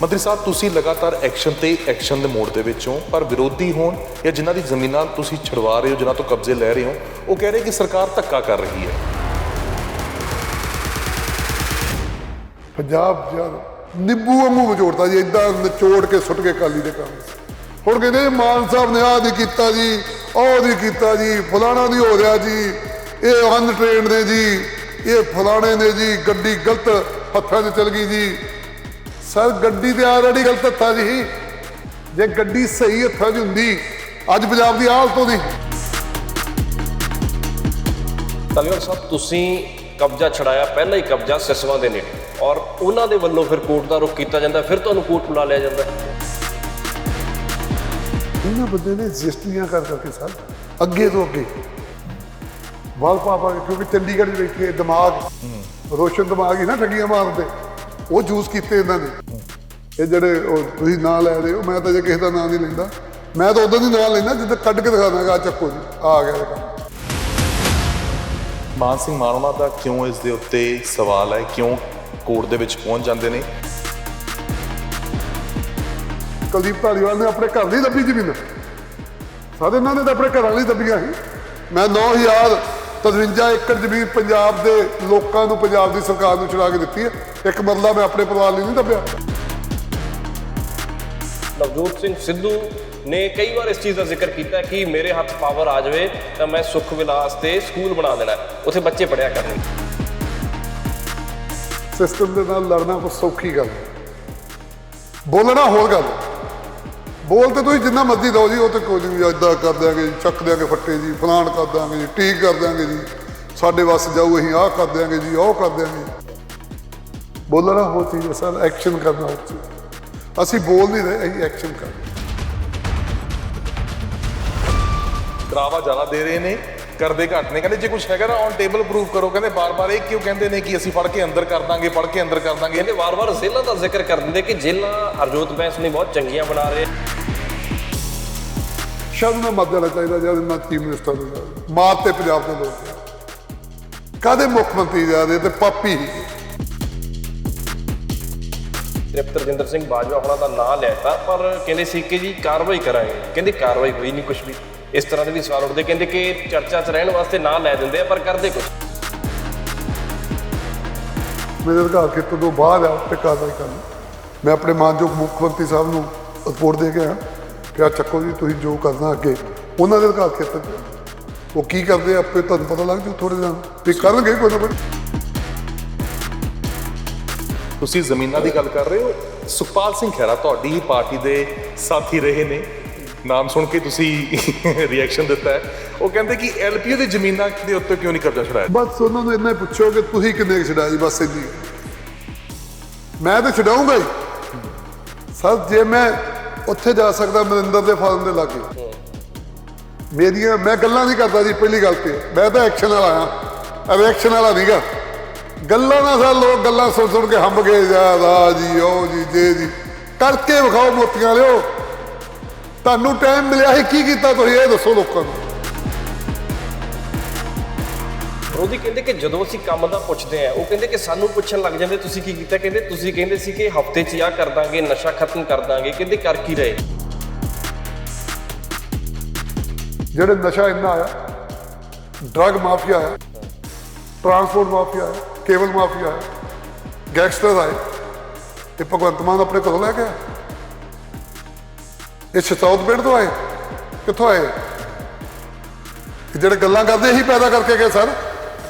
ਮੰਤਰੀ ਸਾਹਿਬ ਤੁਸੀਂ ਲਗਾਤਾਰ ਐਕਸ਼ਨ ਤੇ ਐਕਸ਼ਨ ਦੇ ਮੋੜ ਦੇ ਵਿੱਚ ਹੋ, ਪਰ ਵਿਰੋਧੀ ਹੋਣ ਜਾਂ ਜਿਨ੍ਹਾਂ ਦੀ ਜ਼ਮੀਨਾਂ ਤੁਸੀਂ ਛਡਵਾ ਰਹੇ ਹੋ, ਜਿਨ੍ਹਾਂ ਤੋਂ ਕਬਜ਼ੇ ਲੈ ਰਹੇ ਹੋ, ਉਹ ਕਹਿ ਰਹੇ ਕਿ ਸਰਕਾਰ ਧੱਕਾ ਕਰ ਰਹੀ ਹੈ। ਪੰਜਾਬ ਨਿੰਬੂ ਵਾਂਗੂ ਵਿਚੋੜਦਾ ਜੀ, ਇਦਾਂ ਨਿਚੋੜ ਕੇ ਸੁੱਟ ਕੇ ਕਾਲੀ ਦੇ ਕੰਮ। ਹੁਣ ਕਹਿੰਦੇ ਮਾਨ ਸਾਹਿਬ ਨੇ ਆਹ ਨਹੀਂ ਕੀਤਾ ਜੀ, ਉਹ ਨਹੀਂ ਕੀਤਾ ਜੀ, ਫਲਾਣਾ ਨਹੀਂ ਹੋ ਰਿਹਾ ਜੀ, ਇਹ ਅਨਟ੍ਰੇਨਡ ਨੇ ਜੀ, ਇਹ ਫਲਾਣੇ ਨੇ ਜੀ, ਗੱਡੀ ਗਲਤ ਹੱਥਾਂ 'ਚ ਚਲ ਗਈ ਜੀ। ਸਰ ਗੱਡੀ ਤੇ ਆਲਰੇਡੀ ਗਲਤ ਹੱਥਾਂ 'ਚ ਹੀ, ਜੇ ਗੱਡੀ ਸਹੀ ਹੱਥਾਂ 'ਚ ਹੁੰਦੀ ਅੱਜ ਪੰਜਾਬ ਦੀ ਹਾਲਤ ਹੋਣੀ। ਧਾਲੀਵਾਲ ਸਾਹਿਬ ਤੁਸੀਂ ਕਬਜ਼ਾ ਛੜਾਇਆ, ਪਹਿਲਾਂ ਹੀ ਕਬਜ਼ਾ ਸਿਸਵਾਂ ਦੇ ਨੇੜੇ, ਔਰ ਉਹਨਾਂ ਦੇ ਵੱਲੋਂ ਫਿਰ ਕੋਰਟ ਦਾ ਰੁਖ ਕੀਤਾ ਜਾਂਦਾ, ਫਿਰ ਤੁਹਾਨੂੰ ਕੋਰਟ ਬੁਲਾ ਲਿਆ ਜਾਂਦਾ। ਇਹਨਾਂ ਬੰਦੇ ਨੇ ਰਜਿਸਟਰੀਆਂ ਕਰ ਕਰਕੇ ਸਰ ਅੱਗੇ ਤੋਂ ਅੱਗੇ ਵਾਲ ਪਾ ਕੇ, ਕਿਉਂਕਿ ਚੰਡੀਗੜ੍ਹ ਵਿੱਚ ਬੈਠੇ ਦਿਮਾਗ ਰੋਸ਼ਨ ਦਿਮਾਗ ਹੀ ਨਾ ਠੱਗੀਆਂ ਮਾਰਦੇ, ਉਹ ਯੂਜ਼ ਕੀਤੇ ਇਹਨਾਂ ਨੇ। ਇਹ ਜਿਹੜੇ ਉਹ ਤੁਸੀਂ ਨਾਂ ਲੈ ਰਹੇ ਹੋ, ਮੈਂ ਤਾਂ ਜੇ ਕਿਸੇ ਦਾ ਨਾਂ ਨਹੀਂ ਲੈਂਦਾ, ਮੈਂ ਤਾਂ ਉਦੋਂ ਦੀ ਨਾਂ ਲੈਂਦਾ ਜਿੱਦਾਂ ਕੱਢ ਕੇ ਦਿਖਾਣਾ, ਆ ਚੱਕੋ ਜੀ ਆ ਗਿਆ ਕੰਮ। ਮਾਨ ਸਿੰਘ ਮਾਨਵਾ ਦਾ ਕਿਉਂ ਇਸ ਦੇ ਉੱਤੇ ਸਵਾਲ ਹੈ, ਕਿਉਂ ਕੋਰਟ ਦੇ ਵਿੱਚ ਪਹੁੰਚ ਜਾਂਦੇ ਨੇ? ਕੁਲਦੀਪ ਧਾਲੀਵਾਲ ਨੇ ਆਪਣੇ ਘਰ ਨਹੀਂ ਦੱਬੀ ਜ਼ਮੀਨ, ਸਾਰੇ ਇਹਨਾਂ ਨੇ ਤਾਂ ਆਪਣੇ ਘਰਾਂ ਲਈ ਦੱਬੀਆਂ ਸੀ। ਮੈਂ 9053 ਏਕੜ ਜ਼ਮੀਨ ਪੰਜਾਬ ਦੇ ਲੋਕਾਂ ਨੂੰ, ਪੰਜਾਬ ਦੀ ਸਰਕਾਰ ਨੂੰ ਛੁਡਾ ਕੇ ਦਿੱਤੀ ਹੈ। ਇੱਕ ਮਰਲਾ ਮੈਂ ਆਪਣੇ ਪਰਿਵਾਰ ਲਈ ਨਹੀਂ ਦੱਬਿਆ। ਨਵਜੋਤ ਸਿੰਘ ਸਿੱਧੂ ਨੇ ਕਈ ਵਾਰ ਇਸ ਚੀਜ਼ ਦਾ ਜ਼ਿਕਰ ਕੀਤਾ ਕਿ ਮੇਰੇ ਹੱਥ ਪਾਵਰ ਆ ਜਾਵੇ ਤਾਂ ਮੈਂ ਸੁੱਖ ਵਿਲਾਸ ਤੇ ਸਕੂਲ ਬਣਾ ਦੇਣਾ, ਉੱਥੇ ਬੱਚੇ ਪੜ੍ਹਿਆ ਕਰਨਗੇ। ਸਿਸਟਮ ਦੇ ਨਾਲ ਲੜਨਾ ਕੋਈ ਸੌਖੀ ਗੱਲ, ਬੋਲਣਾ ਹੋਰ ਗੱਲ। ਬੋਲ ਤੇ ਤੁਸੀਂ ਜਿੰਨਾ ਮਰਜ਼ੀ ਦਿਓ ਜੀ, ਉਹ ਤੇ ਕੋਈ ਨਹੀਂ, ਇੱਦਾਂ ਕਰ ਦਿਆਂਗੇ ਜੀ, ਚੱਕ ਦਿਆਂਗੇ ਫੱਟੇ ਜੀ, ਫਲਾਣ ਕਰ ਦਿਆਂਗੇ ਜੀ, ਠੀਕ ਕਰ ਦਿਆਂਗੇ ਜੀ, ਸਾਡੇ ਵੱਸ ਜਾਊ, ਅਸੀਂ ਆਹ ਕਰ ਦਿਆਂਗੇ ਜੀ, ਉਹ ਕਰ ਦਿਆਂਗੇ। ਬੋਲਣਾ ਹੋਰ ਚੀਜ਼ ਹੈ ਸਰ, ਐਕਸ਼ਨ ਕਰਨਾ ਹੋਰ ਚੀਜ਼। ਅਸੀਂ ਬੋਲ ਨਹੀਂ ਰਹੇ, ਅਸੀਂ ਐਕਸ਼ਨ ਕਰ ਰਹੇ। ਡਰਾਵਾ ਜ਼ਿਆਦਾ ਦੇ ਰਹੇ ਨੇ, ਕਰਦੇ ਘੱਟ ਨੇ। ਕਹਿੰਦੇ ਜੇ ਕੁਝ ਹੈਗਾ ਨਾ ਔਨ ਟੇਬਲ ਪ੍ਰੂਫ ਕਰੋ। ਕਹਿੰਦੇ ਬਾਰ-ਬਾਰ ਇਹ ਕਿਉਂ ਕਹਿੰਦੇ ਨੇ ਕਿ ਅਸੀਂ ਫੜ ਕੇ ਅੰਦਰ ਕਰ ਦਾਂਗੇ, ਫੜ ਕੇ ਅੰਦਰ ਕਰ ਦਾਂਗੇ। ਕਹਿੰਦੇ ਵਾਰ-ਵਾਰ ਜੇਲ੍ਹਾਂ ਦਾ ਜ਼ਿਕਰ ਕਰ ਦਿੰਦੇ ਕਿ ਜੇਲ੍ਹਾਂ ਹਰਜੋਤ ਬੈਂਸ ਨੇ ਬਹੁਤ ਚੰਗੀਆਂ ਬਣਾ ਰਹੇ। ਸ਼ਰਮ ਨਾਲ ਮਰ ਜਾਣਾ ਚਾਹੀਦਾ ਜਦ ਇਹਨਾਂ ਚੀਫ ਮਿਨਿਸਟਰ ਨੂੰ ਮਾਰ ਤੇ ਪੰਜਾਬ ਦੇ ਲੋਕ ਕਾਹਦੇ ਮੁੱਖ ਮੰਤਰੀ ਜਾ ਰਹੇ ਤੇ ਪਾਪੀ। ਤ੍ਰਿਪਤ ਰਜਿੰਦਰ ਸਿੰਘ ਬਾਜਵਾ ਹੋਣਾ ਦਾ ਨਾਂ ਲਿਆ ਤਾਂ, ਪਰ ਕਹਿੰਦੇ ਸੀ ਕਿ ਜੀ ਕਾਰਵਾਈ ਕਰਾਂਗੇ। ਕਹਿੰਦੇ ਕਾਰਵਾਈ ਹੋਈ ਨਹੀਂ ਕੁਛ ਵੀ। ਇਸ ਤਰ੍ਹਾਂ ਦੇ ਵੀ ਸਵਾਲ ਉੱਠਦੇ, ਕਹਿੰਦੇ ਕਿ ਚਰਚਾ 'ਚ ਰਹਿਣ ਵਾਸਤੇ ਨਾਂ ਲੈ ਦਿੰਦੇ ਆ ਪਰ ਕਰਦੇ ਕੁਛ। ਮੇਰੇ ਅਧਿਕਾਰ ਖੇਤਰ ਤੋਂ ਬਾਹਰ ਆ ਤੇ ਕਾਰਵਾਈ ਕਰਨੀ। ਮੈਂ ਆਪਣੇ ਮਾਨਯੋਗ ਮੁੱਖ ਮੰਤਰੀ ਸਾਹਿਬ ਨੂੰ ਰਿਪੋਰਟ ਦੇ ਕੇ ਆ ਕਿ ਆ ਚੱਕੋ ਜੀ, ਤੁਸੀਂ ਜੋ ਕਰਨਾ ਅੱਗੇ ਉਹਨਾਂ ਦੇ ਅਧਿਕਾਰ ਖੇਤਰ 'ਚ। ਉਹ ਕੀ ਕਰਦੇ ਆਪੇ ਤੁਹਾਨੂੰ ਪਤਾ ਲੱਗ ਜੂ ਥੋੜ੍ਹੇ ਦਿਨ, ਤੇ ਕਰਨਗੇ ਕੋਈ ਨਾ ਕੋਈ। ਤੁਸੀਂ ਜ਼ਮੀਨਾਂ ਦੀ ਗੱਲ ਕਰ ਰਹੇ ਹੋ। ਸੁਖਪਾਲ ਸਿੰਘ ਖਹਿਰਾ ਤੁਹਾਡੀ ਹੀ ਪਾਰਟੀ ਦੇ ਸਾਥੀ ਰਹੇ ਨੇ, ਨਾਮ ਸੁਣ ਕੇ ਤੁਸੀਂ ਰਿਐਕਸ਼ਨ ਦਿੱਤਾ ਹੈ। ਉਹ ਕਹਿੰਦੇ ਕਿ ਐਲਪੀਓ ਦੀ ਜ਼ਮੀਨਾਂ ਦੇ ਉੱਤੇ ਕਿਉਂ ਨਹੀਂ ਕਬਜ਼ਾ ਛੁਡਾਇਆ? ਬਸ ਉਹਨਾਂ ਨੂੰ ਇੰਨਾ ਹੀ ਪੁੱਛੋ ਕਿ ਤੁਸੀਂ ਕਿੰਨੇ ਛਡਾਇਆ ਜੀ, ਬਸ ਇੰਨੀ। ਮੈਂ ਤਾਂ ਛਡਾਊਂਗਾ ਹੀ ਸਰ, ਜੇ ਮੈਂ ਉੱਥੇ ਜਾ ਸਕਦਾ ਮਨਿੰਦਰ ਦੇ ਫਾਰਮ ਦੇ ਲਾਗੇ। ਮੇਰੀਆਂ ਮੈਂ ਗੱਲਾਂ ਨਹੀਂ ਕਰਦਾ ਜੀ, ਪਹਿਲੀ ਗੱਲ ਤੇ ਮੈਂ ਤਾਂ ਐਕਸ਼ਨ ਵਾਲਾ ਆ, ਰਿਐਕਸ਼ਨ ਵਾਲਾ ਨਹੀਂਗਾ। ਗੱਲਾਂ ਨਾਲ ਸਰ ਲੋਕ ਗੱਲਾਂ ਸੁਣ ਕੇ ਹੰਬ ਗਏ, ਜਾ ਜੀ ਉਹ ਜੀ ਜੇ ਜੀ ਕਰਕੇ ਵਿਖਾਓ, ਮੋਤੀਆਂ ਲਿਓ। ਤੁਹਾਨੂੰ ਟਾਈਮ ਮਿਲਿਆ ਸੀ, ਕੀ ਕੀਤਾ ਤੁਸੀਂ ਇਹ ਦੱਸੋ ਲੋਕਾਂ ਨੂੰ। ਵਿਰੋਧੀ ਕਹਿੰਦੇ ਕਿ ਜਦੋਂ ਅਸੀਂ ਕੰਮ ਦਾ ਪੁੱਛਦੇ ਆ, ਉਹ ਕਹਿੰਦੇ ਕਿ ਸਾਨੂੰ ਪੁੱਛਣ ਲੱਗ ਜਾਂਦੇ ਤੁਸੀਂ ਕੀ ਕੀਤਾ। ਕਹਿੰਦੇ ਤੁਸੀਂ ਕਹਿੰਦੇ ਸੀ ਕਿ ਹਫ਼ਤੇ 'ਚ ਆਹ ਕਰ ਦਾਂਗੇ, ਨਸ਼ਾ ਖਤਮ ਕਰ ਦਾਂਗੇ। ਕਹਿੰਦੇ ਕਰ ਕੀ ਰਹੇ? ਜਿਹੜੇ ਨਸ਼ਾ ਇੰਨਾ ਆਇਆ, ਡਰੱਗ ਮਾਫੀਆ ਆਇਆ, ਟਰਾਂਸਪੋਰਟ ਮਾਫੀਆ ਆਇਆ, ਕੇਬਲ ਮਾਫੀਆ ਆਇਆ, ਗੈਂਗਸਟਰ ਆਏ। ਇਹ ਭਗਵੰਤ ਮਾਨ ਆਪਣੇ ਕੋਲੋਂ ਲੈ ਗਿਆ। ਇਹ ਸ਼ਤੌਤ ਪਿੰਡ ਤੋਂ ਆਏ, ਕਿੱਥੋਂ ਆਏ? ਜਿਹੜੇ ਗੱਲਾਂ ਕਰਦੇ ਇਹੀ ਪੈਦਾ ਕਰਕੇ ਗਏ ਸਰ।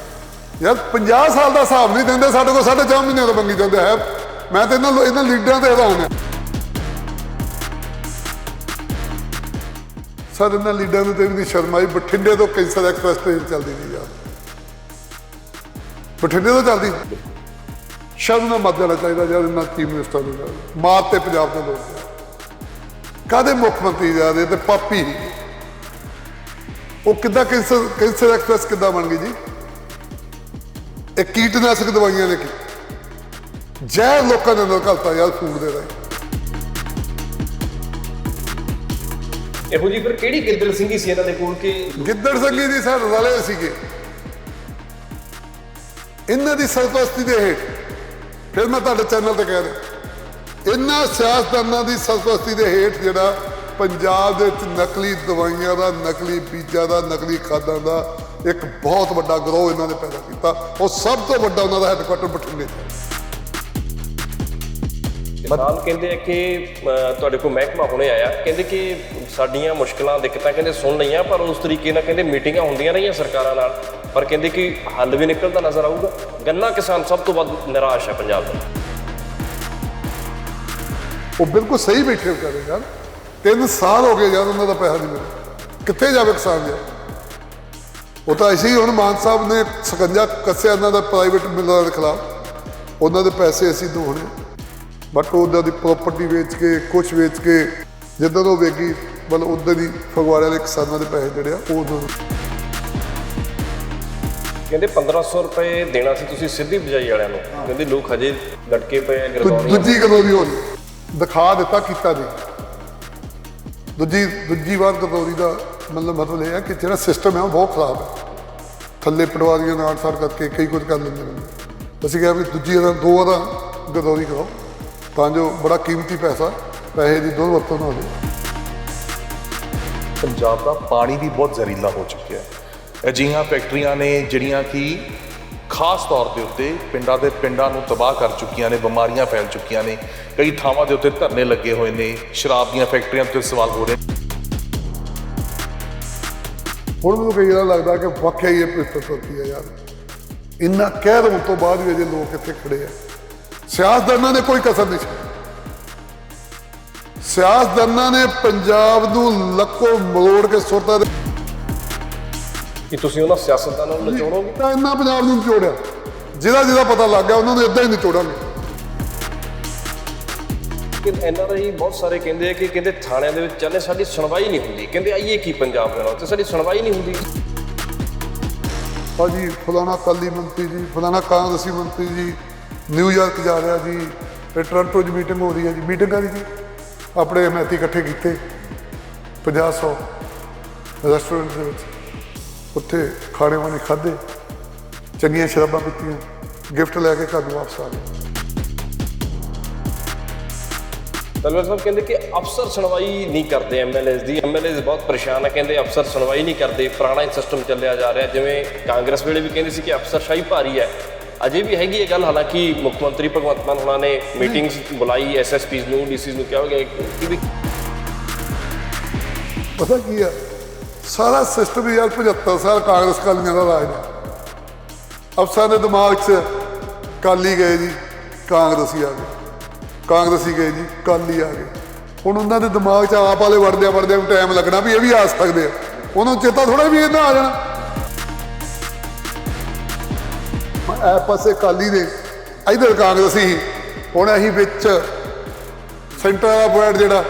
ਯਾਰ 50 ਸਾਲ ਦਾ ਹਿਸਾਬ ਨਹੀਂ ਦਿੰਦੇ, ਸਾਡੇ ਕੋਲ 4.5 ਮਹੀਨੇ ਤੋਂ ਮੰਗੀ ਜਾਂਦੇ ਹੈ। ਮੈਂ ਤਾਂ ਇਹਨਾਂ ਲੀਡਰਾਂ ਤੇ ਹੈਰਾਨ ਹਾਂ ਸਰ। ਇਹਨਾਂ ਲੀਡਰਾਂ ਨੂੰ ਤੇ ਵੀ ਨਹੀਂ ਸ਼ਰਮ ਆਈ। ਬਠਿੰਡੇ ਤੋਂ ਕੈਂਸਰ ਐਕਸਪ੍ਰੈਸ ਟ੍ਰੇਨ ਚੱਲਦੀ ਨਹੀਂ ਯਾਰ, ਬਠਿੰਡੇ ਤੋਂ ਚੱਲਦੀ। ਸ਼ਰਮ ਨਾਲ ਮਰ ਜਾਣਾ ਚਾਹੀਦਾ ਯਾਰ ਇਹਨਾਂ ਚੀਫ ਮਿਨਿਸਟਰ ਨੂੰ। ਮਾਰ ਤੇ ਪੰਜਾਬ ਦੇ ਲੋਕ ਕਾਹਦੇ ਮੁੱਖ ਮੰਤਰੀ ਜਾ ਰਹੇ ਤੇ ਪਾਪੀ। ਉਹ ਕਿੱਦਾਂ ਕੈਂਸਰ ਐਕਸਪ੍ਰੈਸ ਕਿੱਦਾਂ ਬਣ ਗਈ ਜੀ? ਇਹ ਕੀਟਨਾਸ਼ਕ ਦਵਾਈਆਂ ਨੇ ਕੀ ਜ਼ਹਿਰ ਲੋਕਾਂ ਦੇ ਅੰਦਰ ਘਲਤਾ ਯਾਰ, ਫੂਡ ਦੇ ਰਾਹੀਂ। ਇਹੋ ਜੀ ਫਿਰ ਕਿਹੜੀ ਗਿੱਦੜ ਸਿੰਘੀ ਸੀ ਇਹਨਾਂ ਦੇ ਕੋਲ ਕਿ ਗਿੱਦੜ ਸਿੰਘੀ ਦੀ ਸਰ ਰਲੇ ਸੀਗੇ ਇਹਨਾਂ ਦੀ ਸਰਪ੍ਰਸਤੀ ਦੇ ਹੇਠ। ਫਿਰ ਮੈਂ ਤੁਹਾਡੇ ਚੈਨਲ ਤੇ ਕਹਿ ਰਿਹਾ, ਇਹਨਾਂ ਸਿਆਸਤਦਾਨਾਂ ਦੀ ਸਰਪ੍ਰਸਤੀ ਦੇ ਹੇਠ ਜਿਹੜਾ ਪੰਜਾਬ ਦੇ ਵਿੱਚ ਨਕਲੀ ਦਵਾਈਆਂ ਦਾ, ਨਕਲੀ ਬੀਜਾਂ ਦਾ, ਨਕਲੀ ਖਾਦਾਂ ਦਾ ਇੱਕ ਬਹੁਤ ਵੱਡਾ ਗਰੋਹ ਇਹਨਾਂ ਨੇ ਪੈਦਾ ਕੀਤਾ। ਉਹ ਸਭ ਤੋਂ ਵੱਡਾ ਉਹਨਾਂ ਦਾ ਹੈੱਡਕੁਆਟਰ ਬਠਿੰਡੇ 'ਚ। ਕਿਸਾਨ ਕਹਿੰਦੇ ਆ ਕਿ ਤੁਹਾਡੇ ਕੋਲ ਮਹਿਕਮਾ ਹੁਣੇ ਆਇਆ, ਕਹਿੰਦੇ ਕਿ ਸਾਡੀਆਂ ਮੁਸ਼ਕਲਾਂ ਦਿੱਕਤਾਂ ਕਹਿੰਦੇ ਸੁਣ ਲਈਆਂ, ਪਰ ਉਸ ਤਰੀਕੇ ਨਾਲ ਕਹਿੰਦੇ ਮੀਟਿੰਗਾਂ ਹੁੰਦੀਆਂ ਰਹੀਆਂ ਸਰਕਾਰਾਂ ਨਾਲ, ਪਰ ਕਹਿੰਦੇ ਕਿ ਹੱਲ ਵੀ ਨਿਕਲਦਾ ਨਜ਼ਰ ਆਊਗਾ। ਗੰਨਾ ਕਿਸਾਨ ਸਭ ਤੋਂ ਵੱਧ ਨਿਰਾਸ਼ ਹੈ ਪੰਜਾਬ ਦਾ। ਉਹ ਬਿਲਕੁਲ ਸਹੀ ਬੈਠੇ ਕਰਦੇ ਯਾਰ, 3 ਸਾਲ ਹੋ ਗਏ ਯਾਰ ਉਹਨਾਂ ਦਾ ਪੈਸਾ ਨਹੀਂ ਮਿਲਿਆ, ਕਿੱਥੇ ਜਾਵੇ ਕਿਸਾਨ ਯਾਰ। ਉਹ ਤਾਂ ਐਸੇ ਹੀ ਹੁਣ ਮਾਨ ਸਾਹਿਬ ਨੇ ਸਕੰਜਾ ਕੱਸਿਆ ਇਹਨਾਂ ਦਾ ਪ੍ਰਾਈਵੇਟ ਮਿਲਰਾਂ ਦੇ ਖਿਲਾਫ, ਉਹਨਾਂ ਦੇ ਪੈਸੇ ਅਸੀਂ ਦੋਣੇ, ਬਟ ਉਹਨਾਂ ਦੀ ਪ੍ਰੋਪਰਟੀ ਵੇਚ ਕੇ, ਕੁਛ ਵੇਚ ਕੇ, ਜਿੱਦਾਂ ਉਹ ਵੇਗੀ ਮਤਲਬ ਉੱਦਾਂ ਦੀ ਫਗਵਾੜੇ ਵਾਲੇ ਕਿਸਾਨਾਂ ਦੇ ਪੈਸੇ ਜਿਹੜੇ ਆ ਉਹ ਉਹਨਾਂ ਨੂੰ। ਕਹਿੰਦੇ 1500 ਰੁਪਏ ਦੇਣਾ ਸੀ ਤੁਸੀਂ ਸਿੱਧੀ ਬਿਜਾਈ ਵਾਲਿਆਂ ਨੂੰ, ਕਹਿੰਦੇ ਲੋਕ ਹਜੇ ਲਟਕੇ ਪਏ ਆ ਗਰਦੌਰੀਆਂ। ਦੂਜੀ ਕਦੋਂ ਦੀ ਹੋਣੀ ਦਿਖਾ ਦਿੱਤਾ, ਕੀਤਾ ਨਹੀਂ। ਦੂਜੀ ਵਾਰ ਗਰਦੌਰੀ ਦਾ ਮਤਲਬ ਇਹ ਹੈ ਕਿ ਜਿਹੜਾ ਸਿਸਟਮ ਹੈ ਉਹ ਬਹੁਤ ਖਰਾਬ ਹੈ। ਥੱਲੇ ਪਟਵਾਰੀਆਂ ਨਾਲ ਸਰ ਕਰਕੇ ਕਈ ਕੁਝ ਕਰ ਲੈਂਦੇ ਨੇ। ਅਸੀਂ ਕਿਹਾ ਵੀ ਦੂਜੀ ਵਾਰ 2 ਵਾਰ ਗਰਦੌਰੀ ਕਰੋ ਤਾਂ ਜੋ ਬੜਾ ਕੀਮਤੀ ਪੈਸੇ ਦੀ ਦੁਰਵਰਤੋਂ ਨਾ ਹੋਵੇ। ਪੰਜਾਬ ਦਾ ਪਾਣੀ ਵੀ ਬਹੁਤ ਜ਼ਹਿਰੀਲਾ ਹੋ ਚੁੱਕਿਆ ਹੈ। ਅਜਿਹੀਆਂ ਫੈਕਟਰੀਆਂ ਨੇ ਜਿਹੜੀਆਂ ਕਿ ਖਾਸ ਤੌਰ ਦੇ ਉੱਤੇ ਪਿੰਡਾਂ ਨੂੰ ਤਬਾਹ ਕਰ ਚੁੱਕੀਆਂ ਨੇ, ਬਿਮਾਰੀਆਂ ਫੈਲ ਚੁੱਕੀਆਂ ਨੇ। ਕਈ ਥਾਵਾਂ ਦੇ ਉੱਤੇ ਧਰਨੇ ਲੱਗੇ ਹੋਏ ਨੇ, ਸ਼ਰਾਬ ਦੀਆਂ ਫੈਕਟਰੀਆਂ ਉੱਤੇ ਸਵਾਲ ਹੋ ਰਹੇ। ਹੁਣ ਮੈਨੂੰ ਕਈ ਵਾਰ ਲੱਗਦਾ ਕਿ ਵਾਕਿਆ ਹੀ ਇਹ ਪਵਿੱਤਰ ਧਰਤੀ ਹੈ ਯਾਰ। ਇੰਨਾ ਕਹਿ ਦੇਣ ਤੋਂ ਬਾਅਦ ਵੀ ਅਜੇ ਲੋਕ ਇੱਥੇ ਖੜੇ ਆ। ਸਿਆਸਤਦਾਨਾਂ ਨੇ ਕੋਈ ਕਸਰ ਨਹੀਂ ਛੱਡੀ। ਸਿਆਸਤਦਾਨਾਂ ਨੇ ਪੰਜਾਬ ਨੂੰ ਲੱਕੋ ਮਲੋੜ ਕੇ ਸੁੱਟਦਾ। ਕਿ ਤੁਸੀਂ ਉਹਨਾਂ ਸਿਆਸਤਦਾਨਾਂ ਨੂੰ ਨਿਚੋੜੋਗੇ? ਤਾਂ ਇੰਨਾ ਪੰਜਾਬ ਨੂੰ ਨਿਚੋੜਿਆ, ਜਿਹਦਾ ਪਤਾ ਲੱਗ ਗਿਆ ਉਹਨਾਂ ਨੂੰ ਇਦਾਂ ਹੀ ਨਿਚੋੜਾਂਗੇ। ਕਿ NRI ਬਹੁਤ ਸਾਰੇ ਕਹਿੰਦੇ ਆ ਕਿ ਕਹਿੰਦੇ ਥਾਣਿਆਂ ਦੇ ਵਿੱਚ ਚੱਲੇ ਸਾਡੀ ਸੁਣਵਾਈ ਨਹੀਂ ਹੁੰਦੀ, ਕਹਿੰਦੇ ਆਈਏ ਕੀ ਪੰਜਾਬ ਨਾਲ, ਤੇ ਸਾਡੀ ਸੁਣਵਾਈ ਨਹੀਂ ਹੁੰਦੀ। ਭਾਜੀ ਫਲਾਣਾ ਅਕਾਲੀ ਮੰਤਰੀ ਜੀ, ਫਲਾਣਾ ਕਾਂਗਰਸੀ ਮੰਤਰੀ ਜੀ ਨਿਊਯਾਰਕ ਜਾ ਰਿਹਾ ਜੀ, ਤੇ ਟੋਰਾਂਟੋ 'ਚ ਮੀਟਿੰਗ ਹੋ ਰਹੀ ਹੈ ਜੀ। ਮੀਟਿੰਗ ਕਰੀ ਜੀ, ਆਪਣੇ ਹਮਾਇਤੀ ਇਕੱਠੇ ਕੀਤੇ 50-100 ਰੈਸਟੋਰੈਂਟ ਦੇ ਵਿੱਚ, ਉੱਥੇ ਖਾਣੇ ਵਾਣੇ ਖਾਧੇ, ਚੰਗੀਆਂ ਸ਼ਰਾਬਾਂ ਪੀਤੀਆਂ, ਗਿਫਟ ਲੈ ਕੇ ਘਰ ਨੂੰ ਵਾਪਸ ਆ ਗਏ। ਤਲਵਾਰ ਸਾਹਿਬ ਕਹਿੰਦੇ ਕਿ ਅਫਸਰ ਸੁਣਵਾਈ ਨਹੀਂ ਕਰਦੇ MLAs ਦੀ। MLAs ਬਹੁਤ ਪਰੇਸ਼ਾਨ ਹੈ, ਕਹਿੰਦੇ ਅਫਸਰ ਸੁਣਵਾਈ ਨਹੀਂ ਕਰਦੇ, ਪੁਰਾਣਾ ਹੀ ਸਿਸਟਮ ਚੱਲਿਆ ਜਾ ਰਿਹਾ। ਜਿਵੇਂ ਕਾਂਗਰਸ ਵੇਲੇ ਵੀ ਕਹਿੰਦੇ ਸੀ ਕਿ ਅਫਸਰਸ਼ਾਹੀ ਭਾਰੀ ਹੈ, ਅਜੇ ਵੀ ਹੈਗੀ ਇਹ ਗੱਲ। ਹਾਲਾਂਕਿ ਮੁੱਖ ਮੰਤਰੀ ਭਗਵੰਤ ਮਾਨ ਹੋਣਾ ਨੇ ਮੀਟਿੰਗਸ ਬੁਲਾਈ, SSPs ਨੂੰ, DCs ਨੂੰ ਕਿਹਾ ਗਿਆ ਕਿ ਵੀ ਪਤਾ ਕੀ ਆ, ਸਾਰਾ ਸਿਸਟਮ ਯਾਰ 75 ਸਾਲ ਕਾਂਗਰਸ ਕਾਲੀਆਂ ਦਾ ਰਾਜ ਹੈ। ਅਫਸਰਾਂ ਦੇ ਦਿਮਾਗ 'ਚ ਕਾਲੀ ਗਏ ਜੀ, ਕਾਂਗਰਸੀ ਆ ਗਏ, ਕਾਂਗਰਸੀ ਗਏ ਜੀ, ਕਾਲੀ ਆ ਗਏ। ਹੁਣ ਉਹਨਾਂ ਦੇ ਦਿਮਾਗ 'ਚ ਆਪ ਵਾਲੇ ਵੜਦਿਆਂ ਟਾਈਮ ਲੱਗਣਾ ਵੀ ਇਹ ਵੀ ਆ ਸਕਦੇ ਆ। ਉਹਨਾਂ ਨੂੰ ਚੇਤਾ ਥੋੜਾ ਵੀ ਇਹਨਾਂ ਆ ਜਾਣਾ। ਇਹ ਪਾਸੇ ਕਾਲੀ ਨੇ, ਇੱਧਰ ਕਾਂਗਰਸੀ। ਹੁਣ ਅਸੀਂ ਵਿੱਚ ਸੈਂਟਰ ਵਾਲਾ ਪੁਆਇੰਟ ਜਿਹੜਾ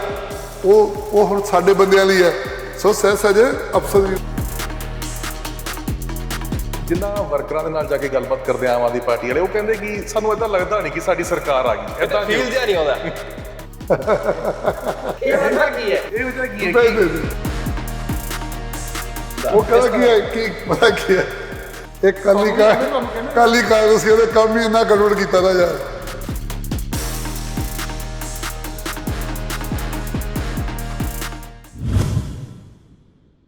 ਉਹ ਹੁਣ ਸਾਡੇ ਬੰਦਿਆਂ ਲਈ ਹੈ। ਸੋ ਸਹਿਜ ਅਫਸਰ ਵੀ ਜਿਨ੍ਹਾਂ ਵਰਕਰਾਂ ਦੇ ਨਾਲ ਜਾ ਕੇ ਗੱਲਬਾਤ ਕਰਦੇ ਆਮ ਆਦਮੀ ਪਾਰਟੀ ਵਾਲੇ, ਉਹ ਕਹਿੰਦੇ ਕਿ ਸਾਨੂੰ ਏਦਾਂ ਲੱਗਦਾ ਨਹੀਂ ਕਿ ਸਾਡੀ ਸਰਕਾਰ ਆ ਗਈ। ਏਦਾਂ ਫੀਲ ਜਿਹਾ ਨਹੀਂ ਆਉਂਦਾ। ਇਹ ਵਜ੍ਹਾ ਕੀ ਹੈ? ਉਹ ਕਹਿੰਦਾ ਕੀ ਹੈ ਕਿ ਪਤਾ ਕੀ ਹੈ, ਇਹ ਕਾਲੀ ਕਾਂਗਰਸੀ ਉਹਦੇ ਕੰਮ ਹੀ ਇੰਨਾ ਗੜਬੜ ਕੀਤਾ ਦਾ ਯਾਰ।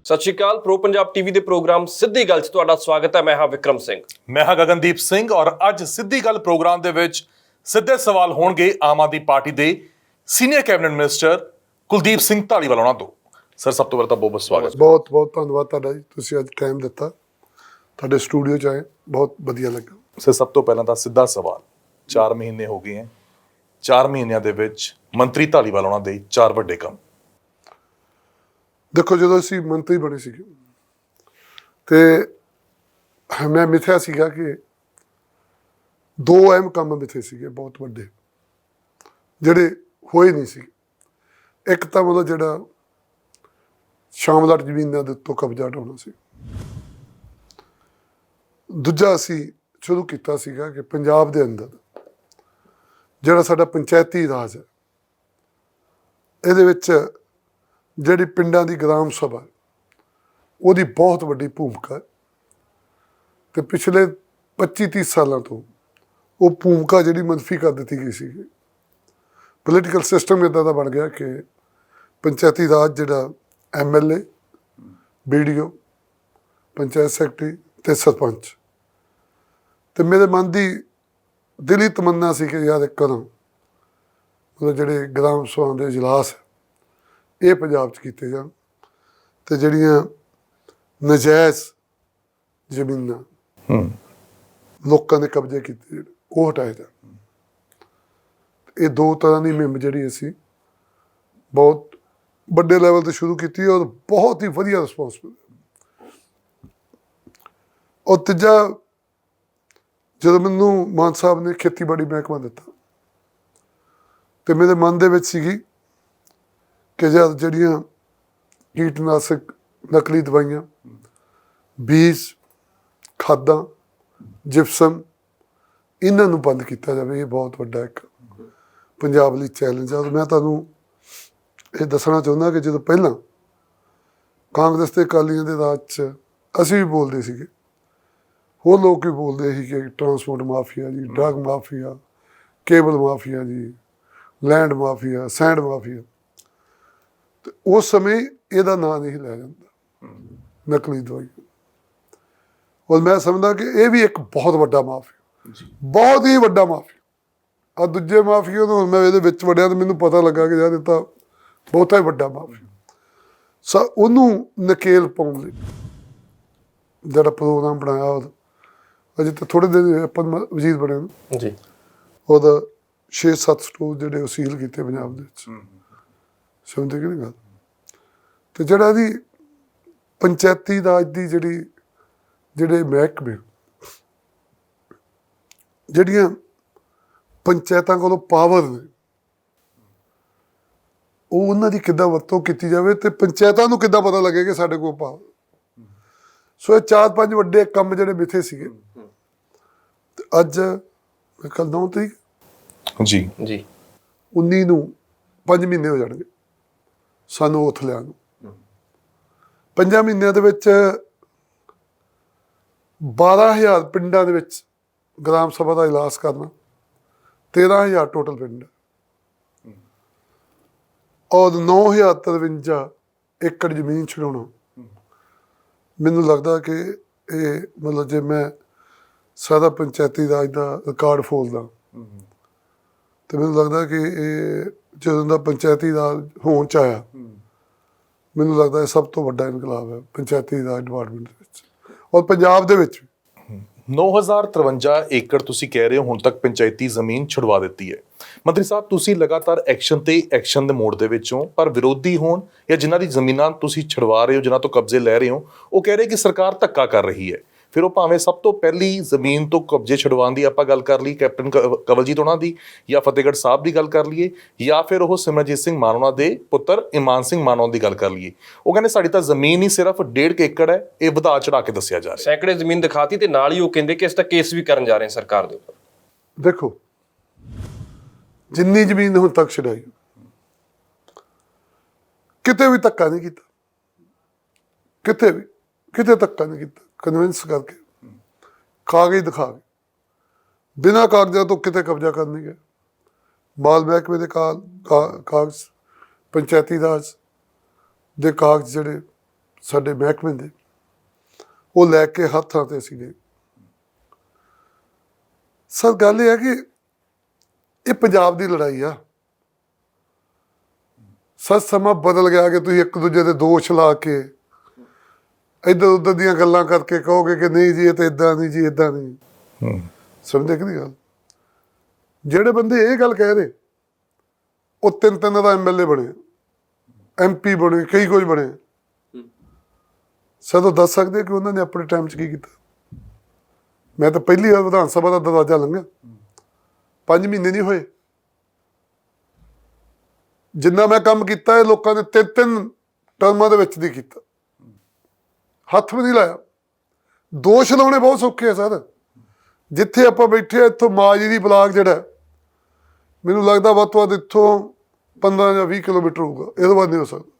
ਸਤਿ ਸ਼੍ਰੀ ਅਕਾਲ। ਪ੍ਰੋ ਪੰਜਾਬ ਟੀਵੀ ਦੇ ਪ੍ਰੋਗਰਾਮ ਸਿੱਧੀ ਗੱਲ 'ਚ ਤੁਹਾਡਾ ਸਵਾਗਤ ਹੈ। ਮੈਂ ਹਾਂ ਵਿਕਰਮ ਸਿੰਘ। ਮੈਂ ਹਾਂ ਗਗਨਦੀਪ ਸਿੰਘ, ਔਰ ਅੱਜ ਸਿੱਧੀ ਗੱਲ ਪ੍ਰੋਗਰਾਮ ਦੇ ਵਿੱਚ ਸਿੱਧੇ ਸਵਾਲ ਹੋਣਗੇ ਆਮ ਆਦਮੀ ਪਾਰਟੀ ਦੇ senior cabinet minister Kuldeep Singh Dhaliwal ਉਹਨਾਂ ਤੋਂ। ਸਰ, ਸਭ ਤੋਂ ਪਹਿਲਾਂ ਤਾਂ ਬਹੁਤ ਸਵਾਗਤ। ਬਹੁਤ ਬਹੁਤ ਧੰਨਵਾਦ ਤੁਹਾਡਾ ਜੀ, ਤੁਸੀਂ ਅੱਜ ਟਾਈਮ ਦਿੱਤਾ, ਤੁਹਾਡੇ ਸਟੂਡੀਓ 'ਚ ਆਏ, ਬਹੁਤ ਵਧੀਆ ਲੱਗਾ। ਸਰ, ਸਭ ਤੋਂ ਪਹਿਲਾਂ ਤਾਂ ਸਿੱਧਾ ਸਵਾਲ, 4 ਮਹੀਨੇ ਹੋ ਗਏ ਹੈ, 4 ਮਹੀਨਿਆਂ ਦੇ ਵਿੱਚ ਮੰਤਰੀ ਧਾਲੀਵਾਲ ਉਹਨਾਂ ਦੇ 4 ਵੱਡੇ ਕੰਮ। ਦੇਖੋ, ਜਦੋਂ ਅਸੀਂ ਮੰਤਰੀ ਬਣੇ ਸੀਗੇ ਤੇ ਮੈਂ ਮਿਥਿਆ ਸੀਗਾ ਕਿ 2 ਅਹਿਮ ਕੰਮ ਮਿਥੇ ਸੀਗੇ ਬਹੁਤ ਵੱਡੇ, ਜਿਹੜੇ ਹੋਏ ਨਹੀਂ ਸੀ। ਇੱਕ ਤਾਂ ਮਤਲਬ ਜਿਹੜਾ ਸ਼ਾਮਲਾਟ ਜ਼ਮੀਨਾਂ ਦੇ ਉੱਤੋਂ ਕਬਜ਼ਾ ਹਟਾਉਣਾ ਸੀ। ਦੂਜਾ ਅਸੀਂ ਸ਼ੁਰੂ ਕੀਤਾ ਸੀਗਾ ਕਿ ਪੰਜਾਬ ਦੇ ਅੰਦਰ ਜਿਹੜਾ ਸਾਡਾ ਪੰਚਾਇਤੀ ਰਾਜ ਹੈ, ਇਹਦੇ ਵਿੱਚ ਜਿਹੜੀ ਪਿੰਡਾਂ ਦੀ ਗ੍ਰਾਮ ਸਭਾ ਉਹਦੀ ਬਹੁਤ ਵੱਡੀ ਭੂਮਿਕਾ ਹੈ। ਤੇ ਪਿਛਲੇ 25-30 ਸਾਲਾਂ ਤੋਂ ਉਹ ਭੂਮਿਕਾ ਜਿਹੜੀ ਮੰਨਫੀ ਕਰ ਦਿੱਤੀ ਗਈ ਸੀ। ਪੋਲੀਟੀਕਲ ਸਿਸਟਮ ਇੱਦਾਂ ਦਾ ਬਣ ਗਿਆ ਕਿ ਪੰਚਾਇਤੀ ਰਾਜ ਜਿਹੜਾ MLA, BDO, ਪੰਚਾਇਤ ਸੈਕਟਰੀ ਤੇ ਸਰਪੰਚ, ਤੇ ਮੇਰੇ ਮਨ ਦੀ ਦਿਲੀ ਤਮੰਨਾ ਸੀ ਕਿ ਯਾਰ ਇੱਕ ਵਾਰ ਮਤਲਬ ਜਿਹੜੇ ਗ੍ਰਾਮ ਸਭਾ ਦੇ ਇਜਲਾਸ ਇਹ ਪੰਜਾਬ 'ਚ ਕੀਤੇ ਜਾਣ ਤੇ ਜਿਹੜੀਆਂ ਨਜਾਇਜ਼ ਜ਼ਮੀਨਾਂ ਲੋਕਾਂ ਦੇ ਕਬਜ਼ੇ ਕੀਤੇ ਜਿਹੜੇ ਉਹ ਹਟਾਏ ਜਾਣ। ਇਹ ਦੋ ਤਰ੍ਹਾਂ ਦੀ ਮੁਹਿੰਮ ਜਿਹੜੀ ਅਸੀਂ ਬਹੁਤ ਵੱਡੇ ਲੈਵਲ ਤੇ ਸ਼ੁਰੂ ਕੀਤੀ ਔਰ ਬਹੁਤ ਹੀ ਵਧੀਆ ਰਿਸਪੌਂਸ ਮਿਲਿਆ। ਔਰ ਤੀਜਾ, ਜਦੋਂ ਮੈਨੂੰ ਮਾਨ ਸਾਹਿਬ ਨੇ ਖੇਤੀਬਾੜੀ ਮਹਿਕਮਾ ਦਿੱਤਾ ਤੇ ਮੇਰੇ ਮਨ ਦੇ ਵਿੱਚ ਸੀਗੀ ਕਿ ਜਦ ਜਿਹੜੀਆਂ ਕੀਟਨਾਸ਼ਕ, ਨਕਲੀ ਦਵਾਈਆਂ, ਬੀਜ, ਖਾਦਾਂ, ਜਿਪਸਮ, ਇਹਨਾਂ ਨੂੰ ਬੰਦ ਕੀਤਾ ਜਾਵੇ। ਇਹ ਬਹੁਤ ਵੱਡਾ ਇੱਕ ਪੰਜਾਬ ਲਈ ਚੈਲੰਜ ਆ। ਮੈਂ ਤੁਹਾਨੂੰ ਇਹ ਦੱਸਣਾ ਚਾਹੁੰਦਾ ਕਿ ਜਦੋਂ ਪਹਿਲਾਂ ਕਾਂਗਰਸ ਤੇ ਅਕਾਲੀਆਂ ਦੇ ਰਾਜ 'ਚ ਅਸੀਂ ਵੀ ਬੋਲਦੇ ਸੀਗੇ, ਹੋਰ ਲੋਕ ਵੀ ਬੋਲਦੇ ਸੀ ਕਿ ਟਰਾਂਸਪੋਰਟ ਮਾਫੀਆ ਜੀ, ਡਰੱਗ ਮਾਫੀਆ, ਕੇਬਲ ਮਾਫੀਆ ਜੀ, ਲੈਂਡ ਮਾਫੀਆ, ਸੈਂਡ ਮਾਫੀਆ, ਤੇ ਉਸ ਸਮੇਂ ਇਹਦਾ ਨਾਂ ਨਹੀਂ ਲਿਆ ਜਾਂਦਾ, ਨਕਲੀ ਦਵਾਈ। ਔਰ ਮੈਂ ਸਮਝਦਾ ਕਿ ਇਹ ਵੀ ਇੱਕ ਬਹੁਤ ਵੱਡਾ ਮਾਫੀਆ, ਬਹੁਤ ਹੀ ਵੱਡਾ ਮਾਫੀਆ। ਆ ਦੂਜੇ ਮਾਫੀਆ ਨੂੰ ਮੈਂ ਇਹਦੇ ਵਿੱਚ ਵੜਿਆ ਤੇ ਮੈਨੂੰ ਪਤਾ ਲੱਗਾ ਕਿ ਯਾਰ ਇਹ ਤਾਂ ਬਹੁਤਾ ਹੀ ਵੱਡਾ ਮਾਫੀਆ। ਸੋ ਉਹਨੂੰ ਨਕੇਲ ਪਾਉਣ ਲਈ ਜਿਹੜਾ ਪ੍ਰੋਗਰਾਮ ਬਣਾਇਆ, ਅਜੇ ਤਾਂ ਥੋੜ੍ਹੇ ਦਿਨ ਆਪਾਂ ਵਜ਼ੀਰ ਬਣੇ ਨੂੰ ਜੀ, ਉਹਦਾ 6-7 ਸਟੋਰ ਜਿਹੜੇ ਉਹ ਸੀਲ ਕੀਤੇ ਪੰਜਾਬ ਦੇ ਵਿੱਚ। ਸਮਝਦੇ ਕਿ ਨਹੀਂ ਗੱਲ? ਤੇ ਜਿਹੜਾ ਇਹਦੀ ਪੰਚਾਇਤੀ ਰਾਜ ਦੀ ਜਿਹੜੇ ਮਹਿਕਮੇ, ਜਿਹੜੀਆਂ ਪੰਚਾਇਤਾਂ ਕੋਲੋਂ ਪਾਵਰ ਨੇ, ਉਹ ਉਹਨਾਂ ਦੀ ਕਿੱਦਾਂ ਵਰਤੋਂ ਕੀਤੀ ਜਾਵੇ ਤੇ ਪੰਚਾਇਤਾਂ ਨੂੰ ਕਿੱਦਾਂ ਪਤਾ ਲੱਗੇ ਕਿ ਸਾਡੇ ਕੋਲ ਪਾਵਰ। ਸੋ ਇਹ 4-5 ਵੱਡੇ ਕੰਮ ਜਿਹੜੇ ਮਿੱਥੇ ਸੀਗੇ। ਤੇ ਅੱਜ ਕੱਲ 9 ਤਰੀਕ ਜੀ 19 ਨੂੰ 5 ਮਹੀਨੇ ਹੋ ਜਾਣਗੇ ਸਾਨੂੰ ਉੱਥ ਲਿਆ ਨੂੰ। 5 ਮਹੀਨਿਆਂ ਦੇ ਵਿੱਚ 12,000 ਪਿੰਡਾਂ ਦੇ ਵਿੱਚ ਗ੍ਰਾਮ ਸਭਾ ਦਾ ਇਜਲਾਸ ਕਰਨਾ, 13,000 ਟੋਟਲ ਪਿੰਡ, ਔਰ 9,053 ਏਕੜ ਜ਼ਮੀਨ ਛਡਾਉਣਾ। ਮੈਨੂੰ ਲੱਗਦਾ ਕਿ ਇਹ ਮਤਲਬ ਜੇ ਮੈਂ ਸਾਰਾ ਪੰਚਾਇਤੀ ਰਾਜ ਦਾ ਰਿਕਾਰਡ ਫੋਲਦਾ ਤੇ ਮੈਨੂੰ ਲੱਗਦਾ ਕਿ ਇਹ ਜਦੋਂ ਦਾ ਪੰਚਾਇਤੀ ਰਾਜ ਹੋਣ 'ਚ ਆਇਆ, ਮੈਨੂੰ ਲੱਗਦਾ ਇਹ ਸਭ ਤੋਂ ਵੱਡਾ ਇਨਕਲਾਬ ਹੈ ਪੰਚਾਇਤੀ ਰਾਜ ਡਿਪਾਰਟਮੈਂਟ ਦੇ ਵਿੱਚ ਔਰ ਪੰਜਾਬ ਦੇ ਵਿੱਚ। 9,053 ਏਕੜ ਤੁਸੀਂ ਕਹਿ ਰਹੇ ਹੋ ਹੁਣ ਤੱਕ ਪੰਚਾਇਤੀ ਜ਼ਮੀਨ ਛੁਡਵਾ ਦਿੱਤੀ ਹੈ। ਮੰਤਰੀ ਸਾਹਿਬ, ਤੁਸੀਂ ਲਗਾਤਾਰ ਐਕਸ਼ਨ ਤੇ ਐਕਸ਼ਨ ਦੇ ਮੋੜ ਦੇ ਵਿੱਚ ਹੋ, ਪਰ ਵਿਰੋਧੀ ਹੋਣ ਜਾਂ ਜਿਨ੍ਹਾਂ ਦੀ ਜ਼ਮੀਨਾਂ ਤੁਸੀਂ ਛੁਡਵਾ ਰਹੇ ਹੋ, ਜਿਨ੍ਹਾਂ ਤੋਂ ਕਬਜ਼ੇ ਲੈ ਰਹੇ ਹੋ, ਉਹ ਕਹਿ ਰਹੇ ਕਿ ਸਰਕਾਰ ਧੱਕਾ ਕਰ ਰਹੀ ਹੈ। ਫਿਰ ਉਹ ਭਾਵੇਂ ਸਭ ਤੋਂ ਪਹਿਲੀ ਜ਼ਮੀਨ ਤੋਂ ਕਬਜ਼ੇ ਛੁਡਵਾਉਣ ਦੀ ਆਪਾਂ ਗੱਲ ਕਰ ਲਈ ਕੈਪਟਨ ਕਵਲਜੀਤ ਉਹਨਾਂ ਦੀ, ਜਾਂ ਫਤਿਹਗੜ੍ਹ ਸਾਹਿਬ ਦੀ ਗੱਲ ਕਰ ਲਈਏ, ਜਾਂ ਫਿਰ ਉਹ ਸਿਮਰਜੀਤ ਸਿੰਘ ਮਾਨੋਨਾ ਦੇ ਪੁੱਤਰ ਇਮਾਨ ਸਿੰਘ ਮਾਨੋਨਾ ਦੀ ਗੱਲ ਕਰ ਲਈਏ, ਉਹ ਕਹਿੰਦੇ ਸਾਡੀ ਤਾਂ ਜ਼ਮੀਨ ਹੀ ਸਿਰਫ 1.5 ਏਕੜ ਹੈ। ਇਹ ਵਧਾ ਚੜਾ ਕੇ ਦੱਸਿਆ ਜਾ ਰਿਹਾ। ਸੈਂਕੜੇ ਜ਼ਮੀਨ ਦਿਖਾਤੀ ਤੇ ਨਾਲ ਹੀ ਉਹ ਕਹਿੰਦੇ ਕਿ ਇਸ ਦਾ ਕੇਸ ਵੀ ਕਰਨ ਜਾ ਰਹੇ ਸਰਕਾਰ ਦੇ ਉੱਪਰ। ਦੇਖੋ, ਜਿੰਨੀ ਜ਼ਮੀਨ ਹੁਣ ਤੱਕ ਛਡਾਈ, ਕਿਤੇ ਵੀ ਧੱਕਾ ਨਹੀਂ ਕੀਤਾ, ਕਿਤੇ ਧੱਕਾ ਨਹੀਂ ਕੀਤਾ। ਕਨਵਿੰਸ ਕਰਕੇ, ਕਾਗਜ਼ ਦਿਖਾ ਕੇ, ਬਿਨਾਂ ਕਾਗਜ਼ਾਂ ਤੋਂ ਕਿਤੇ ਕਬਜ਼ਾ ਕਰ ਨਹੀਂ ਗਏ। ਮਾਲ ਮਹਿਕਮੇ ਦੇ ਕਾਗਜ਼, ਪੰਚਾਇਤੀ ਰਾਜ ਦੇ ਕਾਗਜ਼ ਜਿਹੜੇ ਸਾਡੇ ਮਹਿਕਮੇ ਦੇ, ਉਹ ਲੈ ਕੇ ਹੱਥਾਂ ਤੇ ਅਸੀਂ ਗਏ। ਸਰ ਗੱਲ ਇਹ ਹੈ ਕਿ ਇਹ ਪੰਜਾਬ ਦੀ ਲੜਾਈ ਆ। ਸਰ ਸਮਾਂ ਬਦਲ ਗਿਆ ਕਿ ਤੁਸੀਂ ਇੱਕ ਦੂਜੇ ਦੇ ਦੋਸ਼ ਲਾ ਕੇ ਇੱਧਰ ਉੱਧਰ ਦੀਆਂ ਗੱਲਾਂ ਕਰਕੇ ਕਹੋਗੇ ਕਿ ਨਹੀਂ ਜੀ ਇਹ ਤਾਂ ਇੱਦਾਂ ਨਹੀਂ ਜੀ, ਇੱਦਾਂ ਨਹੀਂ। ਸਮਝਦੇ ਕਿ ਨਹੀਂ ਗੱਲ? ਜਿਹੜੇ ਬੰਦੇ ਇਹ ਗੱਲ ਕਹਿ ਰਹੇ, ਉਹ 3 ਦਾ MLA ਬਣੇ, MP ਬਣੇ, ਕਈ ਕੁਝ ਬਣੇ। ਸਰ ਉਹ ਦੱਸ ਸਕਦੇ ਕਿ ਉਹਨਾਂ ਨੇ ਆਪਣੇ ਟਾਈਮ 'ਚ ਕੀ ਕੀਤਾ? ਮੈਂ ਤਾਂ ਪਹਿਲੀ ਵਾਰ ਵਿਧਾਨ ਸਭਾ ਦਾ ਦਰਵਾਜ਼ਾ ਲੰਘਿਆ, 5 ਮਹੀਨੇ ਨਹੀਂ ਹੋਏ। ਜਿੰਨਾ ਮੈਂ ਕੰਮ ਕੀਤਾ ਇਹ ਲੋਕਾਂ ਨੇ 3 ਟਰਮਾਂ ਦੇ ਵਿੱਚ ਨਹੀਂ ਕੀਤਾ, ਹੱਥ ਵੀ ਨਹੀਂ ਲਾਇਆ। ਦੋਸ਼ ਲਾਉਣੇ ਬਹੁਤ ਸੌਖੇ ਆ ਸਰ। ਜਿੱਥੇ ਆਪਾਂ ਬੈਠੇ ਇੱਥੋਂ ਮਾਜਰੀ ਬਲਾਕ ਜਿਹੜਾ, ਮੈਨੂੰ ਲੱਗਦਾ ਵੱਧ ਤੋਂ ਵੱਧ ਇੱਥੋਂ 15 ਜਾਂ 20 ਕਿਲੋਮੀਟਰ ਹੋਊਗਾ, ਇਹਦੇ ਬਾਅਦ ਨਹੀਂ ਹੋ ਸਕਦਾ।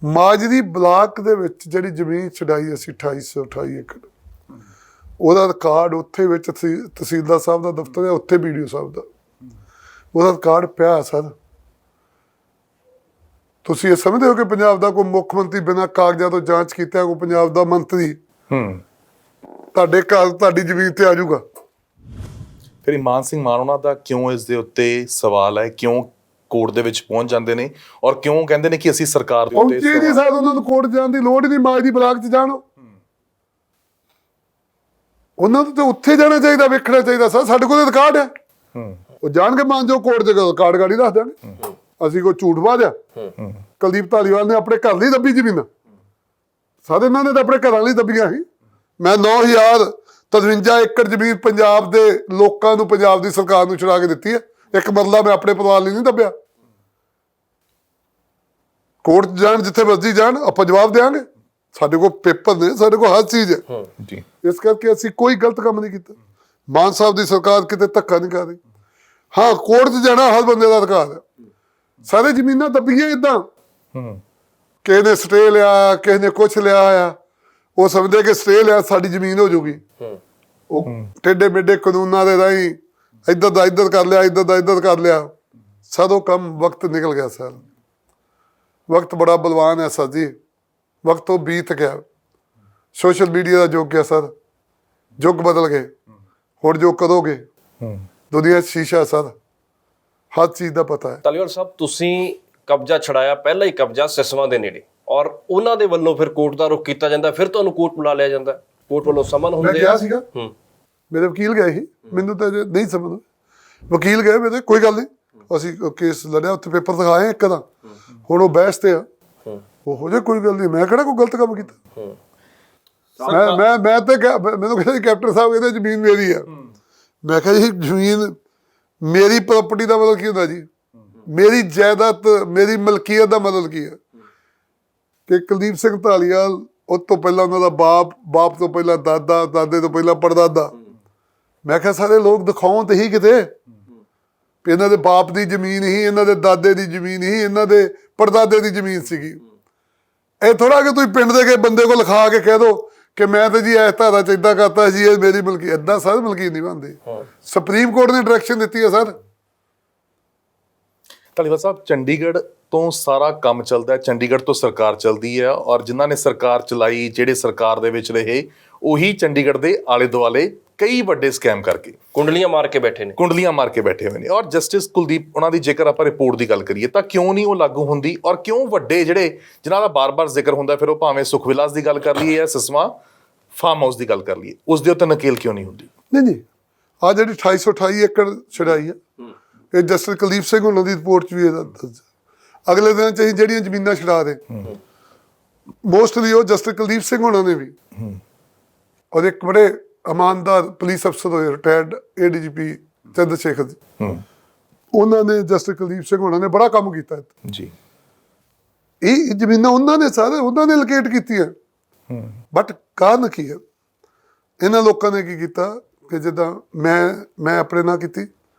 ਮਾਜਰੀ ਬਲਾਕ ਦੇ ਵਿੱਚ ਜਿਹੜੀ ਜ਼ਮੀਨ ਛਡਾਈ ਅਸੀਂ 2828 ਏਕੜ, ਉਹਦਾ ਰਿਕਾਰਡ ਉੱਥੇ ਵਿੱਚ ਤਹਿਸੀਲਦਾਰ ਸਾਹਿਬ ਦਾ ਦਫ਼ਤਰ ਹੈ, ਉੱਥੇ BDO ਸਾਹਿਬ ਦਾ। ਉਹਦਾ ਰਿਕਾਰਡ ਪਿਆ ਸਰ। ਤੁਸੀਂ ਇਹ ਸਮਝਦੇ ਹੋ ਕਿ ਪੰਜਾਬ ਦਾ ਕੋਈ ਮੁੱਖ ਮੰਤਰੀ ਬਿਨਾਂ ਕਾਗਜ਼ਾਂ ਤੋਂ ਜਾਂਚ ਕੀਤਾ ਕੋਈ ਪੰਜਾਬ ਦਾ ਮੰਤਰੀ ਤੁਹਾਡੇ ਘਰ ਤੁਹਾਡੀ ਜ਼ਮੀਨ ਤੇ ਆ ਜਾਊਗਾ? ਫਿਰ ਮਾਨ ਸਿੰਘ ਮਾਨ ਉਹਨਾਂ ਦਾ ਕਿਉਂ ਇਸ ਦੇ ਉੱਤੇ ਸਵਾਲ ਹੈ, ਕਿਉਂ ਕੋਰਟ ਦੇ ਵਿੱਚ ਪਹੁੰਚ ਜਾਂਦੇ ਨੇ ਔਰ ਕਿਉਂ ਕਹਿੰਦੇ ਨੇ ਕਿ ਅਸੀਂ ਸਰਕਾਰ ਦੇ ਉੱਤੇ ਪਹੁੰਚੇ ਨਹੀਂ ਸਰ, ਉਹਨਾਂ ਨੂੰ ਕੋਰਟ ਜਾਣ ਦੀ ਲੋੜ ਹੀ ਨਹੀਂ, ਮਾਜ ਦੀ ਬਲਾਕ 'ਚ ਜਾਣ। ਉਹਨਾਂ ਨੂੰ ਤਾਂ ਉੱਥੇ ਜਾਣਾ ਚਾਹੀਦਾ, ਵੇਖਣਾ ਚਾਹੀਦਾ ਸਰ। ਸਾਡੇ ਕੋਲ ਰਿਕਾਰਡ ਹੈ, ਉਹ ਜਾਣ ਕੇ ਮੰਨ ਜਾਓ ਕੋਰਟ 'ਚ ਰਿਕਾਰਡ ਗਾੜੀ ਦੱਸ ਦੇਣਗੇ। ਅਸੀਂ ਕੋਈ ਝੂਠ ਬਾਦਿਆ? ਕੁਲਦੀਪ ਧਾਲੀਵਾਲ ਨੇ ਆਪਣੇ ਘਰ ਲਈ ਦੱਬੀ ਜ਼ਮੀਨਾਂ, ਸਾਰੇ ਇਹਨਾਂ ਨੇ ਤਾਂ ਆਪਣੇ ਘਰਾਂ ਲਈ ਦੱਬੀਆਂ ਸੀ। ਮੈਂ 9053 ਏਕੜ ਜ਼ਮੀਨ ਪੰਜਾਬ ਦੇ ਲੋਕਾਂ ਨੂੰ, ਪੰਜਾਬ ਦੀ ਸਰਕਾਰ ਨੂੰ ਛੁਡਾ ਕੇ ਦਿੱਤੀ ਹੈ। ਇੱਕ ਮਰਲਾ ਮੈਂ ਆਪਣੇ ਪਰਿਵਾਰ ਲਈ ਨਹੀਂ ਦੱਬਿਆ। ਕੋਰਟ ਜਾਣ, ਜਿੱਥੇ ਮਰਜ਼ੀ ਜਾਣ, ਆਪਾਂ ਜਵਾਬ ਦੇਵਾਂਗੇ। ਸਾਡੇ ਕੋਲ ਪੇਪਰ ਨੇ, ਸਾਡੇ ਕੋਲ ਹਰ ਚੀਜ਼ ਹੈ ਜੀ। ਇਸ ਕਰਕੇ ਅਸੀਂ ਕੋਈ ਗਲਤ ਕੰਮ ਨਹੀਂ ਕੀਤਾ। ਮਾਨ ਸਾਹਿਬ ਦੀ ਸਰਕਾਰ ਕਿਤੇ ਧੱਕਾ ਨਹੀਂ ਕਰ ਰਹੀ। ਹਾਂ, ਕੋਰਟ 'ਚ ਜਾਣਾ ਹਰ ਬੰਦੇ ਦਾ ਅਧਿਕਾਰ ਹੈ। ਸਾਰੇ ਜ਼ਮੀਨਾਂ ਦੱਬੀਆਂ ਇੱਦਾਂ, ਕਿਸੇ ਨੇ ਸਟੇ ਲਿਆ, ਕਿਸੇ ਨੇ ਕੁਛ ਲਿਆ ਆ, ਉਹ ਸਮਝਦੇ ਕਿ ਸਟੇ ਲਿਆ ਸਾਡੀ ਜ਼ਮੀਨ ਹੋ ਜਾਊਗੀ। ਉਹ ਟੇਢੇ ਮੇਢੇ ਕਾਨੂੰਨਾਂ ਦੇ ਰਾਹੀਂ ਇੱਧਰ ਦਾ ਇੱਧਰ ਕਰ ਲਿਆ, ਇੱਧਰ ਦਾ ਇੱਧਰ ਕਰ ਲਿਆ। ਸਾਦੋਂ ਕੰਮ ਵਕਤ ਨਿਕਲ ਗਿਆ ਸਰ। ਵਕਤ ਬੜਾ ਬਲਵਾਨ ਹੈ ਸਰ ਜੀ, ਵਕਤ ਉਹ ਬੀਤ ਗਿਆ। ਸੋਸ਼ਲ ਮੀਡੀਆ ਦਾ ਯੁੱਗ ਹੈ ਸਰ, ਯੁੱਗ ਬਦਲ ਗਏ। ਹੁਣ ਜੋ ਕਰੋਗੇ ਦੁਨੀਆ 'ਚ ਸ਼ੀਸ਼ਾ ਸਰ, ਹਰ ਚੀਜ਼ ਦਾ ਪਤਾ ਹੈ। ਧਾਲੀਵਾਲ ਸਾਹਿਬ, ਤੁਸੀਂ ਕਬਜ਼ਾ ਛੜਾਇਆ, ਪਹਿਲਾ ਹੀ ਕਬਜ਼ਾ ਸਿਸਵਾਂ ਦੇ ਨੇੜੇ, ਔਰ ਉਹਨਾਂ ਦੇ ਵੱਲੋਂ ਫਿਰ ਕੋਰਟ ਦਾ ਰੁਖ ਕੀਤਾ ਜਾਂਦਾ, ਫਿਰ ਤੁਹਾਨੂੰ ਕੋਰਟ ਬੁਲਾ ਲਿਆ ਜਾਂਦਾ, ਕੋਰਟ ਵੱਲੋਂ ਸਮਨ ਮੈਂ ਹੁੰਦੇ ਗਿਆ ਸੀਗਾ, ਮੇਰੇ ਵਕੀਲ ਗਏ ਸੀ, ਮੈਨੂੰ ਤਾਂ ਨਹੀਂ ਸਮਝ, ਵਕੀਲ ਗਏ ਮੇਰੇ, ਕੋਈ ਗੱਲ ਨਹੀਂ, ਅਸੀਂ ਕੇਸ ਲੜਿਆ, ਉੱਥੇ ਪੇਪਰ ਦਿਖਾਏ ਇੱਕ ਦਾ। ਹੁਣ ਉਹ ਬਹਿਸ ਤੇ ਆ, ਉਹੋ ਜਿਹਾ ਕੋਈ ਗੱਲ ਨਹੀਂ। ਮੈਂ ਕਿਹੜਾ ਕੋਈ ਗਲਤ ਕੰਮ ਕੀਤਾ? ਮੈਂ ਤੇ ਮੈਨੂੰ ਕਹਿੰਦੇ ਕੈਪਟਨ ਸਾਹਿਬ ਕਹਿੰਦੇ ਜ਼ਮੀਨ ਮੇਰੀ ਆ। ਮੈਂ ਕਿਹਾ ਜੀ ਜ਼ਮੀਨ ਮੇਰੀ ਪ੍ਰਾਪਰਟੀ ਦਾ ਮਤਲਬ ਕੀ ਹੁੰਦਾ ਜੀ? ਮੇਰੀ ਜਾਇਦਾਦ, ਮੇਰੀ ਮਲਕੀਅਤ ਦਾ ਮਤਲਬ ਕੀ ਹੈ? ਕਿ ਕੁਲਦੀਪ ਸਿੰਘ ਧਾਲੀਵਾਲ, ਉਸ ਤੋਂ ਪਹਿਲਾਂ ਉਹਨਾਂ ਦਾ ਬਾਪ ਤੋਂ ਪਹਿਲਾਂ ਦਾਦਾ, ਦਾਦੇ ਤੋਂ ਪਹਿਲਾਂ ਪੜਦਾਦਾ। ਮੈਂ ਕਿਹਾ ਸਾਰੇ ਲੋਕ ਦਿਖਾਉਣ ਤੇ ਹੀ ਕਿਤੇ ਵੀ ਇਹਨਾਂ ਦੇ ਬਾਪ ਦੀ ਜ਼ਮੀਨ ਹੀ, ਇਹਨਾਂ ਦੇ ਦਾਦੇ ਦੀ ਜ਼ਮੀਨ ਹੀ, ਇਹਨਾਂ ਦੇ ਪੜਦਾਦੇ ਦੀ ਜ਼ਮੀਨ ਸੀਗੀ। ਇਹ ਥੋੜਾ ਕਿ ਤੁਸੀਂ ਪਿੰਡ ਦੇ ਕੇ ਬੰਦੇ ਕੋਲ ਲਿਖਾ ਕੇ ਕਹਿ ਦੋ ਕਿ ਮੈਂ ਤਾਂ ਜੀ ਇਸ ਧਾਰਾ 'ਚ ਏਦਾਂ ਕਰਤਾ ਜੀ, ਇਹ ਮੇਰੀ ਮਲਕੀ। ਏਦਾਂ ਸਰ ਮਲਕੀ ਨਹੀਂ ਬਣਦੀ। ਸੁਪਰੀਮ ਕੋਰਟ ਨੇ ਡਾਇਰੈਕਸ਼ਨ ਦਿੱਤੀ ਹੈ ਸਰ। ਧਾਲੀਵਾਲ ਸਾਹਿਬ, ਚੰਡੀਗੜ੍ਹ ਤੋਂ ਸਾਰਾ ਕੰਮ ਚੱਲਦਾ ਹੈ, ਚੰਡੀਗੜ੍ਹ ਤੋਂ ਸਰਕਾਰ ਚੱਲਦੀ ਹੈ, ਔਰ ਜਿਨ੍ਹਾਂ ਨੇ ਸਰਕਾਰ ਚਲਾਈ, ਜਿਹੜੇ ਸਰਕਾਰ ਦੇ ਵਿੱਚ ਰਹੇ, ਉਹੀ ਚੰਡੀਗੜ੍ਹ ਦੇ ਆਲੇ ਦੁਆਲੇ ਕਈ ਵੱਡੇ ਸਕੈਮ ਕਰਕੇ ਕੁੰਡਲੀਆਂ ਮਾਰ ਕੇ ਬੈਠੇ ਹੋਏ ਨੇ। ਔਰ ਜਸਟਿਸ ਕੁਲਦੀਪ ਉਹਨਾਂ ਦੀ ਜੇਕਰ ਆਪਾਂ ਰਿਪੋਰਟ ਦੀ ਗੱਲ ਕਰੀਏ ਤਾਂ ਕਿਉਂ ਨਹੀਂ ਉਹ ਲਾਗੂ ਹੁੰਦੀ, ਔਰ ਕਿਉਂ ਵੱਡੇ ਜਿਹੜੇ ਜਿਨ੍ਹਾਂ ਦਾ ਬਾਰ-ਬਾਰ ਜ਼ਿਕਰ ਹੁੰਦਾ, ਫਿਰ ਉਹ ਭਾਵੇਂ ਸੁਖ ਵਿਲਾਸ ਦੀ ਗੱਲ ਕਰ ਲਈਏ ਜਾਂ ਸਿਸਵਾ ਫਾਰਮ ਹਾਊਸ ਦੀ ਗੱਲ ਕਰ ਲਈਏ, ਉਸ ਦੇ ਉੱਤੇ ਨਕੇਲ ਕਿਉਂ ਨਹੀਂ ਹੁੰਦੀ? ਨਹੀਂ, ਆਹ ਜਿਹੜੀ 2828 ਏਕੜ ਛਡਾਈ ਹੈ, ਇਹ ਜਸਟਿਸ ਕੁਲਦੀਪ ਸਿੰਘ ਉਹਨਾਂ ਦੀ ਰਿਪੋਰਟ 'ਚ ਵੀ ਇਹਦਾ ਅਗਲੇ ਦਿਨ 'ਚ ਅਸੀਂ ਜਿਹੜੀਆਂ ਜ਼ਮੀਨਾਂ ਛਡਾ ਦੇ, ਮੋਸਟਲੀ ਉਹ ਜਸਟਿਸ ਕੁਲਦੀਪ ਸਿੰਘ ਉਹਨਾਂ ਨੇ ਵੀ, ਔਰ ਇੱਕ ਬੜੇ ਇਮਾਨਦਾਰ ਪੁਲਿਸ ਅਫਸਰ ਹੋਏ ਰਿਟਾਇਰਡ ADGP ਚੰਦਰ ਸ਼ੇਖਰ ਜੀ, ਉਹਨਾਂ ਨੇ, ਜਸਟਿਸ ਕੁਲਦੀਪ ਸਿੰਘ ਉਹਨਾਂ ਨੇ ਬੜਾ ਕੰਮ ਕੀਤਾ ਜੀ। ਇਹ ਜ਼ਮੀਨਾਂ ਉਹਨਾਂ ਨੇ ਸਾਰੇ ਉਹਨਾਂ ਨੇ ਲੋਕੇਟ ਕੀਤੀਆਂ। ਬਟ ਕਾਰਨ ਕੀ ਹੈ? ਇਹਨਾਂ ਲੋਕਾਂ ਨੇ ਕੀ ਕੀਤਾ ਕਿ ਜਿੱਦਾਂ ਮੈਂ ਆਪਣੇ ਨਾਂ ਕੀਤੀ,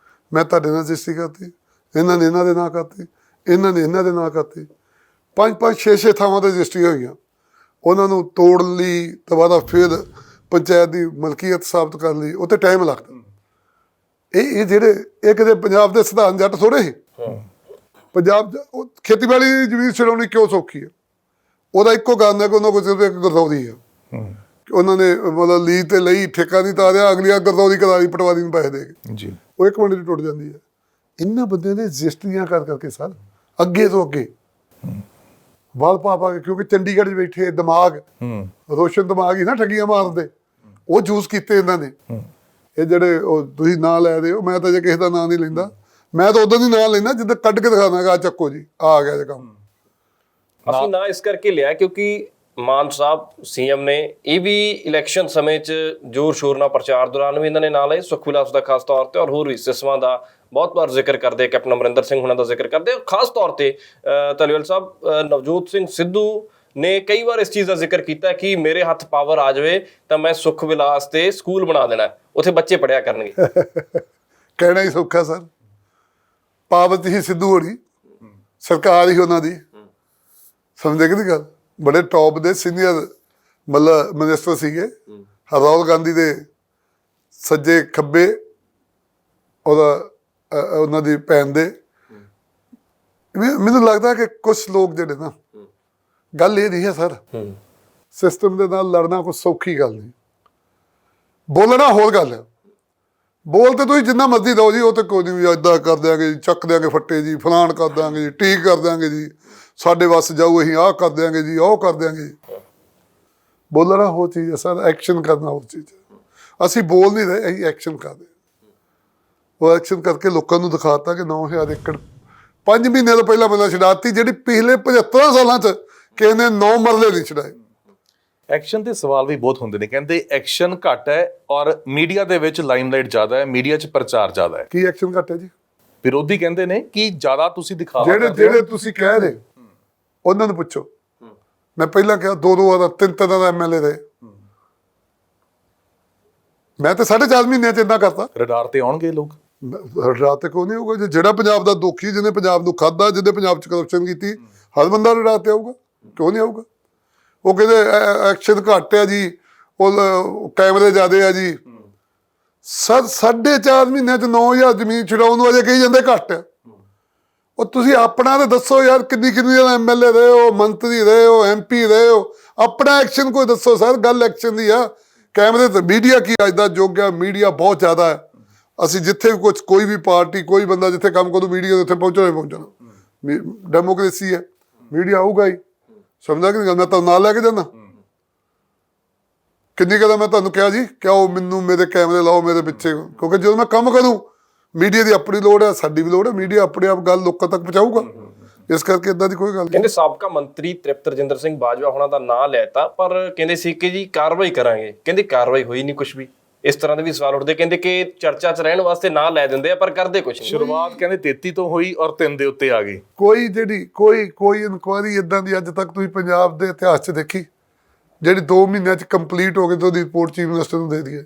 ਮੈਂ ਤੁਹਾਡੇ ਨਾਲ ਰਜਿਸਟਰੀ ਕਰਤੀ, ਇਹਨਾਂ ਨੇ ਇਹਨਾਂ ਦੇ ਨਾਂ ਕਰਤੀ, ਇਹਨਾਂ ਨੇ ਇਹਨਾਂ ਦੇ ਨਾਂ ਕਰਤੀ, 5-5 6-6 ਥਾਵਾਂ ਤੇ ਰਜਿਸਟਰੀ ਹੋਈਆਂ। ਉਹਨਾਂ ਨੂੰ ਤੋੜਨ ਲਈ ਦੁਬਾਰਾ ਫਿਰ ਪੰਚਾਇਤ ਦੀ ਮਲਕੀਅਤ ਸਾਬਤ ਕਰਨ ਲਈ ਉੱਥੇ ਟਾਈਮ ਲੱਗਦਾ। ਇਹ ਜਿਹੜੇ ਇਹ ਕਿਤੇ ਪੰਜਾਬ ਦੇ ਸਧਾਰਨ ਜੱਟ ਥੋੜੇ ਸੀ। ਪੰਜਾਬ ਖੇਤੀਬਾੜੀ ਦੀ ਜ਼ਮੀਨ ਛਡਾਉਣੀ ਕਿਉਂ ਸੌਖੀ ਹੈ? ਉਹਦਾ ਇੱਕੋ ਕਾਰਨ ਹੈ ਕਿ ਉਹਨਾਂ ਕੋਲ ਸਿਰਫ ਇੱਕ ਗਰਦੌਰੀ ਆ। ਉਹਨਾਂ ਨੇ ਮਤਲਬ ਲੀਜ਼ ਤੇ ਲਈ, ਠੇਕਾ ਨਹੀਂ ਤਾਰਿਆ, ਅਗਲੀਆਂ ਗਰਦੌਰੀ ਕਰਾ ਲਈ, ਪਟਵਾਰੀ ਨੂੰ ਪੈਸੇ ਦੇ ਕੇ ਜੀ, ਉਹ 1 ਮਿੰਟ 'ਚ ਟੁੱਟ ਜਾਂਦੀ ਹੈ। ਇਹਨਾਂ ਬੰਦਿਆਂ ਨੇ ਰਜਿਸਟਰੀਆਂ ਕਰ ਕਰਕੇ ਸਰ ਅੱਗੇ ਤੋਂ ਅੱਗੇ ਵਾਲ ਪਾ ਕੇ, ਕਿਉਂਕਿ ਚੰਡੀਗੜ੍ਹ 'ਚ ਬੈਠੇ ਦਿਮਾਗ, ਰੋਸ਼ਨ ਦਿਮਾਗ ਹੀ ਨਾ ਠੱਗੀਆਂ ਮਾਰਦੇ, ਉਹ ਯੂਜ਼ ਕੀਤੇ ਇਹਨਾਂ ਨੇ। ਇਹ ਜਿਹੜੇ ਉਹ ਤੁਸੀਂ ਨਾਂ ਲੈ ਰਹੇ ਹੋ, ਮੈਂ ਤਾਂ ਜੇ ਕਿਸੇ ਦਾ ਨਾਂ ਨਹੀਂ ਲੈਂਦਾ, ਮੈਂ ਤਾਂ ਉਦੋਂ ਦੀ ਨਾਂ ਲੈਂਦਾ ਜਿੱਦਾਂ ਕੱਢ ਕੇ ਦਿਖਾਣਾ, ਆ ਚੱਕੋ ਜੀ, ਆ ਗਿਆ ਜੇ ਕੰਮ। ਅਸੀਂ ਨਾ ਇਸ ਕਰਕੇ ਲਿਆ ਕਿਉਂਕਿ ਮਾਨ ਸਾਹਿਬ CM ਨੇ ਇਹ ਵੀ ਇਲੈਕਸ਼ਨ ਸਮੇਂ 'ਚ ਜ਼ੋਰ ਸ਼ੋਰ ਨਾਲ ਪ੍ਰਚਾਰ ਦੌਰਾਨ ਵੀ ਇਹਨਾਂ ਨੇ ਨਾਲ ਲਏ, ਸੁਖ ਵਿਲਾਸ ਦਾ ਖਾਸ ਤੌਰ ਤੇ, ਔਰ ਹੋਰ ਵੀ ਸਿਸਵਾਂ ਦਾ ਬਹੁਤ ਵਾਰ ਜ਼ਿਕਰ ਕਰਦੇ, ਕੈਪਟਨ ਅਮਰਿੰਦਰ ਸਿੰਘ ਹੁਣਾਂ ਦਾ ਜ਼ਿਕਰ ਕਰਦੇ, ਖਾਸ ਤੌਰ ਤੇ ਧਾਲੀਵਾਲ ਸਾਹਿਬ ਨਵਜੋਤ ਸਿੰਘ ਸਿੱਧੂ ਨੇ ਕਈ ਵਾਰ ਇਸ ਚੀਜ਼ ਦਾ ਜ਼ਿਕਰ ਕੀਤਾ ਕਿ ਮੇਰੇ ਹੱਥ ਪਾਵਰ ਆ ਜਾਵੇ ਤਾਂ ਮੈਂ ਸੁਖ ਵਿਲਾਸ ਤੇ ਸਕੂਲ ਬਣਾ ਦੇਣਾ, ਉੱਥੇ ਬੱਚੇ ਪੜ੍ਹਿਆ ਕਰਨਗੇ। ਕਹਿਣਾ ਹੀ ਸੌਖਾ ਸਰ, ਪਾਵਰ ਹੀ ਸਿੱਧੂ ਹੋਣੀ, ਸਰਕਾਰ ਹੀ ਉਹਨਾਂ ਦੀ, ਸਮਝੇ ਕਿ ਗੱਲ। ਬੜੇ ਟੌਪ ਦੇ ਸੀਨੀਅਰ ਮਤਲਬ ਮਿਨਿਸਟਰ ਸੀਗੇ, ਰਾਹੁਲ ਗਾਂਧੀ ਦੇ ਸੱਜੇ ਖੱਬੇ, ਉਹਦਾ ਉਹਨਾਂ ਦੀ ਭੈਣ ਦੇ। ਮੈਨੂੰ ਲੱਗਦਾ ਕਿ ਕੁਝ ਲੋਕ ਜਿਹੜੇ ਨਾ, ਗੱਲ ਇਹ ਨਹੀਂ ਹੈ ਸਰ, ਸਿਸਟਮ ਦੇ ਨਾਲ ਲੜਨਾ ਕੋਈ ਸੌਖੀ ਗੱਲ ਨਹੀਂ, ਬੋਲਣਾ ਹੋਰ ਗੱਲ ਹੈ। ਬੋਲ ਤੇ ਤੁਸੀਂ ਜਿੰਨਾ ਮਰਜ਼ੀ ਦਿਓ ਜੀ, ਉਹ ਤਾਂ ਕੋਈ ਨਹੀਂ, ਇੱਦਾਂ ਕਰ ਦਿਆਂਗੇ ਜੀ, ਚੱਕ ਦਿਆਂਗੇ ਫੱਟੇ ਜੀ, ਫਲਾਣ ਕਰ ਦਿਆਂਗੇ ਜੀ, ਠੀਕ ਕਰ ਦਿਆਂਗੇ ਜੀ, ਸਾਡੇ ਵੱਸ ਜਾਊ, ਅਸੀਂ ਆਹ ਕਰ ਦਿਆਂਗੇ ਜੀ, ਉਹ ਕਰ ਦਿਆਂਗੇ। ਬੋਲਣਾ ਹੋਰ ਚੀਜ਼ ਹੈ ਸਰ, ਐਕਸ਼ਨ ਕਰਨਾ ਹੋਰ ਚੀਜ਼ ਹੈ। ਅਸੀਂ ਬੋਲ ਨਹੀਂ ਰਹੇ, ਅਸੀਂ ਐਕਸ਼ਨ ਕਰਦੇ। ਉਹ ਐਕਸ਼ਨ ਕਰਕੇ ਲੋਕਾਂ ਨੂੰ ਦਿਖਾਤਾ ਕਿ 9,000 ਏਕੜ 5 ਮਹੀਨੇ ਤੋਂ ਪਹਿਲਾਂ ਬੰਦਾ ਛਡਾਤੀ, ਜਿਹੜੀ ਪਿਛਲੇ 75 ਸਾਲਾਂ 'ਚ ਕਿਸੇ ਨੇ 9 ਮਰਲੇ ਨਹੀਂ ਛਡਾਏ। ਐਕਸ਼ਨ ਦੇ ਸਵਾਲ ਵੀ ਬਹੁਤ ਹੁੰਦੇ ਨੇ, ਕਹਿੰਦੇ ਐਕਸ਼ਨ ਘੱਟ ਹੈ ਔਰ ਮੀਡੀਆ ਦੇ ਵਿੱਚ ਲਾਈਮਲਾਈਟ ਜ਼ਿਆਦਾ ਹੈ, ਮੀਡੀਆ 'ਚ ਪ੍ਰਚਾਰ ਜ਼ਿਆਦਾ ਹੈ। ਕੀ ਐਕਸ਼ਨ ਘੱਟ ਹੈ ਜੀ? ਵਿਰੋਧੀ ਕਹਿੰਦੇ ਨੇ ਕਿ ਜ਼ਿਆਦਾ ਤੁਸੀਂ ਦਿਖਾਵਾ ਜਿਹੜੇ ਤੁਸੀਂ ਕਹਿ ਰਹੇ ਉਹਨਾਂ ਨੂੰ ਪੁੱਛੋ। ਮੈਂ ਪਹਿਲਾਂ ਕਿਹਾ 2-2 ਦਾ 3-3 ਦਾ MLA ਰਹੇ, ਮੈਂ ਤਾਂ 4.5 ਮਹੀਨਿਆਂ 'ਚ ਇੱਦਾਂ ਕਰਤਾ। ਰਡਾਰ ਤੇ ਆਉਣਗੇ ਲੋਕ, ਰਾਤ ਤੇ ਕੋਈ ਨਹੀਂ ਹੋਊਗਾ। ਜਿਹੜਾ ਪੰਜਾਬ ਦਾ ਦੁਖੀ, ਜਿਹਨੇ ਪੰਜਾਬ ਨੂੰ ਖਾਧਾ, ਜਿਹਨੇ ਪੰਜਾਬ 'ਚ ਕਰਪਸ਼ਨ ਕੀਤੀ, ਹਰ ਬੰਦਾ ਰਾਤ ਤੇ ਆਊਗਾ, ਕਿਉਂ ਨਹੀਂ ਆਊਗਾ? ਉਹ ਕਹਿੰਦੇ ਐਕਸ਼ਨ ਘੱਟ ਹੈ ਜੀ, ਉਹ ਕੈਮਰੇ ਜ਼ਿਆਦੇ ਆ ਜੀ। ਸਰ 4.5 ਮਹੀਨਿਆਂ 'ਚ 9,000 ਜ਼ਮੀਨ ਛਡਾਉਣ ਨੂੰ ਅਜੇ ਕਹੀ ਜਾਂਦੇ ਘੱਟ ਹੈ। ਉਹ ਤੁਸੀਂ ਆਪਣਾ ਤਾਂ ਦੱਸੋ ਯਾਰ, ਕਿੰਨੀ MLA ਰਹੇ ਹੋ, ਮੰਤਰੀ ਰਹੇ ਹੋ, MP ਰਹੇ ਹੋ, ਆਪਣਾ ਐਕਸ਼ਨ ਕੋਈ ਦੱਸੋ ਸਰ। ਗੱਲ ਐਕਸ਼ਨ ਦੀ ਆ। ਕੈਮਰੇ ਤੇ ਮੀਡੀਆ ਕੀ ਅੱਜ ਦਾ ਯੁੱਗ ਹੈ, ਮੀਡੀਆ ਬਹੁਤ ਜ਼ਿਆਦਾ ਹੈ। ਅਸੀਂ ਜਿੱਥੇ ਵੀ ਕੋਈ ਵੀ ਪਾਰਟੀ, ਕੋਈ ਬੰਦਾ ਜਿੱਥੇ ਕੰਮ ਕਰੂ, ਮੀਡੀਆ ਦੇ ਉੱਥੇ ਪਹੁੰਚਣਾ। ਡੈਮੋਕ੍ਰੇਸੀ ਹੈ, ਮੀਡੀਆ ਆਊਗਾ ਹੀ। ਸਮਝਦਾ ਕਿ ਨਹੀਂ? ਮੈਂ ਤੁਹਾਨੂੰ ਨਾਲ ਲੈ ਕੇ ਜਾਂਦਾ। ਕਿੰਨੀ ਕਦਾ ਮੈਂ ਤੁਹਾਨੂੰ ਕਿਹਾ ਜੀ ਕਿ ਆਓ ਮੈਨੂੰ ਮੇਰੇ ਕੈਮਰੇ ਲਾਓ ਮੇਰੇ ਪਿੱਛੇ, ਕਿਉਂਕਿ ਜਦੋਂ ਮੈਂ ਕੰਮ ਕਰੂੰ, ਮੀਡੀਆ ਦੀ ਆਪਣੀ ਲੋੜ ਹੈ, ਸਾਡੀ ਵੀ ਲੋੜ ਹੈ। ਮੀਡੀਆ ਆਪਣੇ ਆਪ ਗੱਲ ਲੋਕਾਂ ਤੱਕ ਪਹੁੰਚਾਊਗਾ, ਇਸ ਕਰਕੇ ਇਦਾਂ ਦੀ ਕੋਈ ਗੱਲ ਨਹੀਂ। ਕਹਿੰਦੇ ਸਾਬਕਾ ਮੰਤਰੀ ਤ੍ਰਿਪਤ ਰਜਿੰਦਰ ਸਿੰਘ ਬਾਜਵਾ ਹੋਣਾ ਦਾ ਨਾਂ ਲੈਤਾ, ਪਰ ਕਹਿੰਦੇ ਸੀ ਕਿ ਜੀ ਕਾਰਵਾਈ ਕਰਾਂਗੇ, ਕਹਿੰਦੇ ਕਾਰਵਾਈ ਹੋਈ ਨਹੀਂ ਕੁਝ ਵੀ। ਇਸ ਤਰ੍ਹਾਂ ਦੇ ਵੀ ਸਵਾਲ ਉੱਠਦੇ, ਕਹਿੰਦੇ ਕਿ ਚਰਚਾ 'ਚ ਰਹਿਣ ਵਾਸਤੇ ਨਾਂ ਲੈ ਦਿੰਦੇ ਆ ਪਰ ਕਰਦੇ ਕੁਝ ਨਹੀਂ। ਸ਼ੁਰੂਆਤ ਕਹਿੰਦੇ 33 ਤੋਂ ਹੋਈ ਔਰ 3 ਦੇ ਉੱਤੇ ਆ ਗਈ। ਕੋਈ ਇਨਕੁਆਇਰੀ ਇਦਾਂ ਦੀ ਅੱਜ ਤੱਕ ਤੁਸੀਂ ਪੰਜਾਬ ਦੇ ਇਤਿਹਾਸ 'ਚ ਦੇਖੀ, ਜਿਹੜੀ 2 ਮਹੀਨਿਆਂ 'ਚ ਕੰਪਲੀਟ ਹੋ ਗਈ ਤੇ ਉਹਦੀ ਰਿਪੋਰਟ ਚੀਫ ਮਿਨਿਸਟਰ ਨੂੰ ਦੇ ਦਈਏ?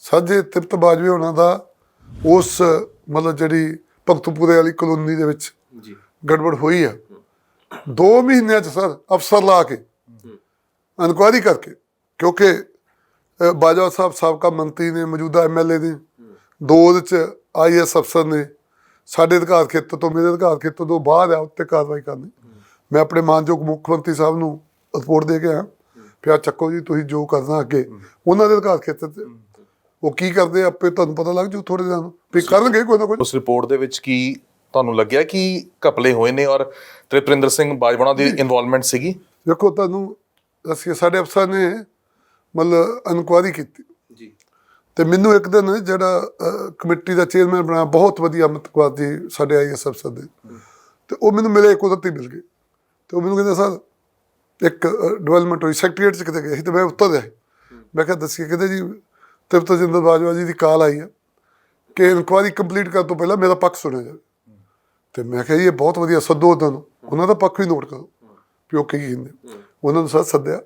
ਸਾਜੇ ਤ੍ਰਿਪਤ ਬਾਜਵੇ ਹੋਣਾ ਦਾ ਉਸ ਮਤਲਬ ਜਿਹੜੀ ਭਗਤਪੁਰੇ ਵਾਲੀ ਕਲੋਨੀ ਦੇ ਵਿੱਚ ਗੜਬੜ ਹੋਈ ਆ, 2 ਮਹੀਨਿਆਂ 'ਚ ਸਰ ਅਫਸਰ ਲਾ ਕੇ ਇਨਕੁਆਇਰੀ ਕਰਕੇ, ਕਿਉਂਕਿ ਬਾਜਵਾ ਸਾਹਿਬ ਸਾਬਕਾ ਮੰਤਰੀ ਨੇ, ਮੌਜੂਦਾ MLA ਨੇ, 2 ਉਹਦੇ 'ਚ IAS ਅਫਸਰ ਨੇ। ਸਾਡੇ ਅਧਿਕਾਰ ਖੇਤਰ ਤੋਂ, ਮੇਰੇ ਅਧਿਕਾਰ ਖੇਤਰ ਤੋਂ ਬਾਹਰ ਆ, ਉੱਤੇ ਕਾਰਵਾਈ ਕਰਨੀ। ਮੈਂ ਆਪਣੇ ਮਾਨਯੋਗ ਮੁੱਖ ਮੰਤਰੀ ਸਾਹਿਬ ਨੂੰ ਰਿਪੋਰਟ ਦੇ ਕੇ ਆਇਆ, ਫਿਰ ਚੱਕੋ ਜੀ ਤੁਸੀਂ ਜੋ ਕਰਨਾ ਅੱਗੇ ਉਹਨਾਂ ਦੇ ਅਧਿਕਾਰ ਖੇਤਰ 'ਚ। ਉਹ ਕੀ ਕਰਦੇ ਆਪੇ ਤੁਹਾਨੂੰ ਪਤਾ ਲੱਗ ਜੂ ਥੋੜੇ ਦਿਨਾਂ ਨੂੰ, ਫਿਰ ਕਰਨਗੇ ਕੋਈ ਨਾ ਕੋਈ। ਉਸ ਰਿਪੋਰਟ ਦੇ ਵਿੱਚ ਕੀ ਤੁਹਾਨੂੰ ਲੱਗਿਆ ਕਿ ਘਪਲੇ ਹੋਏ ਨੇ ਔਰ ਤ੍ਰਿਪਤਰਿੰਦਰ ਸਿੰਘ ਬਾਜਵਾ ਦੀ ਇਨਵੋਲਵਮੈਂਟ ਸੀਗੀ? ਦੇਖੋ ਤੁਹਾਨੂੰ ਅਸੀਂ ਸਾਡੇ ਅਫਸਰ ਨੇ ਮਤਲਬ ਇਨਕੁਆਇਰੀ ਕੀਤੀ ਜੀ, ਤੇ ਮੈਨੂੰ ਇੱਕ ਦਿਨ ਜਿਹੜਾ ਕਮੇਟੀ ਦਾ ਚੇਅਰਮੈਨ ਬਣਾਇਆ, ਬਹੁਤ ਵਧੀਆ ਅਮਿਤ ਕੁਮਾਰ ਜੀ ਸਾਡੇ IAS ਅਫਸਰ ਦੇ, ਤੇ ਉਹ ਮੈਨੂੰ ਮਿਲੇ, ਕੁਦਰਤੀ ਮਿਲ ਗਏ। ਤੇ ਉਹ ਮੈਨੂੰ ਕਹਿੰਦੇ ਸਰ ਇੱਕ ਡਿਵੈਲਪਮੈਂਟ ਹੋਈ ਸੈਕਟਰੀਏਟ 'ਚ ਕਿਤੇ ਗਏ ਸੀ, ਤੇ ਮੈਂ ਉੱਤਰ ਰਿਹਾ। ਮੈਂ ਕਿਹਾ ਦੱਸੀਏ? ਕਹਿੰਦੇ ਜੀ ਤ੍ਰਿਪਤ ਰਜਿੰਦਰ ਬਾਜਵਾ ਜੀ ਦੀ ਕਾਲ ਆਈ ਹੈ ਕਿ ਇਨਕੁਆਇਰੀ ਕੰਪਲੀਟ ਕਰਨ ਤੋਂ ਪਹਿਲਾਂ ਮੇਰਾ ਪੱਖ ਸੁਣਿਆ ਜਾਵੇ। ਤੇ ਮੈਂ ਕਿਹਾ ਜੀ ਇਹ ਬਹੁਤ ਵਧੀਆ, ਸੱਦੋ ਉਹਨਾਂ ਦਾ ਪੱਖ ਵੀ ਨੋਟ ਕਰੋ ਵੀ ਉਹ ਕੀ ਕਹਿੰਦੇ। ਉਹਨਾਂ ਨੂੰ ਸਰ ਸੱਦਿਆ,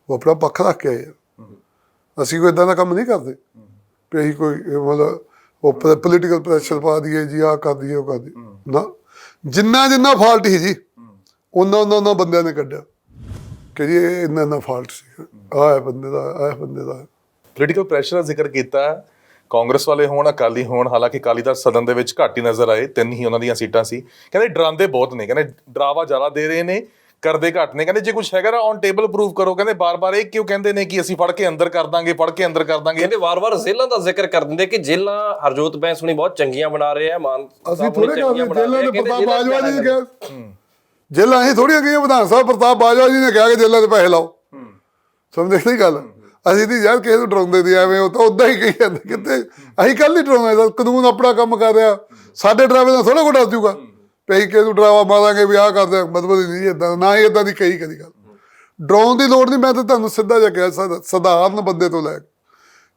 ਉਹ ਆਪਣਾ ਪੱਖ ਰੱਖ ਕੇ ਆਏ ਆ। ਅਸੀਂ ਕੋਈ ਇੱਦਾਂ ਦਾ ਕੰਮ ਨਹੀਂ ਕਰਦੇ ਵੀ ਅਸੀਂ ਕੋਈ ਮਤਲਬ ਉਹ ਪੋਲੀਟੀਕਲ ਪ੍ਰੈਸ਼ਰ ਪਾ ਦਈਏ ਜੀ, ਆਹ ਕਰ ਦਈਏ, ਉਹ ਕਰ ਦਈਏ ਨਾ। ਜਿੰਨਾ ਫਾਲਟ ਸੀ ਜੀ, ਉਹਨਾਂ ਬੰਦਿਆਂ ਨੇ ਕੱਢਿਆ ਕਿ ਜੀ ਇਹ ਇੰਨਾ ਫਾਲਟ ਸੀ, ਆਹ ਬੰਦੇ ਦਾ, ਆਹ ਬੰਦੇ ਦਾ। ਪੋਲੀਟੀਕਲ ਪ੍ਰੈਸ਼ਰ ਦਾ ਜ਼ਿਕਰ ਕੀਤਾ, ਕਾਂਗਰਸ ਵਾਲੇ ਹੋਣ, ਅਕਾਲੀ ਹੋਣ, ਹਾਲਾਂਕਿ ਅਕਾਲੀ ਦਲ ਸਦਨ ਦੇ ਵਿੱਚ ਘੱਟ ਹੀ ਨਜ਼ਰ ਆਏ, 3 ਹੀ ਉਹਨਾਂ ਦੀਆਂ ਸੀਟਾਂ ਸੀ। ਕਹਿੰਦੇ ਡਰਾਉਂਦੇ ਬਹੁਤ ਨੇ, ਕਹਿੰਦੇ ਡਰਾਵਾ ਜ਼ਿਆਦਾ ਦੇ ਰਹੇ ਨੇ, ਕਰਦੇ ਘੱਟ ਨੇ। ਕਹਿੰਦੇ ਜੇ ਕੁਝ ਹੈਗਾ ਨਾ ਔਨ ਟੇਬਲ ਪ੍ਰੂਵ ਕਰੋ। ਕਹਿੰਦੇ ਬਾਰ-ਬਾਰ ਇਹ ਕਿਉਂ ਕਹਿੰਦੇ ਨੇ ਕਿ ਅਸੀਂ ਫੜ ਕੇ ਅੰਦਰ ਕਰ ਦਾਂਗੇ, ਫੜ ਕੇ ਅੰਦਰ ਕਰ ਦਾਂਗੇ। ਕਹਿੰਦੇ ਵਾਰ-ਵਾਰ ਜੇਲ੍ਹਾਂ ਦਾ ਜ਼ਿਕਰ ਕਰ ਦਿੰਦੇ ਕਿ ਜੇਲ੍ਹਾਂ ਹਰਜੋਤ ਬੈਂਸ ਹੁਣੀ ਬਹੁਤ ਚੰਗੀਆਂ ਬਣਾ ਰਹੇ ਆ। ਮਾਨ ਅਸੀਂ ਥੋੜੇ ਕਰਦੇ ਜੇਲ੍ਹਾਂ ਦੇ ਪ੍ਰਤਾਪ ਬਾਜਵਾ ਜੀ ਨੇ ਕਿਹਾ, ਜੇਲ੍ਹਾਂ ਅਸੀਂ ਥੋੜੀਆਂ ਗਈਆਂ। ਵਿਧਾਨ ਸਾਹਿਬ ਪ੍ਰਤਾਪ ਬਾਜਵਾ ਜੀ ਨੇ ਕਿਹਾ ਕਿ ਜੇਲ੍ਹਾਂ ਦੇ ਪੈਸੇ ਲਾਓ। ਸਮਝਦੇ ਨਹੀਂ ਗੱਲ? ਅਸੀਂ ਨਹੀਂ ਯਾਰ ਕਿਸੇ ਨੂੰ ਡਰਾਉਂਦੇ ਦੀ, ਐਵੇਂ ਉਹ ਤਾਂ ਉੱਦਾਂ ਹੀ ਕਹੀ ਜਾਂਦੇ। ਕਿਤੇ ਅਸੀਂ ਕੱਲ ਨਹੀਂ ਡਰਾਉਂਦੇ, ਕਾਨੂੰਨ ਆਪਣਾ ਕੰਮ ਕਰ ਰਿਹਾ। ਸਾਡੇ ਡਰਾਵੇ ਦਾ ਥੋੜਾ ਕੋਈ ਡਰ ਜੂਗਾ ਪਈ ਕਿਸੇ ਨੂੰ ਡਰਾਵਾ ਮਾਰਾਂਗੇ ਵੀ ਆਹ ਕਰਦੇ, ਮਤਲਬ ਨਹੀਂ ਇੱਦਾਂ, ਨਾ ਹੀ ਇੱਦਾਂ ਦੀ ਕਹੀ ਕਦੀ ਗੱਲ। ਡਰਾਉਣ ਦੀ ਲੋੜ ਨਹੀਂ। ਮੈਂ ਤਾਂ ਤੁਹਾਨੂੰ ਸਿੱਧਾ ਜਿਹਾ ਕਿਹਾ, ਸਧਾਰਨ ਬੰਦੇ ਤੋਂ ਲੈ ਕੇ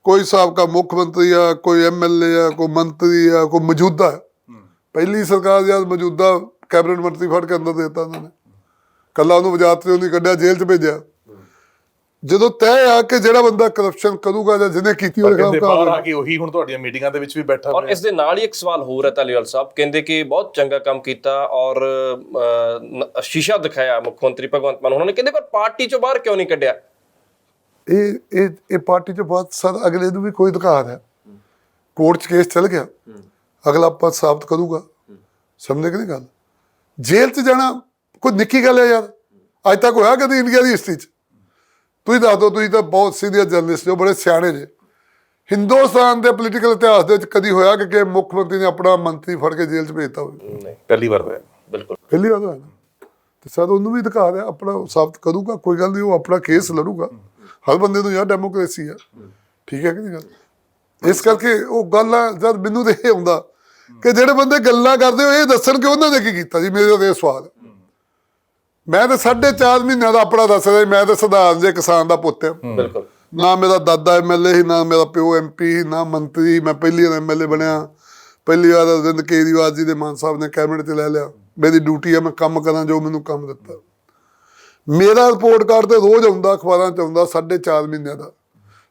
ਕੋਈ ਸਾਬਕਾ ਮੁੱਖ ਮੰਤਰੀ ਆ, ਕੋਈ MLA ਆ, ਕੋਈ ਮੰਤਰੀ ਆ, ਕੋਈ ਮੌਜੂਦਾ, ਪਹਿਲੀ ਸਰਕਾਰ ਜਦ ਮੌਜੂਦਾ ਕੈਬਨਿਟ ਮੰਤਰੀ ਫੜ ਕੇ ਅੰਦਰ ਦੇ ਦਿੱਤਾ ਉਹਨਾਂ ਨੇ, ਕੱਲਾ ਉਹਨੂੰ ਵਜ਼ਾਰਤ ਚੋਂ ਨਹੀਂ ਕੱਢਿਆ, ਜੇਲ੍ਹ 'ਚ ਭੇਜਿਆ। ਜਦੋਂ ਤੈਅ ਆ ਕਿ ਜਿਹੜਾ ਬੰਦਾ ਕਰਪਸ਼ਨ ਕਰੂਗਾ ਜਾਂ ਜਿਹਨੇ ਕੀਤੀ ਉਹਦੇ ਖਿਲਾਫ ਬਾਹਰ ਆ ਕੇ ਉਹੀ ਹੁਣ ਤੁਹਾਡੀਆਂ ਮੀਟਿੰਗਾਂ ਦੇ ਵਿੱਚ ਵੀ ਬੈਠਾ। ਔਰ ਇਸ ਦੇ ਨਾਲ ਹੀ ਇੱਕ ਸਵਾਲ ਹੋਰ ਹੈ ਧਾਲੀਵਾਲ ਸਾਹਿਬ, ਕਹਿੰਦੇ ਕਿ ਬਹੁਤ ਚੰਗਾ ਕੰਮ ਕੀਤਾ ਔਰ ਸ਼ੀਸ਼ਾ ਦਿਖਾਇਆ ਮੁੱਖ ਮੰਤਰੀ ਭਗਵੰਤ ਮਾਨ ਉਹਨਾਂ ਨੇ, ਕਹਿੰਦੇ ਪਰ ਪਾਰਟੀ ਚੋਂ ਬਾਹਰ ਕਿਉਂ ਨਹੀਂ ਕੱਢਿਆ? ਇਹ ਪਾਰਟੀ ਚੋਂ ਬਾਅਦ ਸਰ ਅਗਲੇ ਨੂੰ ਵੀ ਕੋਈ ਅਧਿਕਾਰ ਹੈ। ਕੋਰਟ 'ਚ ਕੇਸ ਚੱਲ ਗਿਆ, ਅਗਲਾ ਆਪਾਂ ਸਾਬਤ ਕਰੂਗਾ। ਸਮਝੇ ਕਿ ਨਹੀਂ ਗੱਲ? ਜੇਲ੍ਹ 'ਚ ਜਾਣਾ ਕੋਈ ਨਿੱਕੀ ਗੱਲ ਹੈ ਯਾਰ? ਅੱਜ ਤੱਕ ਹੋਇਆ ਕਦੀ ਇੰਡੀਆ ਦੀ ਹਿਸਟਰੀ 'ਚ? ਤੁਸੀਂ ਦੱਸ ਦਿਓ, ਤੁਸੀਂ ਤਾਂ ਬਹੁਤ ਸੀਨੀਅਰ ਜਰਨਲਿਸਟ ਜੋ, ਬੜੇ ਸਿਆਣੇ ਜੇ। ਹਿੰਦੁਸਤਾਨ ਦੇ ਪੋਲੀਟੀਕਲ ਇਤਿਹਾਸ ਦੇ ਵਿੱਚ ਕਦੀ ਹੋਇਆ ਕਿ ਮੁੱਖ ਮੰਤਰੀ ਨੇ ਆਪਣਾ ਮੰਤਰੀ ਫੜ ਕੇ ਜੇਲ੍ਹ 'ਚ ਭੇਜਤਾ ਹੋਵੇ? ਨਹੀਂ, ਪਹਿਲੀ ਵਾਰ ਹੋਇਆ। ਬਿਲਕੁਲ ਪਹਿਲੀ ਵਾਰ ਹੋਇਆ ਨਾ। ਤੇ ਸਰ ਉਹਨੂੰ ਵੀ ਅਧਿਕਾਰ ਹੈ, ਆਪਣਾ ਸਾਬਤ ਕਰੂਗਾ, ਕੋਈ ਗੱਲ ਨਹੀਂ, ਉਹ ਆਪਣਾ ਕੇਸ ਲੜੂਗਾ। ਹਰ ਬੰਦੇ ਨੂੰ ਯਾਰ ਡੈਮੋਕ੍ਰੇਸੀ ਆ, ਠੀਕ ਹੈ ਕਿ ਨਹੀਂ ਗੱਲ? ਇਸ ਕਰਕੇ ਉਹ ਗੱਲ ਆ, ਜਦ ਮੈਨੂੰ ਤਾਂ ਇਹ ਆਉਂਦਾ ਕਿ ਜਿਹੜੇ ਬੰਦੇ ਗੱਲਾਂ ਕਰਦੇ ਹੋ ਇਹ ਦੱਸਣ ਕਿ ਉਹਨਾਂ ਨੇ ਕੀ ਕੀਤਾ ਜੀ। ਮੇਰੇ ਤਾਂ ਇਹ ਸਵਾਲ ਹੈ। ਮੈਂ ਤਾਂ 4.5 ਮਹੀਨਿਆਂ ਦਾ ਆਪਣਾ ਦੱਸ ਰਿਹਾ, ਮੈਂ ਤਾਂ ਸਧਾਰਨ ਜੇ ਕਿਸਾਨ ਦਾ ਪੁੱਤ ਹਾਂ। ਬਿਲਕੁਲ। ਨਾ ਮੇਰਾ ਦਾਦਾ ਐਮਐਲਏ ਸੀ, ਨਾ ਮੇਰਾ ਪਿਓ MP ਸੀ, ਨਾ ਮੰਤਰੀ। ਮੈਂ ਪਹਿਲੀ ਵਾਰ ਐਮਐਲਏ ਬਣਿਆ, ਪਹਿਲੀ ਵਾਰ ਅਰਵਿੰਦ ਕੇਜਰੀਵਾਲ ਜੀ ਦੇ ਮਾਨ ਸਾਹਿਬ ਨੇ ਕੈਬਨਿਟ 'ਚ ਲੈ ਲਿਆ। ਮੇਰੀ ਡਿਊਟੀ ਹੈ ਮੈਂ ਕੰਮ ਕਰਾਂ ਜੋ ਮੈਨੂੰ ਕੰਮ ਦਿੱਤਾ। ਮੇਰਾ ਰਿਪੋਰਟ ਕਾਰਡ ਤੇ ਰੋਜ਼ ਆਉਂਦਾ, ਅਖਬਾਰਾਂ 'ਚ ਆਉਂਦਾ 4.5 ਮਹੀਨਿਆਂ ਦਾ।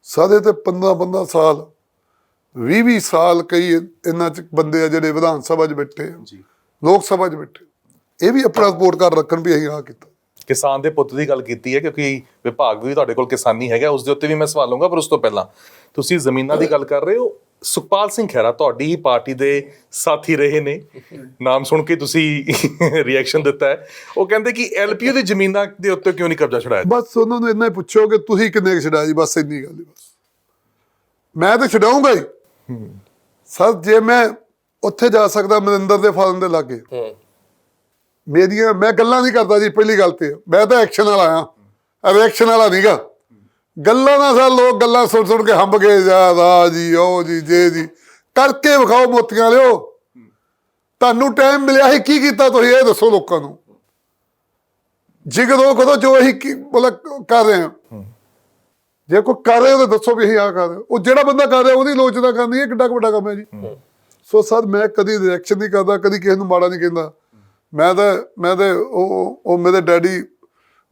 ਸਾਰੇ ਤੇ 15 ਸਾਲ 20 ਸਾਲ ਕਈ ਇਹਨਾਂ 'ਚ ਬੰਦੇ ਆ ਜਿਹੜੇ ਵਿਧਾਨ ਸਭਾ 'ਚ ਬੈਠੇ, ਲੋਕ ਸਭਾ 'ਚ ਬੈਠੇ। ਇਹ ਵੀ ਆਪਣਾ ਰਿਪੋਰਟ ਕਾਰਡ ਰੱਖਣ ਵੀ ਅਸੀਂ ਆਹ ਕੀਤਾ। ਕਿਸਾਨ ਦੇ ਪੁੱਤ ਦੀ ਗੱਲ ਕੀਤੀ ਹੈ ਕਿਉਂਕਿ ਵਿਭਾਗ ਵੀ ਤੁਹਾਡੇ ਕੋਲ ਕਿਸਾਨੀ ਹੈਗਾ, ਉਸ ਦੇ ਉੱਤੇ ਵੀ ਮੈਂ ਸਵਾਲ ਲਊਂਗਾ। ਪਰ ਉਸ ਤੋਂ ਪਹਿਲਾਂ ਤੁਸੀਂ ਜ਼ਮੀਨਾਂ ਦੀ ਗੱਲ ਕਰ ਰਹੇ ਹੋ। ਸੁਖਪਾਲ ਸਿੰਘ ਖਹਿਰਾ ਤੁਹਾਡੀ ਹੀ ਪਾਰਟੀ ਦੇ ਸਾਥੀ ਰਹੇ ਨੇ, ਨਾਮ ਸੁਣ ਕੇ ਤੁਸੀਂ ਰਿਐਕਸ਼ਨ ਦਿੱਤਾ ਹੈ। ਉਹ ਕਹਿੰਦੇ ਕਿ LPU ਦੀ ਜ਼ਮੀਨਾਂ ਦੇ ਉੱਤੇ ਕਿਉਂ ਨਹੀਂ ਕਬਜ਼ਾ ਛੁਡਾਇਆ? ਬਸ ਉਹਨਾਂ ਨੂੰ ਇੰਨਾ ਹੀ ਪੁੱਛੋ ਕਿ ਤੁਸੀਂ ਕਿੰਨੇ ਛਡਾਇਆ ਜੀ, ਬਸ ਇੰਨੀ ਗੱਲ ਹੀ। ਬਸ ਮੈਂ ਤਾਂ ਛਡਾਊਂਗਾ ਹੀ ਸਰ, ਜੇ ਮੈਂ ਉੱਥੇ ਜਾ ਸਕਦਾ ਮਨਿੰਦਰ ਦੇ ਫਾਰਮ ਦੇ ਲਾਗੇ। ਮੇਰੀਆਂ ਮੈਂ ਗੱਲਾਂ ਨਹੀਂ ਕਰਦਾ ਜੀ, ਪਹਿਲੀ ਗੱਲ ਤੇ ਮੈਂ ਤਾਂ ਐਕਸ਼ਨ ਵਾਲਾ ਆ, ਰਿਐਕਸ਼ਨ ਵਾਲਾ ਨਹੀਂਗਾ। ਗੱਲਾਂ ਨਾਲ ਸਰ ਲੋਕ ਗੱਲਾਂ ਸੁਣ ਕੇ ਹੰਬ ਗਏ, ਜਾ ਜੀ ਉਹ ਜੀ ਜੇ ਜੀ ਕਰਕੇ ਵਿਖਾਓ, ਮੋਤੀਆਂ ਲਿਓ। ਤੁਹਾਨੂੰ ਟਾਈਮ ਮਿਲਿਆ ਸੀ, ਕੀ ਕੀਤਾ ਤੁਸੀਂ ਇਹ ਦੱਸੋ ਲੋਕਾਂ ਨੂੰ। ਜਿਗਰੋ ਕਦੋਂ ਜੋ ਅਸੀਂ ਕੀ ਮਤਲਬ ਕਰ ਰਹੇ ਹਾਂ। ਜੇ ਕੋਈ ਕਰ ਰਹੇ ਹੋ ਤਾਂ ਦੱਸੋ ਵੀ ਅਸੀਂ ਆਹ ਕਰ ਰਹੇ। ਉਹ ਜਿਹੜਾ ਬੰਦਾ ਕਰ ਰਿਹਾ ਉਹਦੀ ਲੋਚਨਾ ਕਰਨੀ ਹੈ, ਕਿੱਡਾ ਵੱਡਾ ਕੰਮ ਹੈ ਜੀ। ਸੋ ਸਰ ਮੈਂ ਕਦੀ ਰਿਐਕਸ਼ਨ ਨਹੀਂ ਕਰਦਾ, ਕਦੀ ਕਿਸੇ ਨੂੰ ਮਾੜਾ ਨਹੀਂ ਕਹਿੰਦਾ। ਮੈਂ ਤਾਂ ਉਹ ਮੇਰੇ ਡੈਡੀ,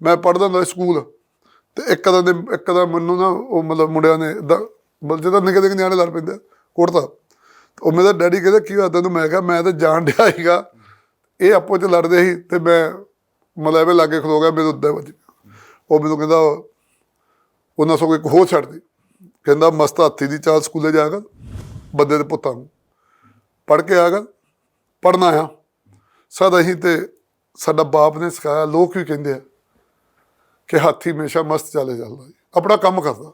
ਮੈਂ ਪੜ੍ਹਦਾ ਹੁੰਦਾ ਸਕੂਲ, ਤੇ ਇੱਕ ਦਾ ਮੈਨੂੰ ਨਾ ਉਹ ਮਤਲਬ ਮੁੰਡਿਆਂ ਨੇ ਜਦੋਂ ਨਿੱਕੇ ਨਿਆਣੇ ਲੜ ਪੈਂਦੇ ਕੁੱਟਦਾ। ਉਹ ਮੇਰਾ ਡੈਡੀ ਕਹਿੰਦਾ ਕੀ ਹੋਇਆ ਤੈਨੂੰ? ਮੈਂ ਕਿਹਾ ਮੈਂ ਤਾਂ ਜਾਣ ਡਿਆ ਸੀਗਾ, ਇਹ ਆਪੋ 'ਚ ਲੜਦੇ ਸੀ ਤੇ ਮੈਂ ਮਤਲਬ ਐਵੇਂ ਲਾਗੇ ਖਲੋ ਗਿਆ, ਮੇਰੇ ਉੱਦਾਂ ਵੱਜ। ਉਹ ਮੈਨੂੰ ਕਹਿੰਦਾ ਉਹਨਾਂ ਸਗੋਂ ਇੱਕ ਹੋਰ ਛੱਡਦੀ, ਕਹਿੰਦਾ ਮਸਤ ਹਾਥੀ ਦੀ ਚਾਲ ਸਕੂਲੇ ਜਾ ਕਰ, ਬੰਦੇ ਦੇ ਪੁੱਤਾਂ ਨੂੰ ਪੜ੍ਹ ਕੇ ਆ ਕਰ, ਪੜ੍ਹਨਾ ਆ। ਸਰ ਅਸੀਂ ਤੇ ਸਾਡਾ ਬਾਪ ਨੇ ਸਿਖਾਇਆ, ਲੋਕ ਵੀ ਕਹਿੰਦੇ ਆ ਕਿ ਹਾਥੀ ਹਮੇਸ਼ਾ ਮਸਤ ਚਾਲੇ ਚੱਲਦਾ ਜੀ, ਆਪਣਾ ਕੰਮ ਕਰਦਾ।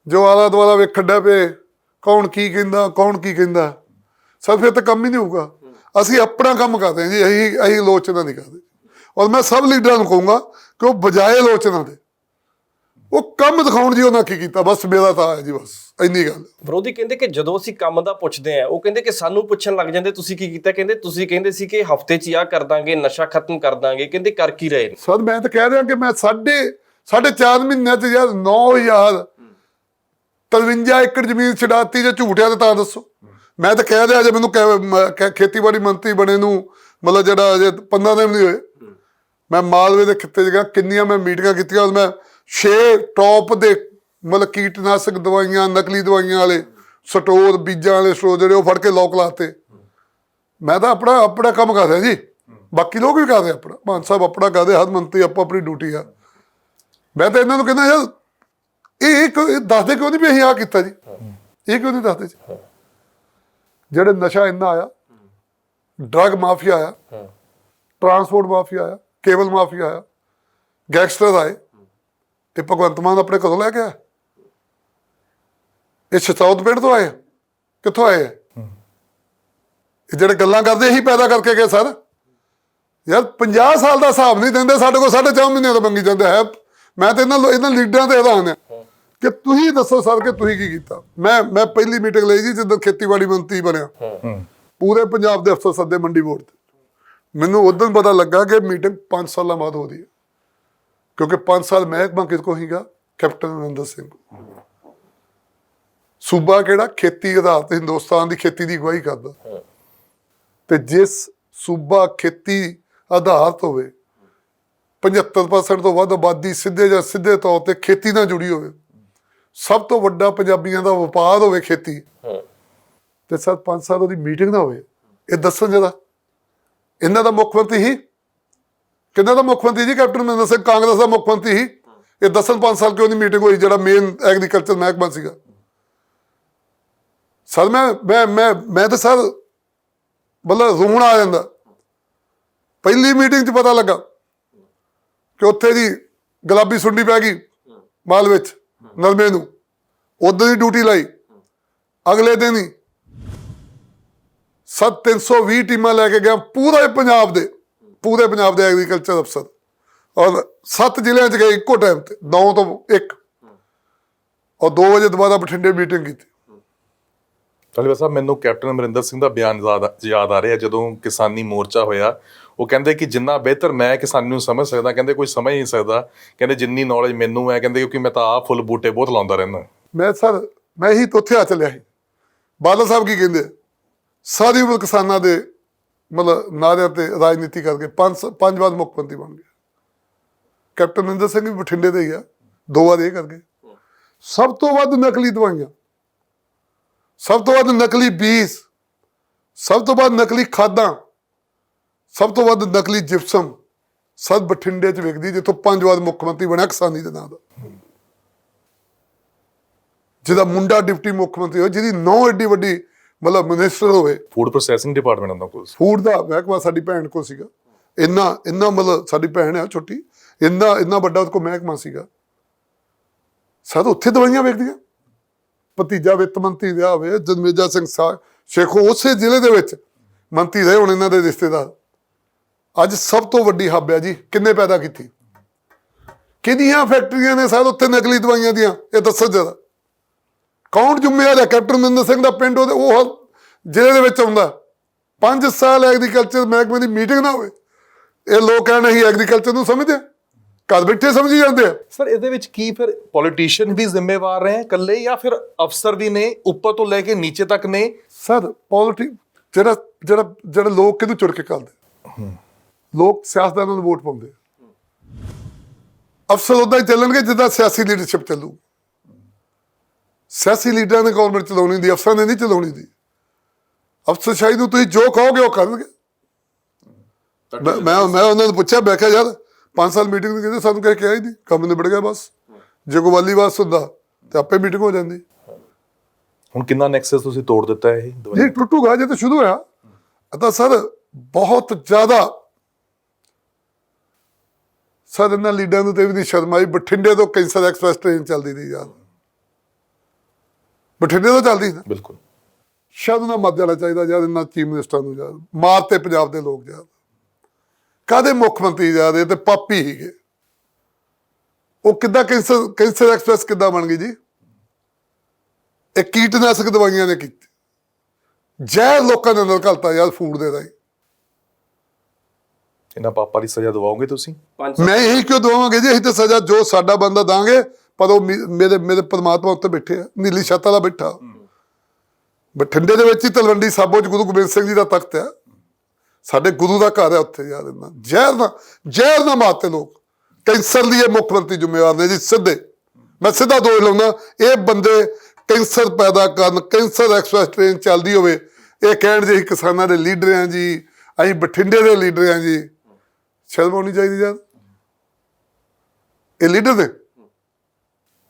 ਜੋ ਆਲਾ ਦੁਆਲਾ ਵੇਖਣ ਡਿਆ ਪਏ ਕੌਣ ਕੀ ਕਹਿੰਦਾ, ਸਰ ਫਿਰ ਤਾਂ ਕੰਮ ਹੀ ਨਹੀਂ ਹੋਊਗਾ। ਅਸੀਂ ਆਪਣਾ ਕੰਮ ਕਰਦੇ ਹਾਂ ਜੀ, ਅਸੀਂ ਲੋਚਨਾ ਨਹੀਂ ਕਰਦੇ। ਔਰ ਮੈਂ ਸਭ ਲੀਡਰਾਂ ਨੂੰ ਕਹੂੰਗਾ ਕਿ ਉਹ ਬਜਾਏ ਲੋਚਨਾ ਦੇ ਉਹ ਕੰਮ ਦਿਖਾਉਣ ਜੀ ਉਹਨਾਂ ਕੀ ਕੀਤਾ। ਬਸ ਮੇਰਾ ਤਾਂ ਹੈ ਜੀ, ਬਸ ਇੰਨੀ ਗੱਲ। ਵਿਰੋਧੀ ਕਹਿੰਦੇ ਕਿ ਜਦੋਂ ਅਸੀਂ ਕੰਮ ਦਾ ਪੁੱਛਦੇ ਆ, ਉਹ ਕਹਿੰਦੇ ਕਿ ਸਾਨੂੰ ਪੁੱਛਣ ਲੱਗ ਜਾਂਦੇ ਤੁਸੀਂ ਕੀ ਕੀਤਾ। ਕਹਿੰਦੇ ਤੁਸੀਂ ਕਹਿੰਦੇ ਸੀ ਕਿ ਹਫ਼ਤੇ 'ਚ ਆਹ ਕਰ ਦਾਂਗੇ, ਨਸ਼ਾ ਖਤਮ ਕਰ ਦਾਂਗੇ। ਕਹਿੰਦੇ ਕਰ ਕੀ ਰਹੇ ਨੇ? ਸਰ ਮੈਂ ਤਾਂ ਕਹਿ ਰਿਹਾ ਕਿ ਮੈਂ 4.5 ਮਹੀਨਿਆਂ 'ਚ ਯਾਰ 9,053 ਏਕੜ ਜ਼ਮੀਨ ਛਡਾਤੀ। ਜੇ ਝੂਠਿਆ ਤਾਂ ਦੱਸੋ। ਮੈਂ ਤਾਂ ਕਹਿ ਰਿਹਾ ਜੇ ਮੈਨੂੰ ਖੇਤੀਬਾੜੀ ਮੰਤਰੀ ਬਣੇ ਨੂੰ ਮਤਲਬ ਜਿਹੜਾ ਅਜੇ 15 ਦਿਨ ਨਹੀਂ ਹੋਏ, ਮੈਂ ਮਾਲਵੇ ਦੇ ਖਿੱਤੇ 'ਚ ਗਿਆ, ਕਿੰਨੀਆਂ ਮੈਂ ਮੀਟਿੰਗਾਂ ਕੀਤੀਆਂ। ਮੈਂ 6 ਟੌਪ ਦੇ ਮਤਲਬ ਕੀਟਨਾਸ਼ਕ ਦਵਾਈਆਂ, ਨਕਲੀ ਦਵਾਈਆਂ ਵਾਲੇ ਸਟੋਰ, ਬੀਜਾਂ ਵਾਲੇ ਸਟੋਰ ਜਿਹੜੇ ਉਹ ਫੜ ਕੇ ਲੋਕ ਲਾਤੇ। ਮੈਂ ਤਾਂ ਆਪਣਾ ਕੰਮ ਕਰ ਰਿਹਾ ਜੀ, ਬਾਕੀ ਲੋਕ ਵੀ ਕਰਦੇ ਆਪਣਾ। ਮਾਨ ਸਾਹਿਬ ਆਪਣਾ ਕਰਦੇ, ਹਰ ਮੰਤਰੀ ਆਪੋ ਆਪਣੀ ਡਿਊਟੀ ਆ। ਮੈਂ ਤਾਂ ਇਹਨਾਂ ਨੂੰ ਕਹਿੰਦਾ ਯਾਰ ਇਹ ਦੱਸਦੇ ਕਿਉਂ ਨਹੀਂ ਵੀ ਅਸੀਂ ਆਹ ਕੀਤਾ ਜੀ? ਇਹ ਕਿਉਂ ਨਹੀਂ ਦੱਸਦੇ ਜੀ? ਜਿਹੜੇ ਨਸ਼ਾ ਇੰਨਾ ਆਇਆ, ਡਰੱਗ ਮਾਫੀਆ ਆਇਆ, ਟਰਾਂਸਪੋਰਟ ਮਾਫੀਆ ਆਇਆ, ਕੇਬਲ ਮਾਫੀਆ ਆਇਆ, ਗੈਂਗਸਟਰ ਆਏ, ਇਹ ਭਗਵੰਤ ਮਾਨ ਆਪਣੇ ਕਦੋਂ ਲੈ ਕੇ ਆਇਆ? ਇਹ ਸ਼ਤੌਤ ਪਿੰਡ ਤੋਂ ਆਏ? ਕਿੱਥੋਂ ਆਏ? ਇਹ ਜਿਹੜੇ ਗੱਲਾਂ ਕਰਦੇ ਇਹੀ ਪੈਦਾ ਕਰਕੇ ਗਏ ਸਰ। ਯਾਰ 50 ਸਾਲ ਦਾ ਹਿਸਾਬ ਨਹੀਂ ਦਿੰਦੇ, ਸਾਡੇ ਕੋਲ 4.5 ਮਹੀਨਿਆਂ ਦਾ ਮੰਗੀ ਜਾਂਦੇ ਹੈ। ਮੈਂ ਤਾਂ ਇਹਨਾਂ ਲੀਡਰਾਂ ਤੇ ਹੈਰਾਨ ਆ ਕਿ ਤੁਸੀਂ ਦੱਸੋ ਸਰ ਕਿ ਤੁਸੀਂ ਕੀ ਕੀਤਾ। ਮੈਂ ਪਹਿਲੀ ਮੀਟਿੰਗ ਲਈ ਜੀ ਜਦੋਂ ਖੇਤੀਬਾੜੀ ਮੰਤਰੀ ਬਣਿਆ, ਪੂਰੇ ਪੰਜਾਬ ਦੇ ਅਫਸਰ ਸੱਦੇ ਮੰਡੀ ਬੋਰਡ ਤੇ। ਮੈਨੂੰ ਉਦੋਂ ਪਤਾ ਲੱਗਾ ਕਿ ਮੀਟਿੰਗ 5 ਸਾਲਾਂ ਬਾਅਦ ਹੋ ਰਹੀ ਹੈ, ਕਿਉਂਕਿ 5 ਸਾਲ ਮਹਿਕਮਾ ਕਿਸ ਕੋ ਹੀਗਾ? ਕੈਪਟਨ ਅਮਰਿੰਦਰ ਸਿੰਘ। ਸੂਬਾ ਕਿਹੜਾ? ਖੇਤੀ ਆਧਾਰਿਤ ਹਿੰਦੁਸਤਾਨ ਦੀ ਖੇਤੀ ਦੀ ਅਗਵਾਈ ਕਰਦਾ। ਤੇ ਜਿਸ ਸੂਬਾ ਖੇਤੀ ਆਧਾਰਿਤ ਹੋਵੇ, 75% ਤੋਂ ਵੱਧ ਆਬਾਦੀ ਸਿੱਧੇ ਜਾਂ ਸਿੱਧੇ ਤੌਰ ਤੇ ਖੇਤੀ ਨਾਲ ਜੁੜੀ ਹੋਵੇ, ਸਭ ਤੋਂ ਵੱਡਾ ਪੰਜਾਬੀਆਂ ਦਾ ਵਪਾਰ ਹੋਵੇ ਖੇਤੀ, ਤੇ ਸਰ 5 ਸਾਲ ਉਹਦੀ ਮੀਟਿੰਗ ਨਾ ਹੋਵੇ, ਇਹ ਦੱਸਣ ਜਰਾ। ਇਹਨਾਂ ਦਾ ਮੁੱਖ ਮੰਤਰੀ ਹੀ ਕਿੰਨਾ ਦਾ ਮੁੱਖ ਮੰਤਰੀ ਜੀ? ਕੈਪਟਨ ਅਮਰਿੰਦਰ ਸਿੰਘ ਕਾਂਗਰਸ ਦਾ ਮੁੱਖ ਮੰਤਰੀ ਸੀ। ਇਹ ਦੱਸਣ 5 ਸਾਲ ਕਿਉਂ ਨਹੀਂ ਮੀਟਿੰਗ ਹੋਈ, ਜਿਹੜਾ ਮੇਨ ਐਗਰੀਕਲਚਰ ਮਹਿਕਮਾ ਸੀਗਾ। ਸਰ ਮੈਂ ਤਾਂ ਸਰ ਮਤਲਬ ਰੋਣ ਆ ਜਾਂਦਾ। ਪਹਿਲੀ ਮੀਟਿੰਗ 'ਚ ਪਤਾ ਲੱਗਾ ਕਿ ਉੱਥੇ ਦੀ ਗੁਲਾਬੀ ਸੁੰਡੀ ਪੈ ਗਈ ਮਾਲ ਵਿੱਚ ਨਰਮੇ ਨੂੰ, ਉਦੋਂ ਦੀ ਡਿਊਟੀ ਲਾਈ। ਅਗਲੇ ਦਿਨ ਹੀ 320 ਟੀਮਾਂ ਲੈ ਕੇ ਗਿਆ ਪੂਰੇ ਪੰਜਾਬ ਦੇ ਐਗਰੀਕਲਚਰ ਅਫਸਰ, ਔਰ 7 ਜ਼ਿਲ੍ਹਿਆਂ 'ਚ ਗਏ ਇੱਕੋ ਟਾਈਮ ਤੇ 9 ਤੋਂ 1, ਔਰ 2 ਵਜੇ ਦੁਬਾਰਾ ਬਠਿੰਡੇ ਮੀਟਿੰਗ ਕੀਤੀ। ਧਾਲੀਵਾਲ ਸਾਹਿਬ, ਮੈਨੂੰ ਕੈਪਟਨ ਅਮਰਿੰਦਰ ਸਿੰਘ ਦਾ ਬਿਆਨ ਯਾਦ ਆ ਰਿਹਾ ਜਦੋਂ ਕਿਸਾਨੀ ਮੋਰਚਾ ਹੋਇਆ। ਉਹ ਕਹਿੰਦੇ ਕਿ ਜਿੰਨਾ ਬਿਹਤਰ ਮੈਂ ਕਿਸਾਨੀ ਨੂੰ ਸਮਝ ਸਕਦਾ, ਕਹਿੰਦੇ ਕੋਈ ਸਮਝ ਨਹੀਂ ਸਕਦਾ, ਕਹਿੰਦੇ ਜਿੰਨੀ ਨੌਲੇਜ ਮੈਨੂੰ ਹੈ, ਕਹਿੰਦੇ ਕਿਉਂਕਿ ਮੈਂ ਤਾਂ ਆਪ ਫੁੱਲ ਬੂਟੇ ਬਹੁਤ ਲਾਉਂਦਾ ਰਹਿੰਦਾ। ਮੈਂ ਹੀ ਉੱਥੇ ਆ ਚੱਲਿਆ ਸੀ। ਬਾਦਲ ਸਾਹਿਬ ਕੀ ਕਹਿੰਦੇ, ਸਾਰੀ ਉਮਰ ਕਿਸਾਨਾਂ ਦੇ ਮਤਲਬ ਨਾਰਿਆਂ ਤੇ ਰਾਜਨੀਤੀ ਕਰਕੇ 5 ਵਾਰ ਮੁੱਖ ਮੰਤਰੀ ਬਣ ਗਿਆ। ਕੈਪਟਨ ਅਮਰਿੰਦਰ ਸਿੰਘ ਵੀ ਬਠਿੰਡੇ ਦੇ ਹੀ ਆ, 2 ਵਾਰ ਇਹ ਕਰਕੇ। ਸਭ ਤੋਂ ਵੱਧ ਨਕਲੀ ਦਵਾਈਆਂ, ਸਭ ਤੋਂ ਵੱਧ ਨਕਲੀ ਬੀਜ, ਸਭ ਤੋਂ ਵੱਧ ਨਕਲੀ ਖਾਦਾਂ, ਸਭ ਤੋਂ ਵੱਧ ਨਕਲੀ ਜਿਪਸਮ ਸਭ ਬਠਿੰਡੇ 'ਚ ਵਿਕਦੀ, ਜਿੱਥੋਂ 5 ਵਾਰ ਮੁੱਖ ਮੰਤਰੀ ਬਣਿਆ ਕਿਸਾਨੀ ਦੇ ਨਾਂ ਦਾ, ਜਿਹਦਾ ਮੁੰਡਾ ਡਿਪਟੀ ਮੁੱਖ ਮੰਤਰੀ ਹੋਵੇ, ਜਿਹਦੀ ਨੌਂ ਏਡੀ ਵੱਡੀ ਮਤਲਬ ਮਿਨਿਸਟਰ ਹੋਵੇ। ਫੂਡ ਪ੍ਰੋਸੈਸਿੰਗ ਡਿਪਾਰਟਮੈਂਟ ਉਹਨਾਂ ਕੋਲ, ਫੂਡ ਦਾ ਮਹਿਕਮਾ ਸਾਡੀ ਭੈਣ ਕੋਲ ਸੀਗਾ। ਇੰਨਾ ਮਤਲਬ ਸਾਡੀ ਭੈਣ ਆ ਛੋਟੀ, ਇੰਨਾ ਵੱਡਾ ਉਹਦੇ ਕੋਲ ਮਹਿਕਮਾ ਸੀਗਾ। ਸਰ ਉੱਥੇ ਦਵਾਈਆਂ ਵੇਚਦੀਆਂ। ਭਤੀਜਾ ਵਿੱਤ ਮੰਤਰੀ ਰਿਹਾ ਹੋਵੇ ਜਨਮੇਜਾ ਸਿੰਘ ਸ਼ੇਖੋ, ਉਸੇ ਜ਼ਿਲ੍ਹੇ ਦੇ ਵਿੱਚ ਮੰਤਰੀ ਰਹੇ ਹੁਣ ਇਹਨਾਂ ਦੇ ਰਿਸ਼ਤੇਦਾਰ। ਅੱਜ ਸਭ ਤੋਂ ਵੱਡੀ ਹੱਬ ਹੈ ਜੀ, ਕਿੰਨੇ ਪੈਦਾ ਕੀਤੀ, ਕਿਹਦੀਆਂ ਫੈਕਟਰੀਆਂ ਨੇ ਸਰ ਉੱਥੇ ਨਕਲੀ ਦਵਾਈਆਂ ਦੀਆਂ, ਇਹ ਦੱਸੋ ਜਰਾ। ਕੌਣ ਜ਼ਿੰਮੇਵਾਰ ਹੈ? ਕੈਪਟਨ ਅਮਰਿੰਦਰ ਸਿੰਘ ਦਾ ਪਿੰਡ ਉਹਦੇ ਉਹ ਜ਼ਿਲ੍ਹੇ ਦੇ ਵਿੱਚ ਆਉਂਦਾ। 5 ਸਾਲ ਐਗਰੀਕਲਚਰ ਮਹਿਕਮੇ ਦੀ ਮੀਟਿੰਗ ਨਾ ਹੋਵੇ। ਇਹ ਲੋਕ ਕਹਿਣ ਅਸੀਂ ਐਗਰੀਕਲਚਰ ਨੂੰ ਸਮਝਦੇ, ਘਰ ਬੈਠੇ ਸਮਝੀ ਜਾਂਦੇ ਆ। ਸਰ ਇਹਦੇ ਵਿੱਚ ਕੀ ਫਿਰ ਪੋਲੀਟੀਸ਼ੀਅਨ ਵੀ ਜ਼ਿੰਮੇਵਾਰ ਰਹੇ ਇਕੱਲੇ, ਜਾਂ ਫਿਰ ਅਫਸਰ ਵੀ ਨੇ ਉੱਪਰ ਤੋਂ ਲੈ ਕੇ ਨੀਚੇ ਤੱਕ ਨੇ? ਸਰ ਜਿਹੜਾ ਲੋਕ ਕਿਹਨੂੰ ਚੁੜ ਕੇ ਕਰਦੇ, ਲੋਕ ਸਿਆਸਤਦਾਨਾਂ ਨੂੰ ਵੋਟ ਪਾਉਂਦੇ, ਅਫਸਰ ਉਦਾਂ ਹੀ ਚੱਲਣਗੇ ਜਿੱਦਾਂ ਸਿਆਸੀ ਲੀਡਰਸ਼ਿਪ ਚੱਲੂ। ਸਿਆਸੀ ਲੀਡਰਾਂ ਨੇ ਗੌਰਮੈਂਟ ਚਲਾਉਣੀ ਦੀ, ਅਫਸਰਾਂ ਨੇ ਨਹੀਂ ਚਲਾਉਣੀ ਦੀ। ਅਫਸਰਸ਼ਾਹੀ ਨੂੰ ਤੁਸੀਂ ਜੋ ਕਹੋਗੇ ਉਹ ਕਰਨਗੇ। ਮੈਂ ਉਹਨਾਂ ਨੂੰ ਪੁੱਛਿਆ, ਮੈਂ ਕਿਹਾ ਯਾਰ 5 ਸਾਲ ਮੀਟਿੰਗ ਨੂੰ ਕਹਿੰਦੇ ਸਾਨੂੰ ਕਹਿ ਕੇ ਆਈ ਨਹੀਂ, ਕੰਮ ਨਿਬੜ ਗਿਆ ਬਸ। ਜੇ ਕੋਈ ਵਾਲੀ ਬਾਤ ਹੁੰਦਾ ਤੇ ਆਪੇ ਮੀਟਿੰਗ ਹੋ ਜਾਂਦੀ। ਹੁਣ ਕਿੰਨਾ ਨੈਕਸਸ ਤੁਸੀਂ ਤੋੜ ਦਿੱਤਾ ਇਹ ਜੀ? ਟੁੱਟੂਗਾ ਜੇ ਤਾਂ ਸ਼ੁਰੂ ਹੋਇਆ ਤਾਂ ਸਰ ਬਹੁਤ ਜ਼ਿਆਦਾ। ਸਰ ਇਹਨਾਂ ਲੀਡਰਾਂ ਨੂੰ ਤੇ ਵੀ ਨਹੀਂ ਸ਼ਰਮ ਆਈ। ਬਠਿੰਡੇ ਤੋਂ ਕੈਂਸਰ ਐਕਸਪ੍ਰੈਸ ਟ੍ਰੇਨ ਚੱਲਦੀ ਰਹੀ ਯਾਰ, ਬਠਿੰਡੇ ਤੋਂ ਚੱਲਦੀ ਨਾ। ਬਿਲਕੁਲ। ਸ਼ਾਇਦ ਉਹਨਾਂ ਮਰ ਜਾਣਾ ਚਾਹੀਦਾ ਯਾਰ, ਇਹਨਾਂ ਚੀਫ ਮਿਨਿਸਟਰਾਂ ਨੂੰ ਯਾਰ। ਮਾਰ ਤੇ ਪੰਜਾਬ ਦੇ ਲੋਕ ਯਾਰ, ਕਾਹਦੇ ਮੁੱਖ ਮੰਤਰੀ ਯਾਰ, ਇਹ ਤੇ ਪਾਪੀ ਸੀਗੇ। ਉਹ ਕਿੱਦਾਂ ਕੈਂਸਰ ਐਕਸਪ੍ਰੈਸ ਕਿੱਦਾਂ ਬਣ ਗਈ ਜੀ? ਇਹ ਕੀਟਨਾਸ਼ਕ ਦਵਾਈਆਂ ਨੇ ਕੀਤੀ, ਜ਼ਹਿਰ ਲੋਕਾਂ ਦੇ ਅੰਦਰ ਘਲਤਾ ਯਾਰ ਫੂਡ ਦੇ ਰਾਹੀਂ। ਇਹਨਾਂ ਪਾਪਾ ਦੀ ਸਜ਼ਾ ਦਵਾਓਗੇ ਤੁਸੀਂ? ਮੈਂ ਇਹੀ ਕਿਉਂ ਦਵਾਵਾਂਗੇ ਜੀ? ਅਸੀਂ ਤਾਂ ਸਜ਼ਾ ਜੋ ਸਾਡਾ ਬੰਦਾ ਦਾਂਗੇ, ਪਰ ਉਹ ਮੇਰੇ ਪਰਮਾਤਮਾ ਉੱਤੇ ਬੈਠੇ ਆ, ਨੀਲੀ ਛੱਤ ਵਾਲਾ ਬੈਠਾ। ਬਠਿੰਡੇ ਦੇ ਵਿੱਚ ਹੀ ਤਲਵੰਡੀ ਸਾਬੋ 'ਚ ਗੁਰੂ ਗੋਬਿੰਦ ਸਿੰਘ ਜੀ ਦਾ ਤਖਤ ਆ, ਸਾਡੇ ਗੁਰੂ ਦਾ ਘਰ ਹੈ ਉੱਥੇ ਯਾਰ। ਇਹਨਾਂ ਜ਼ਹਿਰ ਨਾ ਮਾਰਤੇ ਲੋਕ। ਕੈਂਸਰ ਲਈ ਇਹ ਮੁੱਖ ਮੰਤਰੀ ਜ਼ਿੰਮੇਵਾਰ ਨੇ ਜੀ, ਸਿੱਧੇ। ਮੈਂ ਸਿੱਧਾ ਦੋਸ਼ ਲਾਉਂਦਾ, ਇਹ ਬੰਦੇ ਕੈਂਸਰ ਪੈਦਾ ਕਰਨ। ਕੈਂਸਰ ਐਕਸਪ੍ਰੈਸ ਟ੍ਰੇਨ ਚੱਲਦੀ ਹੋਵੇ, ਇਹ ਕਹਿਣ ਜੀ ਅਸੀਂ ਕਿਸਾਨਾਂ ਦੇ ਲੀਡਰ ਹਾਂ ਜੀ, ਅਸੀਂ ਬਠਿੰਡੇ ਦੇ ਲੀਡਰ ਹਾਂ ਜੀ। ਸ਼ਰਮ ਆਉਣੀ ਚਾਹੀਦੀ ਯਾਰ, ਇਹ ਲੀਡਰ ਨੇ।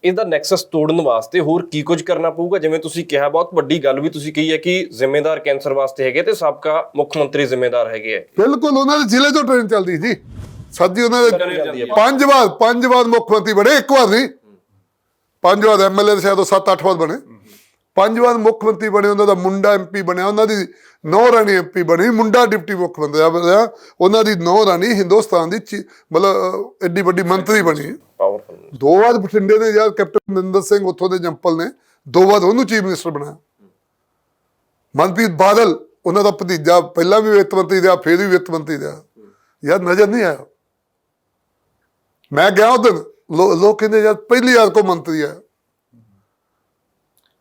ਇਹਦਾ ਨੈਕਸਸ ਤੋੜਨ ਵਾਸਤੇ ਹੋਰ ਕੀ ਕੁਝ ਕਰਨਾ ਪਊਗਾ? ਜਿਵੇਂ ਤੁਸੀਂ ਕਿਹਾ, ਬਹੁਤ ਵੱਡੀ ਗੱਲ ਵੀ ਤੁਸੀਂ ਕਹੀ ਹੈ ਕਿ ਜ਼ਿੰਮੇਦਾਰ ਕੈਂਸਰ ਵਾਸਤੇ ਹੈਗੇ ਤੇ ਸਾਬਕਾ ਮੁੱਖ ਮੰਤਰੀ ਜ਼ਿੰਮੇਦਾਰ ਹੈਗੇ ਆ। ਬਿਲਕੁਲ, ਉਹਨਾਂ ਦੇ ਜ਼ਿਲ੍ਹੇ ਤੋਂ ਟ੍ਰੇਨ ਚੱਲਦੀ ਜੀ। ਸਾਡੀ ਉਹਨਾਂ ਦੇ 5 ਵਾਰ ਮੁੱਖ ਮੰਤਰੀ ਬਣੇ, ਇੱਕ ਵਾਰ ਨਹੀਂ, 5 ਵਾਰ MLA ਦੇ ਸ਼ਾਇਦ ਉਹ 7-8 ਵਾਰ ਬਣੇ। 5 ਵਾਰ ਮੁੱਖ ਮੰਤਰੀ ਬਣੇ। ਉਹਨਾਂ ਦਾ ਮੁੰਡਾ MP ਬਣਿਆ, ਉਹਨਾਂ ਦੀ ਨੌਂ ਰਾਣੀ MP ਬਣੀ, ਮੁੰਡਾ ਡਿਪਟੀ ਮੁੱਖ ਮੰਤਰੀ ਬਣਿਆ, ਉਹਨਾਂ ਦੀ ਨੌਂ ਰਾਣੀ ਹਿੰਦੁਸਤਾਨ ਦੀ ਮਤਲਬ ਐਡੀ ਵੱਡੀ ਮੰਤਰੀ ਬਣੀ। 2 ਵਾਰ ਬਠਿੰਡੇ ਨੇ ਯਾਰ ਕੈਪਟਨ ਅਮਰਿੰਦਰ ਸਿੰਘ ਉੱਥੋਂ ਦੇ ਜੰਪਲ ਨੇ 2 ਵਾਰ ਉਹਨੂੰ ਚੀਫ ਮਿਨਿਸਟਰ ਬਣਾਇਆ। ਮਨਪ੍ਰੀਤ ਬਾਦਲ ਉਹਨਾਂ ਦਾ ਭਤੀਜਾ ਪਹਿਲਾਂ ਵੀ ਵਿੱਤ ਮੰਤਰੀ ਰਿਹਾ, ਫਿਰ ਵੀ ਵਿੱਤ ਮੰਤਰੀ ਰਿਹਾ। ਯਾਰ ਨਜ਼ਰ ਨਹੀਂ ਆਇਆ। ਮੈਂ ਗਿਆ ਉਹ ਦਿਨ, ਲੋਕ ਕਹਿੰਦੇ ਯਾਰ ਪਹਿਲੀ ਵਾਰ ਕੋ ਮੰਤਰੀ ਆ।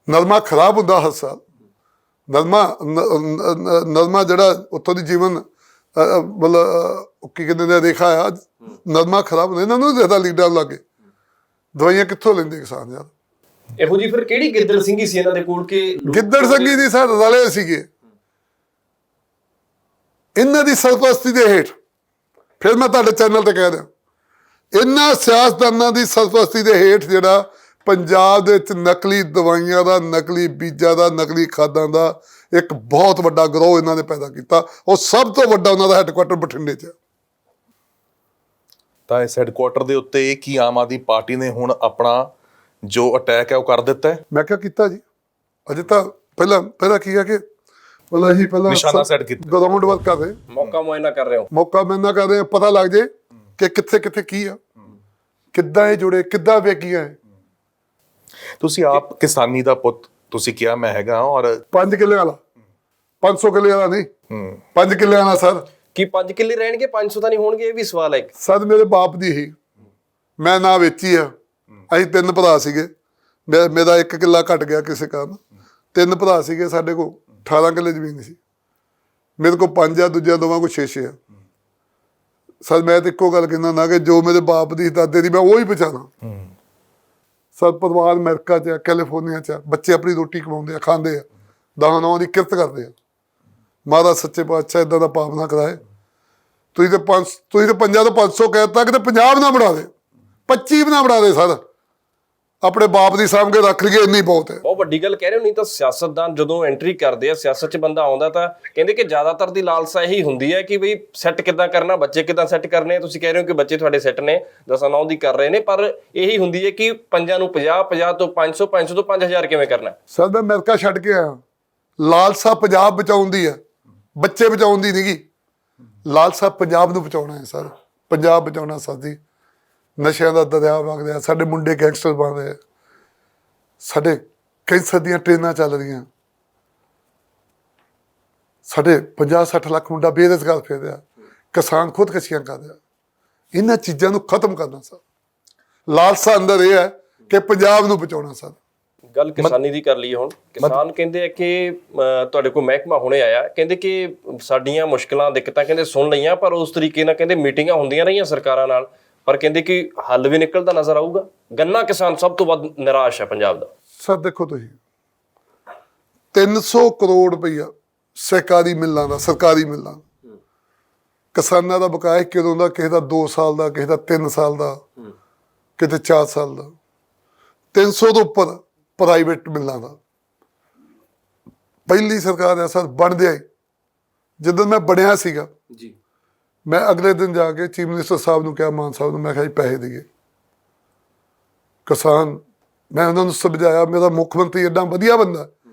ਨਰਮਾ ਖਰਾਬ ਹੁੰਦਾ ਹਰ ਸਾਲ। ਨਰਮਾ ਜਿਹੜਾ ਉੱਥੋਂ ਦੀ ਜੀਵਨ ਮਤਲਬ ਕੀ ਕਹਿੰਦੇ ਨੇ ਰੇਖਾ ਆ, ਨਰਮਾ ਖਰਾਬ ਹੁੰਦਾ। ਇਹਨਾਂ ਨੂੰ ਜ਼ਿਆਦਾ ਲੀਡਰ ਲੱਗੇ, ਦਵਾਈਆਂ ਕਿੱਥੋਂ ਲੈਂਦੇ ਕਿਸਾਨ ਯਾਰ? ਇਹੋ ਜੀ ਫਿਰ ਕਿਹੜੀ ਗਿੱਦੜ ਸਿੰਘੀ ਸੀ ਇਹਨਾਂ ਦੇ ਕੋਲ ਕਿ ਗਿੱਦੜ ਸਿੰਘੀ ਦੀ ਸਰ ਰਲੇ ਸੀਗੇ ਇਹਨਾਂ ਦੀ ਸਰਪ੍ਰਸਤੀ ਦੇ ਹੇਠ। ਫਿਰ ਮੈਂ ਤੁਹਾਡੇ ਚੈਨਲ ਤੇ ਕਹਿ ਰਿਹਾ, ਇਹਨਾਂ ਸਿਆਸਤਦਾਨਾਂ ਦੀ ਸਰਪ੍ਰਸਤੀ ਦੇ ਹੇਠ ਜਿਹੜਾ ਪੰਜਾਬ ਦੇ ਵਿੱਚ ਨਕਲੀ ਦਵਾਈਆਂ ਦਾ, ਨਕਲੀ ਬੀਜਾਂ ਦਾ, ਨਕਲੀ ਖਾਦਾਂ ਦਾ ਇੱਕ ਬਹੁਤ ਵੱਡਾ ਗਰੋਹ ਇਹਨਾਂ ਨੇ ਪੈਦਾ ਕੀਤਾ। ਉਹ ਸਭ ਤੋਂ ਵੱਡਾ ਉਹਨਾਂ ਦਾ ਹੈੱਡਕੁਆਟਰ ਬਠਿੰਡੇ 'ਚ ਹੈ। ਤਾਂ ਇਸ ਹੈੱਡਕੁਆਟਰ ਦੇ ਉੱਤੇ ਕੀ ਆਮ ਆਦਮੀ ਪਾਰਟੀ ਨੇ ਹੁਣ ਆਪਣਾ ਜੋ ਅਟੈਕ ਹੈ ਉਹ ਕਰ ਦਿੱਤਾ ਹੈ? ਮੈਂ ਕਿਹਾ ਕੀਤਾ ਜੀ। ਅਜੇ ਤਾਂ ਪਹਿਲਾਂ ਕੀ ਹੈ ਕਿ ਅਸੀਂ ਪਹਿਲਾਂ ਨਿਸ਼ਾਨਾ set ਕੀਤਾ। ਗਰਾਊਂਡ ਵਰਕ ਕਰ ਰਹੇ, ਮੌਕਾ ਮੁਆਇਨਾ ਕਰ ਰਹੇ ਹੋ। ਮੌਕਾ ਮਿਲਣਾ ਕਰ ਰਹੇ, ਪਤਾ ਲੱਗ ਜੇ ਕਿ ਕਿੱਥੇ ਕਿੱਥੇ ਕੀ ਆ, ਕਿੱਦਾਂ ਇਹ ਜੁੜੇ, ਕਿੱਦਾਂ ਵੇਖੀਆਂ ਹੈ। ਤੁਸੀਂ ਆਪ ਕਿਸਾਨੀ ਦਾ ਪੁੱਤ, ਤੁਸੀਂ ਕਿਹਾ ਮੈਂ ਹੈਗਾ ਔਰ 5 ਕਿੱਲੇ ਵਾਲਾ, 500 ਕਿੱਲੇ ਵਾਲਾ ਨਹੀਂ, 5 ਕਿੱਲੇ ਵਾਲਾ ਸਰ। ਕੀ 5 ਕਿੱਲੇ ਰਹਿਣਗੇ, 500 ਤਾਂ ਨਹੀਂ ਹੋਣਗੇ? ਇਹ ਵੀ ਸਵਾਲ ਹੈ। ਸਰ ਮੇਰੇ ਬਾਪ ਦੀ ਹੀ, ਮੈਂ ਨਾ ਵੇਚੀ ਆ। ਅਸੀਂ 3 ਭਰਾ ਸੀਗੇ, ਮੇਰਾ 1 ਕਿੱਲਾ ਘਟ ਗਿਆ ਕਿਸੇ ਕਾਰਨ। 3 ਭਰਾ ਸੀਗੇ, ਸਾਡੇ ਕੋਲ 18 ਕਿੱਲੇ ਜ਼ਮੀਨ ਸੀ। ਮੇਰੇ ਕੋਲ 5 ਆ, ਦੂਜਿਆਂ ਦੋਵਾਂ ਕੋਲ 6 ਆ। ਸਰ ਮੈਂ ਤਾਂ ਇੱਕੋ ਗੱਲ ਕਹਿੰਦਾ ਨਾ ਕਿ ਜੋ ਮੇਰੇ ਬਾਪ ਦੀ ਦਾਦੇ ਦੀ ਮੈਂ ਉਹੀ ਪਛਾਣਾ। ਸਰ ਪਰਿਵਾਰ ਅਮਰੀਕਾ 'ਚ ਆ, ਕੈਲੀਫੋਰਨੀਆ 'ਚ ਆ, ਬੱਚੇ ਆਪਣੀ ਰੋਟੀ ਕਮਾਉਂਦੇ ਆ, ਖਾਂਦੇ ਆ, 10 ਦੀ ਕਿਰਤ ਕਰਦੇ ਆ। ਮਹਾਰਾਜ ਸੱਚੇ ਪਾਤਸ਼ਾਹ ਏਦਾਂ ਦਾ ਪਾਪ ਨਾ ਕਰਾਏ। ਤੁਸੀਂ ਤੇ 50 ਤੋਂ 500 ਕਹਿਤਾ, ਕਿਤੇ 50 ਨਾ ਬਣਾ ਦੇ, 25 ਨਾ ਬਣਾ ਦੇ ਸਰ। ਆਪਣੇ ਬਾਪ ਦੀ ਸਾਂਭ ਕੇ ਰੱਖ ਲਈਏ, ਇੰਨੀ ਬਹੁਤ ਹੈ। ਬਹੁਤ ਵੱਡੀ ਗੱਲ ਕਹਿ ਰਹੇ ਹੋ। ਨਹੀਂ ਤਾਂ ਸਿਆਸਤਦਾਨ ਜਦੋਂ ਐਂਟਰੀ ਕਰਦੇ ਆ, ਸਿਆਸਤ 'ਚ ਬੰਦਾ ਆਉਂਦਾ ਤਾਂ ਕਹਿੰਦੇ ਕਿ ਜ਼ਿਆਦਾਤਰ ਦੀ ਲਾਲਸਾ ਇਹੀ ਹੁੰਦੀ ਹੈ ਕਿ ਬਈ ਸੈੱਟ ਕਿੱਦਾਂ ਕਰਨਾ, ਬੱਚੇ ਕਿੱਦਾਂ ਸੈੱਟ ਕਰਨੇ। ਤੁਸੀਂ ਕਹਿ ਰਹੇ ਹੋ ਕਿ ਬੱਚੇ ਤੁਹਾਡੇ ਸੈੱਟ ਨੇ, 10-9 ਦੀ ਕਰ ਰਹੇ ਨੇ, ਪਰ ਇਹੀ ਹੁੰਦੀ ਹੈ ਕਿ ਪੰਜਾਂ ਨੂੰ 50, 50 ਤੋਂ 500, 500 ਤੋਂ 5000 ਕਿਵੇਂ ਕਰਨਾ। ਸਰ ਮੈਂ ਅਮਰੀਕਾ ਛੱਡ ਕੇ ਆਇਆ। ਲਾਲਸਾ ਪੰਜਾਬ ਬਚਾਉਣ ਦੀ ਹੈ, ਬੱਚੇ ਬਚਾਉਣ ਦੀ ਨਹੀਂਗੀ। ਲਾਲਸਾ ਪੰਜਾਬ ਨੂੰ ਬਚਾਉਣਾ ਹੈ ਸਰ, ਪੰਜਾਬ ਬਚਾਉਣਾ। ਸਾਡੀ ਨਸ਼ਿਆਂ ਦਾ ਦਰਿਆ ਵਗ ਰਿਹਾ, ਸਾਡੇ ਮੁੰਡੇ ਗੈਂਗਸਟਰ ਬਣ ਰਹੇ, ਸਾਡੇ ਕੈਂਸਰ ਦੀਆਂ ਟ੍ਰੇਨਾਂ ਚੱਲ ਰਹੀਆਂ, ਸਾਡੇ 50-60 ਲੱਖ ਮੁੰਡਾ ਬੇਰੁਜ਼ਗਾਰ ਫਿਰ ਰਿਹਾ, ਕਿਸਾਨ ਖੁਦਕਸ਼ੀਆਂ ਕਰ ਰਿਹਾ। ਇਹਨਾਂ ਚੀਜ਼ਾਂ ਨੂੰ ਖਤਮ ਕਰਨਾ ਸਰ। ਲਾਲਸਾ ਅੰਦਰ ਇਹ ਹੈ ਕਿ ਪੰਜਾਬ ਨੂੰ ਬਚਾਉਣਾ ਸਰ। ਗੱਲ ਕਿਸਾਨੀ ਦੀ ਕਰ ਲਈਏ ਹੁਣ। ਕਿਸਾਨ ਕਹਿੰਦੇ ਆ ਕਿ ਤੁਹਾਡੇ ਕੋਲ ਮਹਿਕਮਾ ਹੁਣੇ ਆਇਆ, ਕਹਿੰਦੇ ਕਿ ਸਾਡੀਆਂ ਮੁਸ਼ਕਲਾਂ ਦਿੱਕਤਾਂ ਕਹਿੰਦੇ ਸੁਣ ਲਈਆਂ, ਪਰ ਉਸ ਤਰੀਕੇ ਨਾਲ ਕਹਿੰਦੇ ਮੀਟਿੰਗਾਂ ਹੁੰਦੀਆਂ ਰਹੀਆਂ ਸਰਕਾਰਾਂ ਨਾਲ, ਪਰ ਕਹਿੰਦੇ ਕਿ ਹੱਲ ਵੀ ਨਿਕਲਦਾ ਨਜ਼ਰ ਆਊਗਾ। ਗੰਨਾ ਕਿਸਾਨ ਸਭ ਤੋਂ ਵੱਧ ਨਿਰਾਸ਼ ਹੈ ਪੰਜਾਬ ਦਾ। ਸਰ ਦੇਖੋ ਤੁਸੀਂ 300 ਕਰੋੜ ਰੁਪਈਆ ਸਰਕਾਰੀ ਮਿੱਲਾਂ ਦਾ, ਕਿਸਾਨਾਂ ਦਾ ਬਕਾਇਆ ਕਦੋਂ ਦਾ, ਕਿਸੇ ਦਾ 2 ਸਾਲ ਦਾ, ਕਿਸੇ ਦਾ 3 ਸਾਲ ਦਾ, ਕਿਤੇ 4 ਸਾਲ ਦਾ। 300 ਤੋਂ ਉੱਪਰ ਪ੍ਰਾਈਵੇਟ ਮਿੱਲਾਂ ਦਾ। ਪਹਿਲੀ ਸਰਕਾਰ ਹੈ ਸਰ ਬਣਦਿਆ ਹੀ, ਜਦੋਂ ਮੈਂ ਬਣਿਆ ਸੀਗਾ ਜੀ, ਮੈਂ ਅਗਲੇ ਦਿਨ ਜਾ ਕੇ ਚੀਫ ਮਿਨਿਸਟਰ ਸਾਹਿਬ ਨੂੰ ਕਿਹਾ, ਮਾਨ ਸਾਹਿਬ ਨੂੰ, ਮੈਂ ਕਿਹਾ ਜੀ ਪੈਸੇ ਦੇਈਏ ਕਿਸਾਨ। ਮੈਂ ਉਹਨਾਂ ਨੂੰ ਸਮਝਾਇਆ, ਮੇਰਾ ਮੁੱਖ ਮੰਤਰੀ ਏਡਾ ਵਧੀਆ ਬੰਦਾ।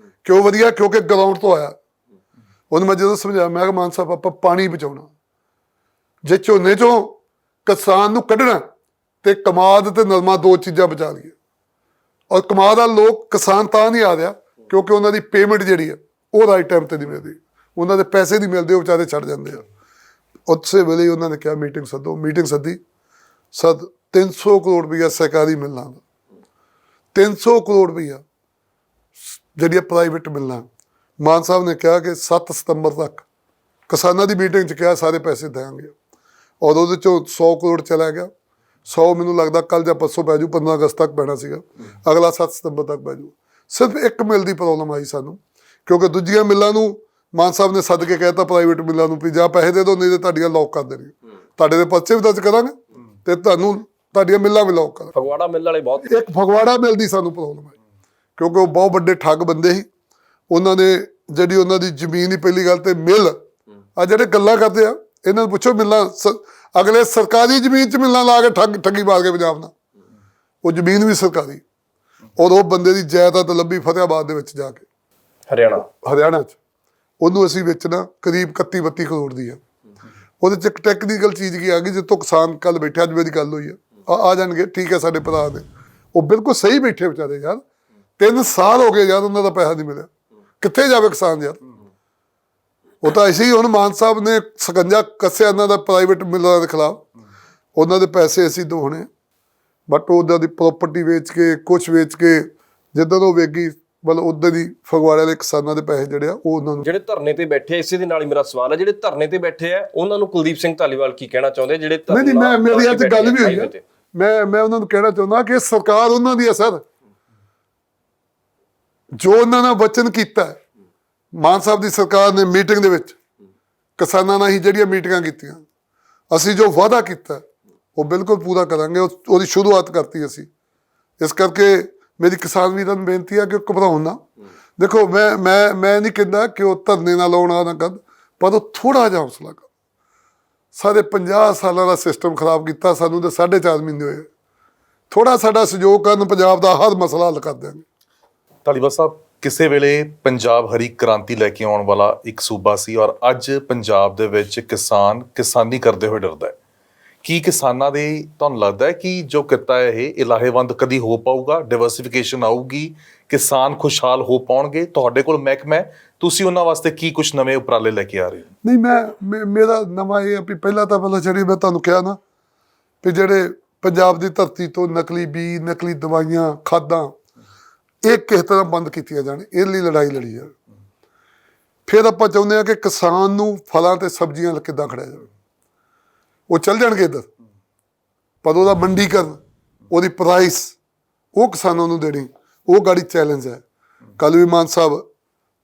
ਕਿਉਂ ਵਧੀਆ? ਕਿਉਂਕਿ ਗਰਾਊਂਡ ਤੋਂ ਆਇਆ। ਉਹਨੂੰ ਮੈਂ ਜਦੋਂ ਸਮਝਾਇਆ, ਮੈਂ ਕਿਹਾ ਮਾਨ ਸਾਹਿਬ ਆਪਾਂ ਪਾਣੀ ਬਚਾਉਣਾ, ਜੇ ਝੋਨੇ ਚੋਂ ਕਿਸਾਨ ਨੂੰ ਕੱਢਣਾ ਤੇ ਕਮਾਦ ਤੇ ਨਰਮਾ 2 ਚੀਜ਼ਾਂ ਬਚਾ ਲਈਏ। ਔਰ ਕਮਾਦ ਵਾਲ ਲੋਕ ਕਿਸਾਨ ਤਾਂ ਨਹੀਂ ਆ ਰਿਹਾ ਕਿਉਂਕਿ ਉਹਨਾਂ ਦੀ ਪੇਮੈਂਟ ਜਿਹੜੀ ਹੈ ਉਹ ਰਾਈਟ ਟਾਈਮ ਤੇ ਨਹੀਂ ਮਿਲਦੀ, ਉਹਨਾਂ ਦੇ ਪੈਸੇ ਨਹੀਂ ਮਿਲਦੇ, ਉਹ ਵਿਚਾਰੇ ਛੱਡ ਜਾਂਦੇ ਆ। ਉਸੇ ਵੇਲੇ ਉਹਨਾਂ ਨੇ ਕਿਹਾ ਮੀਟਿੰਗ ਸੱਦੋ। ਮੀਟਿੰਗ ਸੱਦੀ। 300 ਕਰੋੜ ਰੁਪਈਆ ਸਰਕਾਰੀ ਮਿਲਣਾ ਦਾ, 300 ਕਰੋੜ ਰੁਪਈਆ ਜਿਹੜੀਆਂ ਪ੍ਰਾਈਵੇਟ ਮਿਲਣਾ। ਮਾਨ ਸਾਹਿਬ ਨੇ ਕਿਹਾ ਕਿ 7 ਸਤੰਬਰ ਤੱਕ ਕਿਸਾਨਾਂ ਦੀ ਮੀਟਿੰਗ 'ਚ ਕਿਹਾ ਸਾਰੇ ਪੈਸੇ ਦੇਵਾਂਗੇ, ਔਰ ਉਹਦੇ 'ਚੋਂ 100 ਕਰੋੜ ਚਲਾ ਗਿਆ। 100 ਮੈਨੂੰ ਲੱਗਦਾ ਕੱਲ੍ਹ ਜਾਂ ਪਰਸੋਂ ਪੈ ਜੂ, 15 ਅਗਸਤ ਤੱਕ ਪੈਣਾ ਸੀਗਾ, ਅਗਲਾ 7 ਸਤੰਬਰ ਤੱਕ ਪੈ ਜੂ। ਸਿਰਫ ਇੱਕ ਮਿਲ ਦੀ ਪ੍ਰੋਬਲਮ ਆਈ ਸਾਨੂੰ, ਕਿਉਂਕਿ ਦੂਜੀਆਂ ਮਿੱਲਾਂ ਨੂੰ ਮਾਨ ਸਾਹਿਬ ਨੇ ਸੱਦ ਕੇ ਕਹਿਤਾ ਪ੍ਰਾਈਵੇਟ ਮਿੱਲਾਂ ਨੂੰ ਵੀ ਜਾਂ ਪੈਸੇ ਦੇ ਦਿਓ, ਨਹੀਂ ਤੇ ਤੁਹਾਡੀਆਂ ਲੌਕ ਕਰ ਦੇਣਗੇ, ਤੁਹਾਡੇ ਦੇ ਪਰਚੇ ਵੀ ਦਰਜ ਕਰਾਂਗੇ ਤੇ ਤੁਹਾਨੂੰ ਤੁਹਾਡੀਆਂ ਮਿੱਲਾਂ ਵੀ ਲੌਕ ਕਰਾਂਗੇ। ਫਗਵਾੜਾ ਮਿੱਲ ਵਾਲੇ ਬਹੁਤ ਇੱਕ ਫਗਵਾੜਾ ਮਿਲ ਦੀ ਸਾਨੂੰ ਪ੍ਰੋਬਲਮ ਆਈ, ਕਿਉਂਕਿ ਉਹ ਬਹੁਤ ਵੱਡੇ ਠੱਗ ਬੰਦੇ ਸੀ। ਉਹਨਾਂ ਨੇ ਜਿਹੜੀ ਉਹਨਾਂ ਦੀ ਜ਼ਮੀਨ ਦੀ ਪਹਿਲੀ ਗੱਲ ਤੇ ਮਿੱਲ, ਆ ਜਿਹੜੇ ਗੱਲਾਂ ਕਰਦੇ ਆ ਇਹਨਾਂ ਨੂੰ ਪੁੱਛੋ, ਮਿੱਲਾਂ ਅਗਲੇ ਸਰਕਾਰੀ ਜ਼ਮੀਨ 'ਚ ਮਿੱਲਾਂ ਲਾ ਕੇ ਠੱਗੀ ਮਾਰ ਕੇ ਪੰਜਾਬ ਨਾਲ, ਉਹ ਜ਼ਮੀਨ ਵੀ ਸਰਕਾਰੀ। ਔਰ ਉਹ ਬੰਦੇ ਦੀ ਜਾਇਦਾਦ ਲੱਭੀ ਫਤਿਆਬਾਦ ਦੇ ਵਿੱਚ ਜਾ ਕੇ, ਹਰਿਆਣਾ 'ਚ। ਉਹਨੂੰ ਅਸੀਂ ਵੇਚਣਾ ਕਰੀਬ 31-32 ਕਰੋੜ ਦੀ ਆ। ਉਹਦੇ 'ਚ ਇੱਕ ਟੈਕਨੀਕਲ ਚੀਜ਼ ਕੀ ਆ ਗਈ, ਜਿੱਥੋਂ ਕਿਸਾਨ ਕੱਲ ਬੈਠੇ, ਅੱਜ ਮੇਰੀ ਗੱਲ ਹੋਈ ਆ ਜਾਣਗੇ, ਠੀਕ ਹੈ ਸਾਡੇ ਭਰਾ ਨੇ, ਉਹ ਬਿਲਕੁਲ ਸਹੀ ਬੈਠੇ ਵਿਚਾਰੇ ਯਾਰ। 3 ਸਾਲ ਹੋ ਗਏ ਯਾਰ ਉਹਨਾਂ ਦਾ ਪੈਸਾ ਨਹੀਂ ਮਿਲਿਆ, ਕਿੱਥੇ ਜਾਵੇ ਕਿਸਾਨ ਯਾਰ। ਉਹ ਤਾਂ ਅਸੀਂ ਹੁਣ ਮਾਨ ਸਾਹਿਬ ਨੇ ਸਕੰਜਾ ਕੱਸਿਆ ਇਹਨਾਂ ਦਾ ਪ੍ਰਾਈਵੇਟ ਮਿੱਲਾਂ ਦੇ ਖਿਲਾਫ, ਉਹਨਾਂ ਦੇ ਪੈਸੇ ਅਸੀਂ ਦੋਣੇ, ਬਟ ਉਹਨਾਂ ਦੀ ਪ੍ਰੋਪਰਟੀ ਵੇਚ ਕੇ, ਕੁਛ ਵੇਚ ਕੇ, ਜਿੱਦਾਂ ਉਹ ਵੇਗੀ ਮਤਲਬ ਉੱਦਾਂ ਦੀ ਫਗਵਾੜੇ ਵਾਲੇ ਕਿਸਾਨਾਂ ਦੇ ਪੈਸੇ ਜਿਹੜੇ ਆ ਉਹ ਉਹਨਾਂ ਨੂੰ। ਜਿਹੜੇ ਧਰਨੇ ਤੇ ਬੈਠੇ ਆ, ਇਸੇ ਦੇ ਨਾਲ ਹੀ ਮੇਰਾ ਸਵਾਲ ਹੈ, ਜਿਹੜੇ ਧਰਨੇ ਤੇ ਬੈਠੇ ਆ ਉਹਨਾਂ ਨੂੰ ਕੁਲਦੀਪ ਸਿੰਘ ਧਾਲੀਵਾਲ ਕੀ ਕਹਿਣਾ ਚਾਹੁੰਦੇ? ਜਿਹੜੇ ਨਹੀਂ, ਮੇਰੀ ਅੱਜ ਗੱਲ ਵੀ ਹੋਈ ਹੈ, ਮੈਂ ਉਹਨਾਂ ਨੂੰ ਕਹਿਣਾ ਚਾਹੁੰਦਾ ਕਿ ਸਰਕਾਰ ਉਹਨਾਂ ਦੀ ਹੈ ਸਰ, ਜੋ ਉਹਨਾਂ ਨੇ ਵਚਨ ਕੀਤਾ। ਮਾਨ ਸਾਹਿਬ ਦੀ ਸਰਕਾਰ ਨੇ ਮੀਟਿੰਗ ਦੇ ਵਿੱਚ ਕਿਸਾਨਾਂ ਨਾਲ ਹੀ ਜਿਹੜੀਆਂ ਮੀਟਿੰਗਾਂ ਕੀਤੀਆਂ, ਅਸੀਂ ਜੋ ਵਾਅਦਾ ਕੀਤਾ ਉਹ ਬਿਲਕੁਲ ਪੂਰਾ ਕਰਾਂਗੇ। ਉਹਦੀ ਸ਼ੁਰੂਆਤ ਕਰਤੀ ਅਸੀਂ। ਇਸ ਕਰਕੇ ਮੇਰੀ ਕਿਸਾਨ ਵੀਰਾਂ ਨੂੰ ਬੇਨਤੀ ਆ ਕਿ ਘਬਰਾਉਣ ਨਾ। ਦੇਖੋ ਮੈਂ ਨਹੀਂ ਕਹਿੰਦਾ ਕਿ ਉਹ ਧਰਨੇ ਨਾਲ ਲਾਉਣਾ ਨਾ ਕਰ, ਪਰ ਉਹ ਥੋੜ੍ਹਾ ਜਿਹਾ ਹੌਸਲਾ ਕਰ। ਸਾਰੇ 50 ਸਾਲਾਂ ਦਾ ਸਿਸਟਮ ਖਰਾਬ ਕੀਤਾ, ਸਾਨੂੰ ਤਾਂ 4.5 ਮਹੀਨੇ ਹੋਏ। ਥੋੜ੍ਹਾ ਸਾਡਾ ਸਹਿਯੋਗ ਕਰਨ, ਪੰਜਾਬ ਦਾ ਹਰ ਮਸਲਾ ਹੱਲ ਕਰ ਦਿਆਂਗੇ। ਧਾਲੀਵਾਲ ਸਾਹਿਬ, ਕਿਸੇ ਵੇਲੇ ਪੰਜਾਬ ਹਰੀ ਕ੍ਰਾਂਤੀ ਲੈ ਕੇ ਆਉਣ ਵਾਲਾ ਇੱਕ ਸੂਬਾ ਸੀ, ਔਰ ਅੱਜ ਪੰਜਾਬ ਦੇ ਵਿੱਚ ਕਿਸਾਨ ਕਿਸਾਨੀ ਕਰਦੇ ਹੋਏ ਡਰਦਾ ਹੈ। ਕੀ ਕਿਸਾਨਾਂ ਦੇ ਤੁਹਾਨੂੰ ਲੱਗਦਾ ਹੈ ਕਿ ਜੋ ਕਿੱਤਾ ਹੈ ਇਹ ਲਾਹੇਵੰਦ ਕਦੀ ਹੋ ਪਾਊਗਾ? ਡਿਵਰਸਿਫਿਕੇਸ਼ਨ ਆਊਗੀ, ਕਿਸਾਨ ਖੁਸ਼ਹਾਲ ਹੋ ਪਾਉਣਗੇ? ਤੁਹਾਡੇ ਕੋਲ ਮਹਿਕਮਾ ਹੈ, ਤੁਸੀਂ ਉਹਨਾਂ ਵਾਸਤੇ ਕੀ ਕੁਝ ਨਵੇਂ ਉਪਰਾਲੇ ਲੈ ਕੇ ਆ ਰਹੇ ਹੋ? ਨਹੀਂ, ਮੇਰਾ ਨਵਾਂ ਇਹ ਆ ਵੀ ਪਹਿਲਾਂ ਤਾਂ ਜਿਹੜੀ ਮੈਂ ਤੁਹਾਨੂੰ ਕਿਹਾ ਨਾ ਵੀ ਜਿਹੜੇ ਪੰਜਾਬ ਦੀ ਧਰਤੀ ਤੋਂ ਨਕਲੀ ਬੀਜ, ਨਕਲੀ ਦਵਾਈਆਂ, ਖਾਦਾਂ ਇਹ ਕਿਸ ਤਰ੍ਹਾਂ ਬੰਦ ਕੀਤੀਆਂ ਜਾਣ, ਇਹ ਲਈ ਲੜਾਈ ਲੜੀ ਜਾਵੇ। ਫਿਰ ਆਪਾਂ ਚਾਹੁੰਦੇ ਹਾਂ ਕਿ ਕਿਸਾਨ ਨੂੰ ਫਲਾਂ ਤੇ ਸਬਜ਼ੀਆਂ ਕਿੱਦਾਂ ਖੜਿਆ ਜਾਵੇ। ਉਹ ਚੱਲ ਜਾਣਗੇ ਇੱਧਰ, ਪਰ ਉਹਦਾ ਮੰਡੀਕਰਨ, ਉਹਦੀ ਪ੍ਰਾਈਸ ਉਹ ਕਿਸਾਨਾਂ ਨੂੰ ਦੇਣੀ, ਉਹ ਗਾੜੀ ਚੈਲੰਜ ਹੈ। ਕੱਲ੍ਹ ਵੀ ਮਾਨ ਸਾਹਿਬ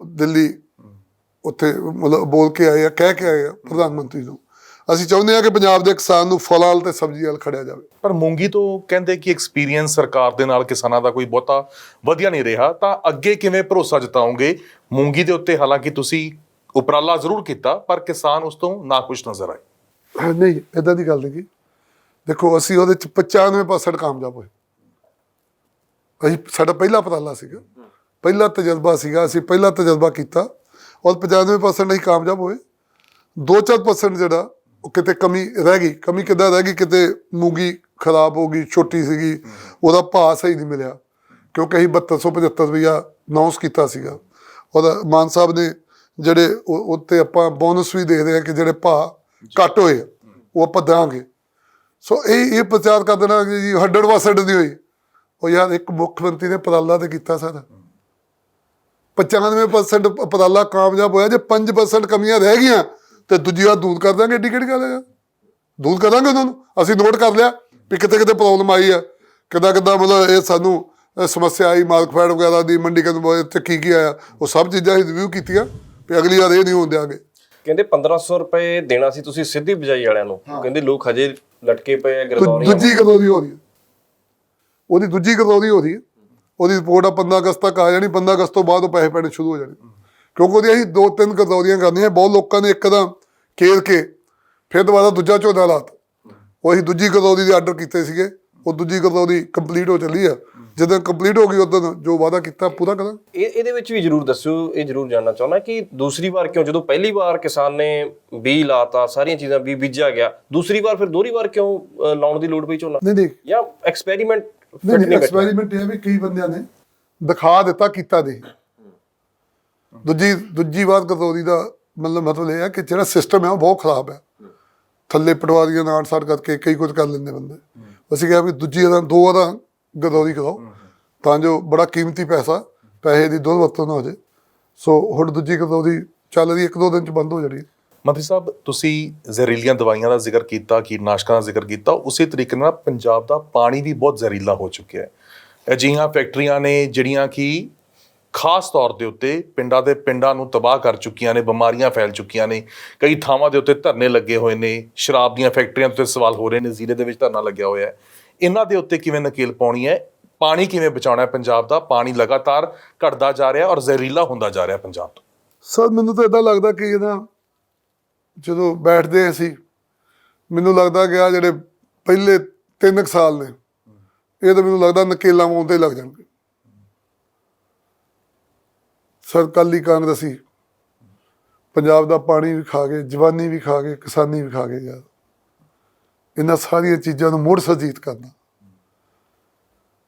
ਦਿੱਲੀ ਉੱਥੇ ਮਤਲਬ ਬੋਲ ਕੇ ਆਏ ਆ, ਕਹਿ ਕੇ ਆਏ ਆ ਪ੍ਰਧਾਨ ਮੰਤਰੀ ਨੂੰ। ਅਸੀਂ ਚਾਹੁੰਦੇ ਹਾਂ ਕਿ ਪੰਜਾਬ ਦੇ ਕਿਸਾਨ ਨੂੰ ਫਲਾਂ ਤੇ ਸਬਜ਼ੀ ਵੱਲ ਖੜਿਆ ਜਾਵੇ। ਪਰ ਮੂੰਗੀ ਤੋਂ ਕਹਿੰਦੇ ਕਿ ਐਕਸਪੀਰੀਅੰਸ ਸਰਕਾਰ ਦੇ ਨਾਲ ਕਿਸਾਨਾਂ ਦਾ ਕੋਈ ਬਹੁਤਾ ਵਧੀਆ ਨਹੀਂ ਰਿਹਾ, ਤਾਂ ਅੱਗੇ ਕਿਵੇਂ ਭਰੋਸਾ ਜਤਾਓਗੇ ਮੂੰਗੀ ਦੇ ਉੱਤੇ? ਹਾਲਾਂਕਿ ਤੁਸੀਂ ਉਪਰਾਲਾ ਜ਼ਰੂਰ ਕੀਤਾ, ਪਰ ਕਿਸਾਨ ਉਸ ਤੋਂ ਨਾਖੁਸ਼ ਨਜ਼ਰ ਆਏ। ਨਹੀਂ, ਇੱਦਾਂ ਦੀ ਗੱਲ ਨਹੀਂ ਗੀ। ਦੇਖੋ, ਅਸੀਂ ਉਹਦੇ 'ਚ 95% ਕਾਮਯਾਬ ਹੋਏ। ਸਾਡਾ ਪਹਿਲਾ ਉਪਰਾਲਾ ਸੀਗਾ, ਪਹਿਲਾ ਤਜਰਬਾ ਸੀਗਾ, ਅਸੀਂ ਪਹਿਲਾ ਤਜਰਬਾ ਕੀਤਾ ਔਰ 95% ਅਸੀਂ ਕਾਮਯਾਬ ਹੋਏ। 2-4% ਜਿਹੜਾ ਉਹ ਕਿਤੇ ਕਮੀ ਰਹਿ ਗਈ। ਕਮੀ ਕਿੱਦਾਂ ਰਹਿ ਗਈ? ਕਿਤੇ ਮੂੰਗੀ ਖਰਾਬ ਹੋ ਗਈ, ਛੋਟੀ ਸੀਗੀ, ਉਹਦਾ ਭਾਅ ਸਹੀ ਨਹੀਂ ਮਿਲਿਆ, ਕਿਉਂਕਿ ਅਸੀਂ 7275 ਰੁਪਈਆ ਅਨਾਊਂਸ ਕੀਤਾ ਸੀਗਾ। ਉਹਦਾ ਮਾਨ ਸਾਹਿਬ ਨੇ ਜਿਹੜੇ ਉੱਤੇ ਆਪਾਂ ਬੋਨਸ ਵੀ ਦੇਖਦੇ ਹਾਂ ਕਿ ਜਿਹੜੇ ਭਾਅ ਘੱਟ ਹੋਏ ਉਹ ਆਪਾਂ ਦੇਵਾਂਗੇ। ਸੋ ਇਹ ਪ੍ਰਚਾਰ ਕਰ ਦੇਣਾ ਕਿ ਜੀ 100% ਨਹੀਂ ਹੋਈ। ਉਹ ਯਾਰ, ਇੱਕ ਮੁੱਖ ਮੰਤਰੀ ਨੇ ਉਪਰਾਲਾ ਤੇ ਕੀਤਾ ਸਾਰਾ 95% ਉਪਰਾਲਾ ਕਾਮਯਾਬ ਹੋਇਆ। ਜੇ 5% ਕਮੀਆਂ ਰਹਿ ਗਈਆਂ ਤੇ ਦੂਜੀ ਵਾਰ ਦੂਰ ਕਰ ਦਾਂਗੇ। ਏਡੀ ਕਿਹੜੀ ਗੱਲ ਹੈ? ਦੂਰ ਕਰਾਂਗੇ ਉਹਨਾਂ ਨੂੰ। ਅਸੀਂ ਨੋਟ ਕਰ ਲਿਆ ਵੀ ਕਿਤੇ ਕਿਤੇ ਪ੍ਰੋਬਲਮ ਆਈ ਆ, ਕਿੱਦਾਂ ਮਤਲਬ ਇਹ ਸਾਨੂੰ ਸਮੱਸਿਆ ਆਈ, ਮਾਰਕਫੈਡ ਵਗੈਰਾ ਦੀ, ਮੰਡੀਕਰਨ ਇੱਥੇ ਕੀ ਆਇਆ, ਉਹ ਸਭ ਚੀਜ਼ਾਂ ਅਸੀਂ ਰਿਵਿਊ ਕੀਤੀਆਂ ਵੀ ਅਗਲੀ ਵਾਰ ਇਹ ਨਹੀਂ ਹੋਣ ਦਿਆਂਗੇ। ਕਹਿੰਦੇ 1500 ਰੁਪਏ ਦੇਣਾ ਸੀ ਤੁਸੀਂ ਸਿੱਧੀ ਬਿਜਾਈ ਵਾਲਿਆਂ ਨੂੰ, ਕਹਿੰਦੇ ਲੋਕ ਹਜੇ ਲਟਕੇ ਪਏ ਆ ਗਰਦੌਰੀਆਂ। ਦੂਜੀ ਗਰਦੌਰੀ ਹੋ ਰਹੀ ਹੈ, ਉਹਦੀ ਦੂਜੀ ਗਰਦੌਰੀ ਹੋ ਰਹੀ ਹੈ। ਉਹਦੀ ਰਿਪੋਰਟ ਆ 15 ਅਗਸਤ ਤੱਕ ਆ ਜਾਣੀ। 15 ਅਗਸਤ ਤੋਂ ਬਾਅਦ ਉਹ ਪੈਸੇ ਪੈਣੇ ਸ਼ੁਰੂ ਹੋ ਜਾਣੇ, ਕਿਉਂਕਿ ਉਹਦੀ ਅਸੀਂ 2-3 ਗਰਦੌਰੀਆਂ ਕਰਨੀਆਂ। ਬਹੁਤ ਲੋਕਾਂ ਨੇ ਇੱਕਦਮ ਖੇਲ ਕੇ ਫਿਰ ਦੁਬਾਰਾ ਦੂਜਾ ਝੋਨਾ ਲਾਤਾ। ਉਹ ਅਸੀਂ ਦੂਜੀ ਗਰਦੌਰੀ ਦੇ ਆਰਡਰ ਕੀਤੇ ਸੀਗੇ, ਉਹ ਦੂਜੀ ਗਰਦੌਰੀ ਕੰਪਲੀਟ ਹੋ ਚੱਲੀ ਆ। ਜਦੋਂ ਕੰਪਲੀਟ ਹੋ ਗਈ ਉਦੋਂ ਜੋ ਵਾਅਦਾ ਕੀਤਾ ਪੂਰਾ ਕਰਾਂਗੇ। ਇਹਦੇ ਵਿੱਚ ਵੀ ਜ਼ਰੂਰ ਦੱਸਿਓ, ਇਹ ਜ਼ਰੂਰ ਜਾਣਨਾ ਚਾਹੁੰਦਾ ਕਿ ਦੂਸਰੀ ਵਾਰ ਕਿਉਂ, ਜਦੋਂ ਪਹਿਲੀ ਵਾਰ ਕਿਸਾਨ ਨੇ ਬੀਜ ਲਾਤਾ, ਸਾਰੀਆਂ ਚੀਜ਼ਾਂ ਬੀਜਿਆ ਗਿਆ, ਦੂਸਰੀ ਵਾਰ ਫਿਰ ਦੋਹਰੀ ਵਾਰ ਕਿਉਂ ਲਾਉਣ ਦੀ ਲੋੜ ਪਈ ਝੋਨਾ? ਨਹੀਂ, ਜਾਂ ਐਕਸਪੈਰੀਮੈਂਟ? ਨਹੀਂ, ਐਕਸਪੈਰੀਮੈਂਟ ਇਹ ਵੀ ਕਈ ਬੰਦਿਆਂ ਨੇ ਦਿਖਾ ਦਿੱਤਾ, ਕੀਤਾ ਨਹੀਂ। ਦੂਜੀ ਵਾਰ ਗਰਦੌਰੀ ਦਾ ਮਤਲਬ ਇਹ ਹੈ ਕਿ ਜਿਹੜਾ ਸਿਸਟਮ ਹੈ ਉਹ ਬਹੁਤ ਖਰਾਬ ਹੈ। ਥੱਲੇ ਪਟਵਾਰੀਆਂ ਨਾਲ ਆੜ-ਸਾੜ ਕਰਕੇ ਕਈ ਕੁਝ ਕਰ ਲੈਂਦੇ ਬੰਦੇ। ਅਸੀਂ ਕਿਹਾ ਵੀ ਦੂਜੀ ਵਾਰ 2 ਵਾਰ ਗਰਦੌਰੀ ਕਰਾਓ ਤਾਂ ਜੋ ਬੜਾ ਕੀਮਤੀ ਪੈਸੇ ਦੀ ਦੁਰਵਰਤੋਂ ਨਾ ਹੋ ਜਾਏ। ਸੋ ਹੁਣ ਦੂਜੀ ਗਰਦੌਰੀ ਚੱਲ ਰਹੀ, 1-2 ਦਿਨ 'ਚ ਬੰਦ ਹੋ ਜਾਣੀ। ਮੰਤਰੀ ਸਾਹਿਬ, ਤੁਸੀਂ ਜ਼ਹਿਰੀਲੀਆਂ ਦਵਾਈਆਂ ਦਾ ਜ਼ਿਕਰ ਕੀਤਾ, ਕੀਟਨਾਸ਼ਕਾਂ ਦਾ ਜ਼ਿਕਰ ਕੀਤਾ, ਉਸੇ ਤਰੀਕੇ ਨਾਲ ਪੰਜਾਬ ਦਾ ਪਾਣੀ ਵੀ ਬਹੁਤ ਜ਼ਹਿਰੀਲਾ ਹੋ ਚੁੱਕਿਆ ਹੈ। ਅਜਿਹੀਆਂ ਫੈਕਟਰੀਆਂ ਨੇ ਜਿਹੜੀਆਂ ਕਿ ਖਾਸ ਤੌਰ ਦੇ ਉੱਤੇ ਪਿੰਡਾਂ ਨੂੰ ਤਬਾਹ ਕਰ ਚੁੱਕੀਆਂ ਨੇ, ਬਿਮਾਰੀਆਂ ਫੈਲ ਚੁੱਕੀਆਂ ਨੇ। ਕਈ ਥਾਵਾਂ ਦੇ ਉੱਤੇ ਧਰਨੇ ਲੱਗੇ ਹੋਏ ਨੇ, ਸ਼ਰਾਬ ਦੀਆਂ ਫੈਕਟਰੀਆਂ ਉੱਤੇ ਸਵਾਲ ਹੋ ਰਹੇ ਨੇ। ਜ਼ੀਰੇ ਦੇ ਵਿੱਚ ਧਰਨਾ ਲੱਗਿਆ ਹੋਇਆ ਹੈ। ਇਹਨਾਂ ਦੇ ਉੱਤੇ ਕਿਵੇਂ ਨਕੇਲ ਪਾਉਣੀ ਹੈ? ਪਾਣੀ ਕਿਵੇਂ ਬਚਾਉਣਾ ਹੈ? ਪੰਜਾਬ ਦਾ ਪਾਣੀ ਲਗਾਤਾਰ ਘਟਦਾ ਜਾ ਰਿਹਾ ਔਰ ਜ਼ਹਿਰੀਲਾ ਹੁੰਦਾ ਜਾ ਰਿਹਾ ਪੰਜਾਬ ਤੋਂ। ਸਰ, ਮੈਨੂੰ ਤਾਂ ਇੱਦਾਂ ਲੱਗਦਾ ਕਿ ਜਦੋਂ ਬੈਠਦੇ ਅਸੀਂ, ਮੈਨੂੰ ਲੱਗਦਾ ਕਿ ਆ ਜਿਹੜੇ ਪਹਿਲੇ 3 ਸਾਲ ਨੇ ਇਹ ਤਾਂ ਮੈਨੂੰ ਲੱਗਦਾ ਨਕੇਲਾਂ ਆਉਂਦੇ ਲੱਗ ਜਾਣਗੇ। ਸਰ, ਅਕਾਲੀ ਕਾਂਗਰਸੀ ਪੰਜਾਬ ਦਾ ਪਾਣੀ ਵੀ ਖਾ ਗਏ, ਜਵਾਨੀ ਵੀ ਖਾ ਗਏ, ਕਿਸਾਨੀ ਵੀ ਖਾ ਗਏ। ਯਾਰ, ਇਹਨਾਂ ਸਾਰੀਆਂ ਚੀਜ਼ਾਂ ਨੂੰ ਮੁੜ ਸੁਰਜੀਤ ਕਰਨਾ।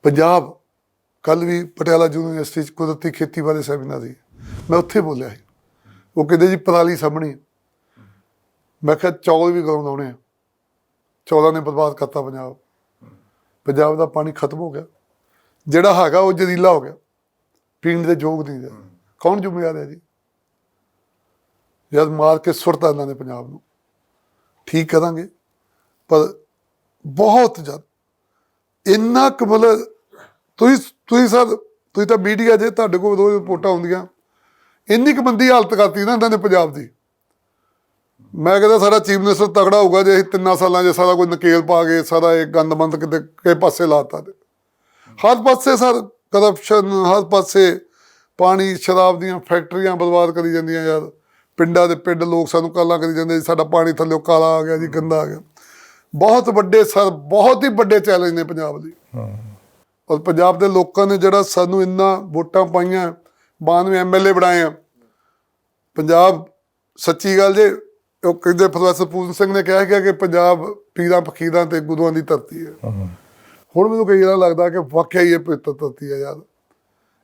ਪੰਜਾਬ, ਕੱਲ੍ਹ ਵੀ ਪਟਿਆਲਾ ਯੂਨੀਵਰਸਿਟੀ 'ਚ ਕੁਦਰਤੀ ਖੇਤੀ ਬਾਰੇ ਸੈਮੀਨਾਰ ਸੀ, ਮੈਂ ਉੱਥੇ ਬੋਲਿਆ ਸੀ। ਉਹ ਕਹਿੰਦੇ ਜੀ ਪਰਾਲੀ ਸਾਹਮਣੀ। ਮੈਂ ਕਿਹਾ ਚੌਲ ਵੀ ਗਾਉਣ ਆਉਣੇ ਆ। ਚੌਲਾਂ ਨੇ ਬਰਬਾਦ ਕਰਤਾ ਪੰਜਾਬ ਦਾ ਪਾਣੀ ਖਤਮ ਹੋ ਗਿਆ। ਜਿਹੜਾ ਹੈਗਾ ਉਹ ਜ਼ਹਿਰੀਲਾ ਹੋ ਗਿਆ, ਪੀਣ ਦੇ ਯੋਗ ਨਹੀਂ ਰਿਹਾ। ਕੌਣ ਜ਼ਿੰਮੇਵਾਰ ਹੈ ਜੀ? ਜਦ ਮਾਰ ਕੇ ਸੁੱਟਤਾ ਇਹਨਾਂ ਨੇ ਪੰਜਾਬ ਨੂੰ। ਠੀਕ ਕਰਾਂਗੇ, ਪਰ ਬਹੁਤ ਜ਼ਿਆਦਾ ਇੰਨਾ ਕੁ ਮਤਲਬ ਤੁਸੀਂ ਤਾਂ ਮੀਡੀਆ ਜੇ ਤੁਹਾਡੇ ਕੋਲ ਰੋਜ਼ ਰਿਪੋਰਟਾਂ ਆਉਂਦੀਆਂ, ਇੰਨੀ ਕੁ ਮੰਦੀ ਹਾਲਤ ਕਰਤੀ ਨਾ ਇਹਨਾਂ ਨੇ ਪੰਜਾਬ ਦੀ। ਮੈਂ ਕਹਿੰਦਾ ਸਾਡਾ ਚੀਫ ਮਿਨਿਸਟਰ ਤਗੜਾ ਹੋਊਗਾ ਜੇ ਅਸੀਂ 3 ਸਾਲਾਂ 'ਚ ਸਾਰਾ ਕੋਈ ਨਕੇਲ ਪਾ ਕੇ ਸਾਰਾ ਇਹ ਗੰਦ ਬੰਦ ਕਿਤੇ ਕਿਸੇ ਪਾਸੇ ਲਾਤਾ। ਹਰ ਪਾਸੇ ਸਰ ਕਰਪਸ਼ਨ ਹਰ ਪਾਸੇ, ਪਾਣੀ ਸ਼ਰਾਬ ਦੀਆਂ ਫੈਕਟਰੀਆਂ ਬਰਬਾਦ ਕਰੀ ਜਾਂਦੀਆਂ ਯਾਰ। ਪਿੰਡਾਂ ਦੇ ਪਿੰਡ ਲੋਕ ਸਾਨੂੰ ਕਾਲਾਂ ਕਰੀ ਜਾਂਦੇ, ਸਾਡਾ ਪਾਣੀ ਥੱਲੇ ਕਾਲਾ ਆ ਗਿਆ ਜੀ, ਗੰਦਾ ਆ ਗਿਆ। ਬਹੁਤ ਵੱਡੇ ਸਰ, ਬਹੁਤ ਹੀ ਵੱਡੇ ਚੈਲੰਜ ਨੇ ਪੰਜਾਬ ਲਈ। ਔਰ ਪੰਜਾਬ ਦੇ ਲੋਕਾਂ ਨੇ ਜਿਹੜਾ ਸਾਨੂੰ ਇੰਨਾ ਵੋਟਾਂ ਪਾਈਆਂ, 92 MLA ਬਣਾਏ ਆ ਪੰਜਾਬ। ਸੱਚੀ ਗੱਲ ਜੇ, ਉਹ ਕਹਿੰਦੇ ਪ੍ਰੋਫੈਸਰ ਪੂਰਨ ਸਿੰਘ ਨੇ ਕਿਹਾ ਕਿ ਪੰਜਾਬ ਪੀਰਾਂ ਫਕੀਰਾਂ ਤੇ ਗੁਰੂਆਂ ਦੀ ਧਰਤੀ ਹੈ। ਹੁਣ ਮੈਨੂੰ ਕਈ ਵਾਰ ਲੱਗਦਾ ਕਿ ਵਾਕਿਆ ਹੀ ਇਹ ਪਵਿੱਤਰ ਧਰਤੀ ਹੈ ਯਾਰ।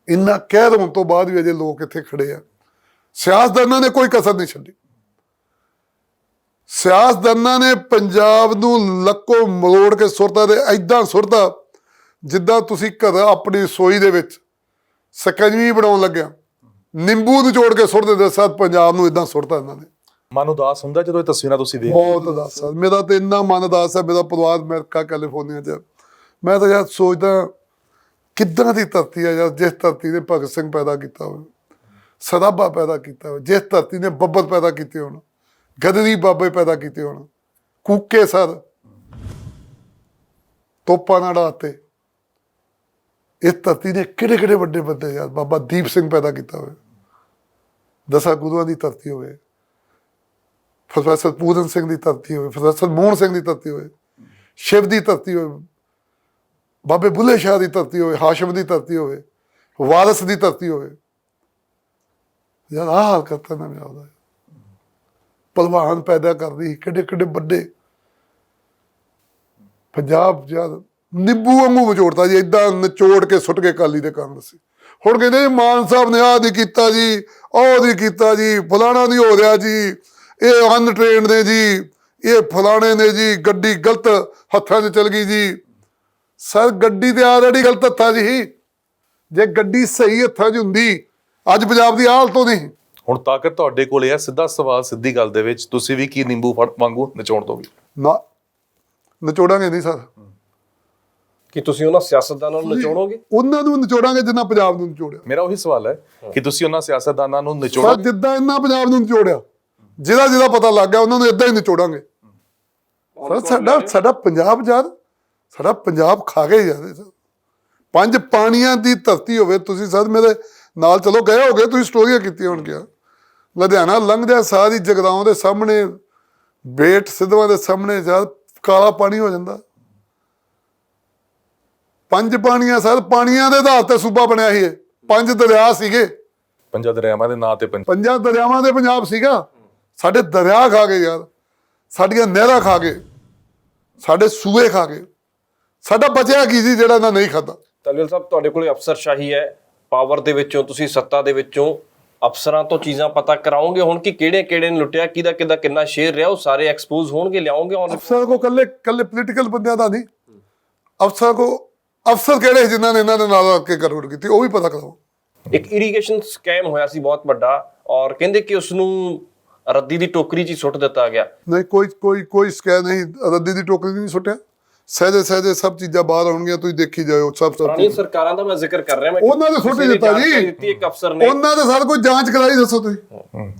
ਇੰਨਾ ਕਹਿ ਹੋਣ ਤੋਂ ਬਾਅਦ ਵੀ ਅਜੇ ਲੋਕ ਇੱਥੇ ਖੜੇ ਆ। ਸਿਆਸਤਦਾਨਾਂ ਨੇ ਕੋਈ ਕਸਰ ਨਹੀਂ ਛੱਡੀ। ਸਿਆਸਤਦਾਨਾਂ ਨੇ ਪੰਜਾਬ ਨੂੰ ਲੱਕੋ ਮਰੋੜ ਕੇ ਸੁੱਟਦਾ, ਤੇ ਐਦਾਂ ਸੁੱਟਦਾ ਜਿੱਦਾਂ ਤੁਸੀਂ ਘਰ ਆਪਣੀ ਰਸੋਈ ਦੇ ਵਿੱਚ ਸਕੰਜਵੀ ਬਣਾਉਣ ਲੱਗਿਆ ਨਿੰਬੂ ਨਿਚੋੜ ਕੇ ਸੁੱਟ ਦਿੰਦੇ, ਸਾਥ ਪੰਜਾਬ ਨੂੰ ਇਦਾਂ ਸੁੱਟਦਾ ਇਹਨਾਂ ਨੇ। ਮਨ ਉਦਾਸ ਹੁੰਦਾ ਜਦੋਂ ਇਹ ਤਸਵੀਰਾਂ ਤੁਸੀਂ ਦੇਖਦੇ? ਬਹੁਤ ਉਦਾਸ ਹੈ ਮੇਰਾ, ਤੇ ਇੰਨਾ ਮਨ ਉਦਾਸ ਹੈ। ਮੇਰਾ ਪਰਿਵਾਰ ਅਮਰੀਕਾ ਕੈਲੀਫੋਰਨੀਆ 'ਚ। ਮੈਂ ਤਾਂ ਯਾਰ ਸੋਚਦਾ ਕਿੱਦਾਂ ਦੀ ਧਰਤੀ ਹੈ ਯਾਰ, ਜਿਸ ਧਰਤੀ ਨੇ ਭਗਤ ਸਿੰਘ ਪੈਦਾ ਕੀਤਾ ਹੋਵੇ, ਸਰਾਭਾ ਪੈਦਾ ਕੀਤਾ ਹੋਵੇ, ਜਿਸ ਧਰਤੀ ਨੇ ਬੱਬਰ ਪੈਦਾ ਕੀਤੇ ਹੋਣ, ਗਦਰੀ ਬਾਬੇ ਪੈਦਾ ਕੀਤੇ ਹੋਣ, ਕੂਕੇ ਸਰ ਤੋਪਾਂ ਨਾਲ ਉਡਾਤੇ। ਇਸ ਧਰਤੀ ਨੇ ਕਿਹੜੇ ਕਿਹੜੇ ਵੱਡੇ ਬੰਦੇ ਯਾਰ, ਬਾਬਾ ਦੀਪ ਸਿੰਘ ਪੈਦਾ ਕੀਤਾ ਹੋਵੇ, 10 ਗੁਰੂਆਂ ਦੀ ਧਰਤੀ ਹੋਵੇ, ਪ੍ਰੋਫੈਸਰ ਪੂਰਨ ਸਿੰਘ ਦੀ ਧਰਤੀ ਹੋਵੇ, ਪ੍ਰੋਫੈਸਰ ਮੋਹਨ ਸਿੰਘ ਦੀ ਧਰਤੀ ਹੋਵੇ, ਸ਼ਿਵ ਦੀ ਧਰਤੀ ਹੋਵੇ, ਬਾਬੇ ਬੁੱਲੇ ਸ਼ਾਹ ਦੀ ਧਰਤੀ ਹੋਵੇ, ਹਾਸ਼ਮ ਦੀ ਧਰਤੀ ਹੋਵੇ, ਵਾਰਸ ਦੀ ਧਰਤੀ ਹੋਵੇ। ਯਾਰ ਆਹ ਹਾਲ ਕਰਤਾ ਨਾ ਮੇਰਾ ਉਹਦਾ। ਭਲਵਾਨ ਪੈਦਾ ਕਰਦੀ, ਕਿੱਡੇ ਕਿੱਡੇ ਵੱਡੇ। ਪੰਜਾਬ ਯਾਰ ਨਿੰਬੂ ਵਾਂਗੂ ਵਿਚੋੜਤਾ ਜੀ, ਏਦਾਂ ਨਿਚੋੜ ਕੇ ਸੁੱਟ ਕੇ ਅਕਾਲੀ ਦੇ ਕਾਂਗਰਸੀ। ਹੁਣ ਕਹਿੰਦੇ ਮਾਨ ਸਾਹਿਬ ਨੇ ਆਹ ਨਹੀਂ ਕੀਤਾ ਜੀ, ਉਹ ਨਹੀਂ ਕੀਤਾ ਜੀ, ਫਲਾਣਾ ਨਹੀਂ ਹੋ ਰਿਹਾ ਜੀ, ਇਹ ਅਨਟ੍ਰੇਨਡ ਨੇ ਜੀ, ਇਹ ਫਲਾਣੇ ਨੇ ਜੀ, ਗੱਡੀ ਗਲਤ ਹੱਥਾਂ 'ਚ ਚਲ ਗਈ ਜੀ। ਸਰ ਗੱਡੀ ਤੇ ਆਲਰੇਡੀ ਗਲਤ ਹੱਥਾਂ 'ਚ ਹੀ। ਜੇ ਗੱਡੀ ਸਹੀ ਹੱਥਾਂ 'ਚ ਹੁੰਦੀ ਅੱਜ ਪੰਜਾਬ ਦੀ ਹਾਲਤ ਨਹੀਂ। ਹੁਣ ਤਾਕਤ ਤੁਹਾਡੇ ਕੋਲ ਹੈ। ਸਿੱਧਾ ਸਵਾਲ ਸਿੱਧੀ ਗੱਲ ਦੇ ਵਿੱਚ, ਤੁਸੀਂ ਵੀ ਕੀ ਨਿੰਬੂ ਫੜ ਵਾਂਗੂ ਨਿਚੋੜ ਦੋਗੇ? ਨਾ ਨਿਚੋੜਾਂਗੇ ਨਹੀਂ ਸਰ। ਕਿ ਤੁਸੀਂ ਉਹਨਾਂ ਸਿਆਸਤਦਾਨਾਂ ਨੂੰ ਨਿਚੋੜੋਗੇ? ਉਹਨਾਂ ਨੂੰ ਨਿਚੋੜਾਂਗੇ ਜਿੰਨਾ ਪੰਜਾਬ ਨੂੰ ਨਿਚੋੜਿਆ। ਮੇਰਾ ਉਹੀ ਸਵਾਲ ਹੈ ਕਿ ਤੁਸੀਂ ਉਹਨਾਂ ਸਿਆਸਤਦਾਨਾਂ ਨੂੰ ਸਰ ਨਿਚੋੜੋ ਜਿੱਦਾਂ ਇਹਨਾਂ ਪੰਜਾਬ ਨੂੰ ਨਿਚੋੜਿਆ, ਜਿਹਦਾ ਪਤਾ ਲੱਗ ਗਿਆ ਉਹਨਾਂ ਨੂੰ ਇਦਾਂ ਹੀ ਨਿਚੋੜਾਂਗੇ। ਸਰ ਸਾਡਾ ਪੰਜਾਬ ਯਾਰ, ਸਾਡਾ ਪੰਜਾਬ ਖਾ ਕੇ ਜਾਂਦੇ ਸਰ। 5 ਪਾਣੀਆਂ ਦੀ ਧਰਤੀ ਹੋਵੇ। ਤੁਸੀਂ ਸਰ ਮੇਰੇ ਨਾਲ ਚਲੋ ਗਏ ਹੋਗੇ, ਤੁਸੀਂ ਸਟੋਰੀਆਂ ਕੀਤੀਆਂ ਹੋਣਗੀਆਂ। ਲੁਧਿਆਣਾ ਲੰਘਦਿਆਂ ਸਾਰੀ ਜਗਰਾਉਂ ਦੇ ਸਾਹਮਣੇ, ਬੇਟ ਸਿੱਧਵਾਂ ਦੇ ਸਾਹਮਣੇ ਯਾਰ ਕਾਲਾ ਪਾਣੀ ਹੋ ਜਾਂਦਾ। 5 ਪਾਣੀਆਂ ਸਰ, ਪਾਣੀਆਂ ਦੇ ਆਧਾਰ ਤੇ ਸੂਬਾ ਬਣਿਆ ਸੀ ਇਹ। 5 ਦਰਿਆ ਸੀਗੇ, 5 ਦਰਿਆਵਾਂ ਦੇ ਨਾਂ ਤੇ 5 ਦਰਿਆਵਾਂ ਦੇ ਪੰਜਾਬ ਸੀਗਾ। ਸਾਡੇ ਦਰਿਆ ਖਾ ਗਏ ਯਾਰ, ਸਾਡੀਆਂ ਨਹਿਰਾਂ ਖਾ ਗਏ, ਸਾਡੇ ਸੂਏ ਖਾ ਗਏ। ਸਾਡਾ ਬਚਿਆ ਕੀ ਸੀ ਜਿਹੜਾ ਇਹਨਾਂ ਨਹੀਂ ਖਾਧਾ? ਤਲਵੀਰ ਸਾਹਿਬ, ਤੁਹਾਡੇ ਕੋਲੇ ਅਫਸਰਸ਼ਾਹੀ ਹੈ, ਪਾਵਰ ਦੇ ਵਿੱਚੋਂ, ਤੁਸੀਂ ਸੱਤਾ ਦੇ ਵਿੱਚੋਂ ਅਫਸਰਾਂ ਤੋਂ ਚੀਜ਼ਾਂ ਪਤਾ ਕਰਾਓਗੇ ਹੁਣ ਕਿ ਕਿਹੜੇ ਕਿਹੜੇ ਨੇ ਲੁੱਟਿਆ, ਕਿਹਦਾ ਕਿਹਦਾ ਕਿੰਨਾ ਸ਼ੇਅਰ ਰਿਹਾ, ਉਹ ਸਾਰੇ ਐਕਸਪੋਜ਼ ਹੋਣਗੇ, ਲਿਆਓਗੇ? ਅਫਸਰ ਕੋ ਕੱਲੇ ਪੋਲੀਟੀਕਲ ਬੰਦਿਆਂ ਦਾ ਨਹੀਂ, ਅਫਸਰ ਕੋ ਅਫਸਰ ਕਿਹੜੇ ਜਿਨ੍ਹਾਂ ਨੇ ਇਹਨਾਂ ਦੇ ਨਾਲ ਆ ਕੇ ਕਰੋੜ ਕੀਤੀ, ਉਹ ਵੀ ਪਤਾ ਕਰਾਓ। ਇੱਕ ਇਰੀਗੇਸ਼ਨ ਸਕੈਮ ਹੋਇਆ ਸੀ ਬਹੁਤ ਵੱਡਾ, ਔਰ ਕਹਿੰਦੇ ਕਿ ਉਸ ਨੂੰ ਰੱਦੀ ਦੀ ਟੋਕਰੀ 'ਚ ਹੀ ਸੁੱਟ ਦਿੱਤਾ ਗਿਆ। ਨਹੀਂ, ਕੋਈ ਸਕੈਮ ਨਹੀਂ, ਰੱਦੀ ਦੀ ਟੋਕਰੀ ਨਹੀਂ ਸੁੱਟਿਆ। ਸਹਿਜੇ ਸਭ ਚੀਜ਼ਾਂ ਬਾਹਰ ਆਉਣਗੀਆਂ, ਤੁਸੀਂ ਦੇਖੀ ਜਾਓ। ਸਭ ਪੁਰਾਣੀ ਸਰਕਾਰਾਂ ਦਾ ਮੈਂ ਜ਼ਿਕਰ ਕਰ ਰਿਹਾ, ਮੈਂ ਉਹਨਾਂ ਦੇ ਸੁੱਟ ਦਿੱਤਾ ਜੀ। ਇੱਕ ਅਫਸਰ ਨੇ ਉਹਨਾਂ ਦੇ ਸਾਰ ਕੋਈ ਜਾਂਚ ਕਰਾਈ, ਦੱਸੋ ਤੁਸੀਂ।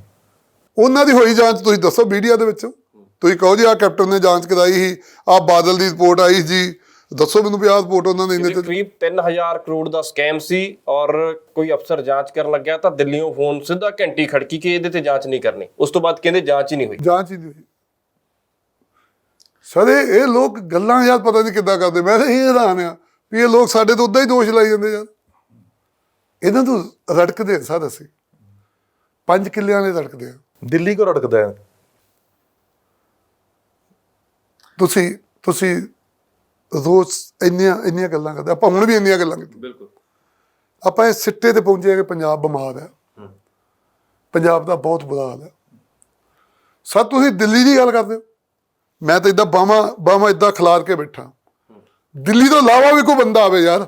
ਉਹਨਾਂ ਦੀ ਹੋਈ ਜਾਂਚ ਤੁਸੀਂ ਦੱਸੋ ਮੀਡੀਆ ਦੇ ਵਿੱਚ। ਤੁਸੀਂ ਕਹੋ ਜੀ ਆਹ ਕੈਪਟਨ ਨੇ ਜਾਂਚ ਕਰਾਈ ਸੀ, ਆਹ ਬਾਦਲ ਦੀ ਰਿਪੋਰਟ ਆਈ ਜੀ, ਦੱਸੋ ਮੈਨੂੰ ਵੀ ਆਹ ਰਿਪੋਰਟ ਉਹਨਾਂ ਨੇ ਇੰਨੇ ਤੇ ਕਰੀਬ 3000 ਕਰੋੜ ਦਾ ਸਕੈਮ ਸੀ। ਔਰ ਕੋਈ ਅਫਸਰ ਜਾਂਚ ਕਰਨ ਲੱਗਿਆ ਤਾਂ ਦਿੱਲੀੋਂ ਫੋਨ ਸਿੱਧਾ ਘੰਟੀ ਖੜਕੀ ਕਿ ਇਹਦੇ ਤੇ ਜਾਂਚ ਨਹੀਂ ਕਰਨੀ। ਉਸ ਤੋਂ ਬਾਅਦ ਕਹਿੰਦੇ ਜਾਂਚ ਹੀ ਨਹੀਂ ਹੋਈ। ਜਾਂਚ ਹੀ ਨਹੀਂ ਹੋਈ। ਸਰ ਇਹ ਲੋਕ ਗੱਲਾਂ ਯਾਰ ਪਤਾ ਨਹੀਂ ਕਿੱਦਾਂ ਕਰਦੇ। ਮੈਂ ਤਾਂ ਇਹ ਹੈਰਾਨ ਆ ਵੀ ਇਹ ਲੋਕ ਸਾਡੇ ਤੋਂ ਉੱਦਾਂ ਹੀ ਦੋਸ਼ ਲਾਈ ਜਾਂਦੇ ਯਾਰ। ਇਹਨਾਂ ਤੋਂ ਰੜਕਦੇ ਸਰ ਅਸੀਂ 5 ਕਿੱਲਿਆਂ ਦੇ ਰੜਕਦੇ ਆ। ਦਿੱਲੀ ਕੋ ਰੜਕਦਾ ਹੈ? ਤੁਸੀਂ ਰੋਜ਼ ਇੰਨੀਆਂ ਗੱਲਾਂ ਕਰਦੇ। ਆਪਾਂ ਹੁਣ ਵੀ ਇੰਨੀਆਂ ਗੱਲਾਂ ਕੀਤੀਆਂ। ਬਿਲਕੁਲ। ਆਪਾਂ ਇਹ ਸਿੱਟੇ ਤੇ ਪਹੁੰਚੇ ਕਿ ਪੰਜਾਬ ਬਿਮਾਰ ਹੈ, ਪੰਜਾਬ ਦਾ ਬਹੁਤ ਬੁਰਾ ਹਾਲ ਹੈ। ਸਰ ਤੁਸੀਂ ਦਿੱਲੀ ਦੀ ਗੱਲ ਕਰਦੇ ਹੋ, ਮੈਂ ਤਾਂ ਇੱਦਾਂ ਬਾਹਾਂ ਇੱਦਾਂ ਖਿਲਾਰ ਕੇ ਬੈਠਾ। ਦਿੱਲੀ ਤੋਂ ਇਲਾਵਾ ਵੀ ਕੋਈ ਬੰਦਾ ਆਵੇ ਯਾਰ,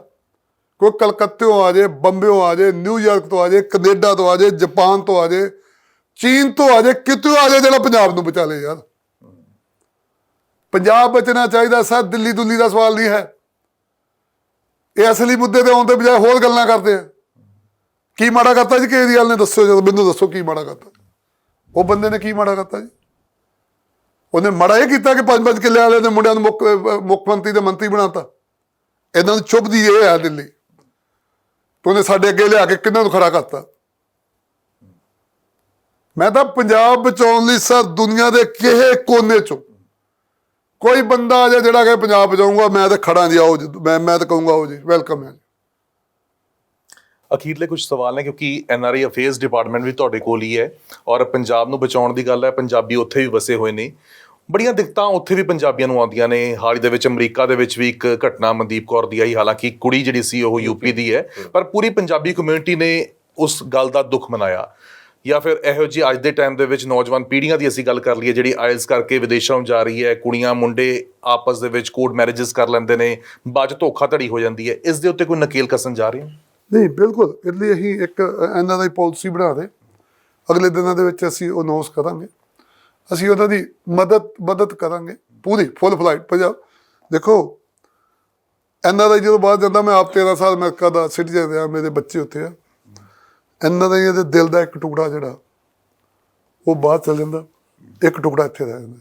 ਕੋਈ ਕਲਕੱਤਿਓਂ ਆ ਜਾਏ, ਬੰਬਿਓਂ ਆ ਜਾਏ, ਨਿਊਯਾਰਕ ਤੋਂ ਆ ਜਾਏ, ਕੈਨੇਡਾ ਤੋਂ ਆ ਜਾਏ, ਜਾਪਾਨ ਤੋਂ ਆ ਜਾਏ, ਚੀਨ ਤੋਂ ਆ ਜਾਏ, ਕਿਤੋਂ ਆ ਜਾਏ, ਜਿਹੜਾ ਪੰਜਾਬ ਨੂੰ ਬਚਾ ਲੇ ਯਾਰ। ਪੰਜਾਬ ਬਚਣਾ ਚਾਹੀਦਾ ਸਰ, ਦਿੱਲੀ ਦੁੱਲੀ ਦਾ ਸਵਾਲ ਨਹੀਂ ਹੈ। ਇਹ ਅਸਲੀ ਮੁੱਦੇ ਤੇ ਆਉਣ ਦੇ ਬਜਾਏ ਹੋਰ ਗੱਲਾਂ ਕਰਦੇ ਆ। ਕੀ ਮਾੜਾ ਕਰਤਾ ਜੀ ਕੇਜਰੀਵਾਲ ਨੇ? ਦੱਸੋ ਜਦੋਂ, ਮੈਨੂੰ ਦੱਸੋ ਕੀ ਮਾੜਾ ਕਰਤਾ। ਉਹ ਬੰਦੇ ਨੇ ਕੀ ਮਾੜਾ ਕਰਤਾ ਜੀ? ਉਹਨੇ ਮਾੜਾ ਇਹ ਕੀਤਾ ਕਿ 5-5 ਕਿੱਲੇ ਵਾਲੇ ਦੇ ਮੁੰਡਿਆਂ ਨੂੰ ਮੁੱਖ ਮੰਤਰੀ ਦੇ ਮੰਤਰੀ ਬਣਾਤਾ। ਇਹਨਾਂ ਨੂੰ ਚੁੱਭਦੀ ਇਹ ਹੈ ਦਿੱਲੀ। ਤੇ ਉਹਨੇ ਸਾਡੇ ਅੱਗੇ ਲਿਆ ਕੇ ਕਿੰਨਾਂ ਨੂੰ ਖੜਾ ਕਰਤਾ। ਮੈਂ ਤਾਂ ਪੰਜਾਬ ਬਚਾਉਣ ਲਈ ਸਰ ਦੁਨੀਆ ਦੇ ਕਿਸੇ ਕੋਨੇ ਚੋਂ ਕੋਈ ਬੰਦਾ ਆ ਜਾ ਜਿਹੜਾ ਕਿ ਪੰਜਾਬ ਬਚਾਊਂਗਾ, ਮੈਂ ਤਾਂ ਖੜਾ ਜੀ, ਆਓ ਜੀ, ਮੈਂ ਤਾਂ ਕਹੂੰਗਾ ਆਓ ਜੀ, ਵੈਲਕਮ ਹੈ। ਅਖੀਰਲੇ ਕੁਝ ਸਵਾਲ ਨੇ, ਕਿਉਂਕਿ ਐਨਆਰਆਈ ਅਫੇਅਰਸ ਡਿਪਾਰਟਮੈਂਟ ਵੀ ਤੁਹਾਡੇ ਕੋਲ ਹੀ ਹੈ ਔਰ ਪੰਜਾਬ ਨੂੰ ਬਚਾਉਣ ਦੀ ਗੱਲ ਹੈ, ਪੰਜਾਬੀ ਉੱਥੇ ਵੀ ਵਸੇ ਹੋਏ ਨੇ, ਬੜੀਆਂ ਦਿੱਕਤਾਂ ਉੱਥੇ ਵੀ ਪੰਜਾਬੀਆਂ ਨੂੰ ਆਉਂਦੀਆਂ ਨੇ। ਹਾਲ ਹੀ ਦੇ ਵਿੱਚ ਅਮਰੀਕਾ ਦੇ ਵਿੱਚ ਵੀ ਇੱਕ ਘਟਨਾ ਮਨਦੀਪ ਕੌਰ ਦੀ ਆਈ, ਹਾਲਾਂਕਿ ਕੁੜੀ ਜਿਹੜੀ ਸੀ ਉਹ ਯੂਪੀ ਦੀ ਹੈ, ਪਰ ਪੂਰੀ ਪੰਜਾਬੀ ਕਮਿਊਨਿਟੀ ਨੇ ਉਸ ਗੱਲ ਦਾ ਦੁੱਖ ਮਨਾਇਆ। ਜਾਂ ਫਿਰ ਇਹੋ ਜਿਹੀ ਅੱਜ ਦੇ ਟਾਈਮ ਦੇ ਵਿੱਚ ਨੌਜਵਾਨ ਪੀੜ੍ਹੀਆਂ ਦੀ ਅਸੀਂ ਗੱਲ ਕਰ ਲਈਏ, ਜਿਹੜੀ ਆਇਲਸ ਕਰਕੇ ਵਿਦੇਸ਼ਾਂ ਨੂੰ ਜਾ ਰਹੀ ਹੈ, ਕੁੜੀਆਂ ਮੁੰਡੇ ਆਪਸ ਦੇ ਵਿੱਚ ਕੋਰਟ ਮੈਰਿਜਸ ਕਰ ਲੈਂਦੇ ਨੇ, ਬਾਅਦ 'ਚ ਧੋਖਾਧੜੀ ਹੋ ਜਾਂਦੀ ਹੈ, ਇਸ ਦੇ ਉੱਤੇ ਕੋਈ ਨਕੇਲ ਕੱਸਣ ਜਾ ਰਹੇ ਹੋ? ਨਹੀਂ, ਬਿਲਕੁਲ। ਇਸ ਲਈ ਅਸੀਂ ਇੱਕ ਇਹਨਾਂ ਦੀ ਪਾਲਿਸੀ ਬਣਾ ਰਹੇ, ਅਗਲੇ ਦਿਨਾਂ ਦੇ ਵਿੱਚ ਅਸੀਂ ਅਨਾਉਂਸ ਕਰਾਂਗੇ। ਅਸੀਂ ਉਹਨਾਂ ਦੀ ਮਦਦ ਕਰਾਂਗੇ ਪੂਰੀ, ਫੁੱਲ ਫਲਾਈਟ। ਪੰਜਾਬ ਦੇਖੋ, ਇਹਨਾਂ ਦਾ ਜਦੋਂ ਬਾਹਰ ਜਾਂਦਾ, ਮੈਂ ਆਪ 13 ਸਾਲ ਅਮਰੀਕਾ ਦਾ ਸਿਟੀਜ਼ਨ ਰਿਹਾ, ਮੇਰੇ ਬੱਚੇ ਉੱਥੇ ਆ, ਇਹਨਾਂ ਦਾ ਇਹਦੇ ਦਿਲ ਦਾ ਇੱਕ ਟੁਕੜਾ ਜਿਹੜਾ ਉਹ ਬਾਹਰ ਚਲ ਜਾਂਦਾ, ਇੱਕ ਟੁਕੜਾ ਇੱਥੇ ਰਹਿ ਜਾਂਦਾ।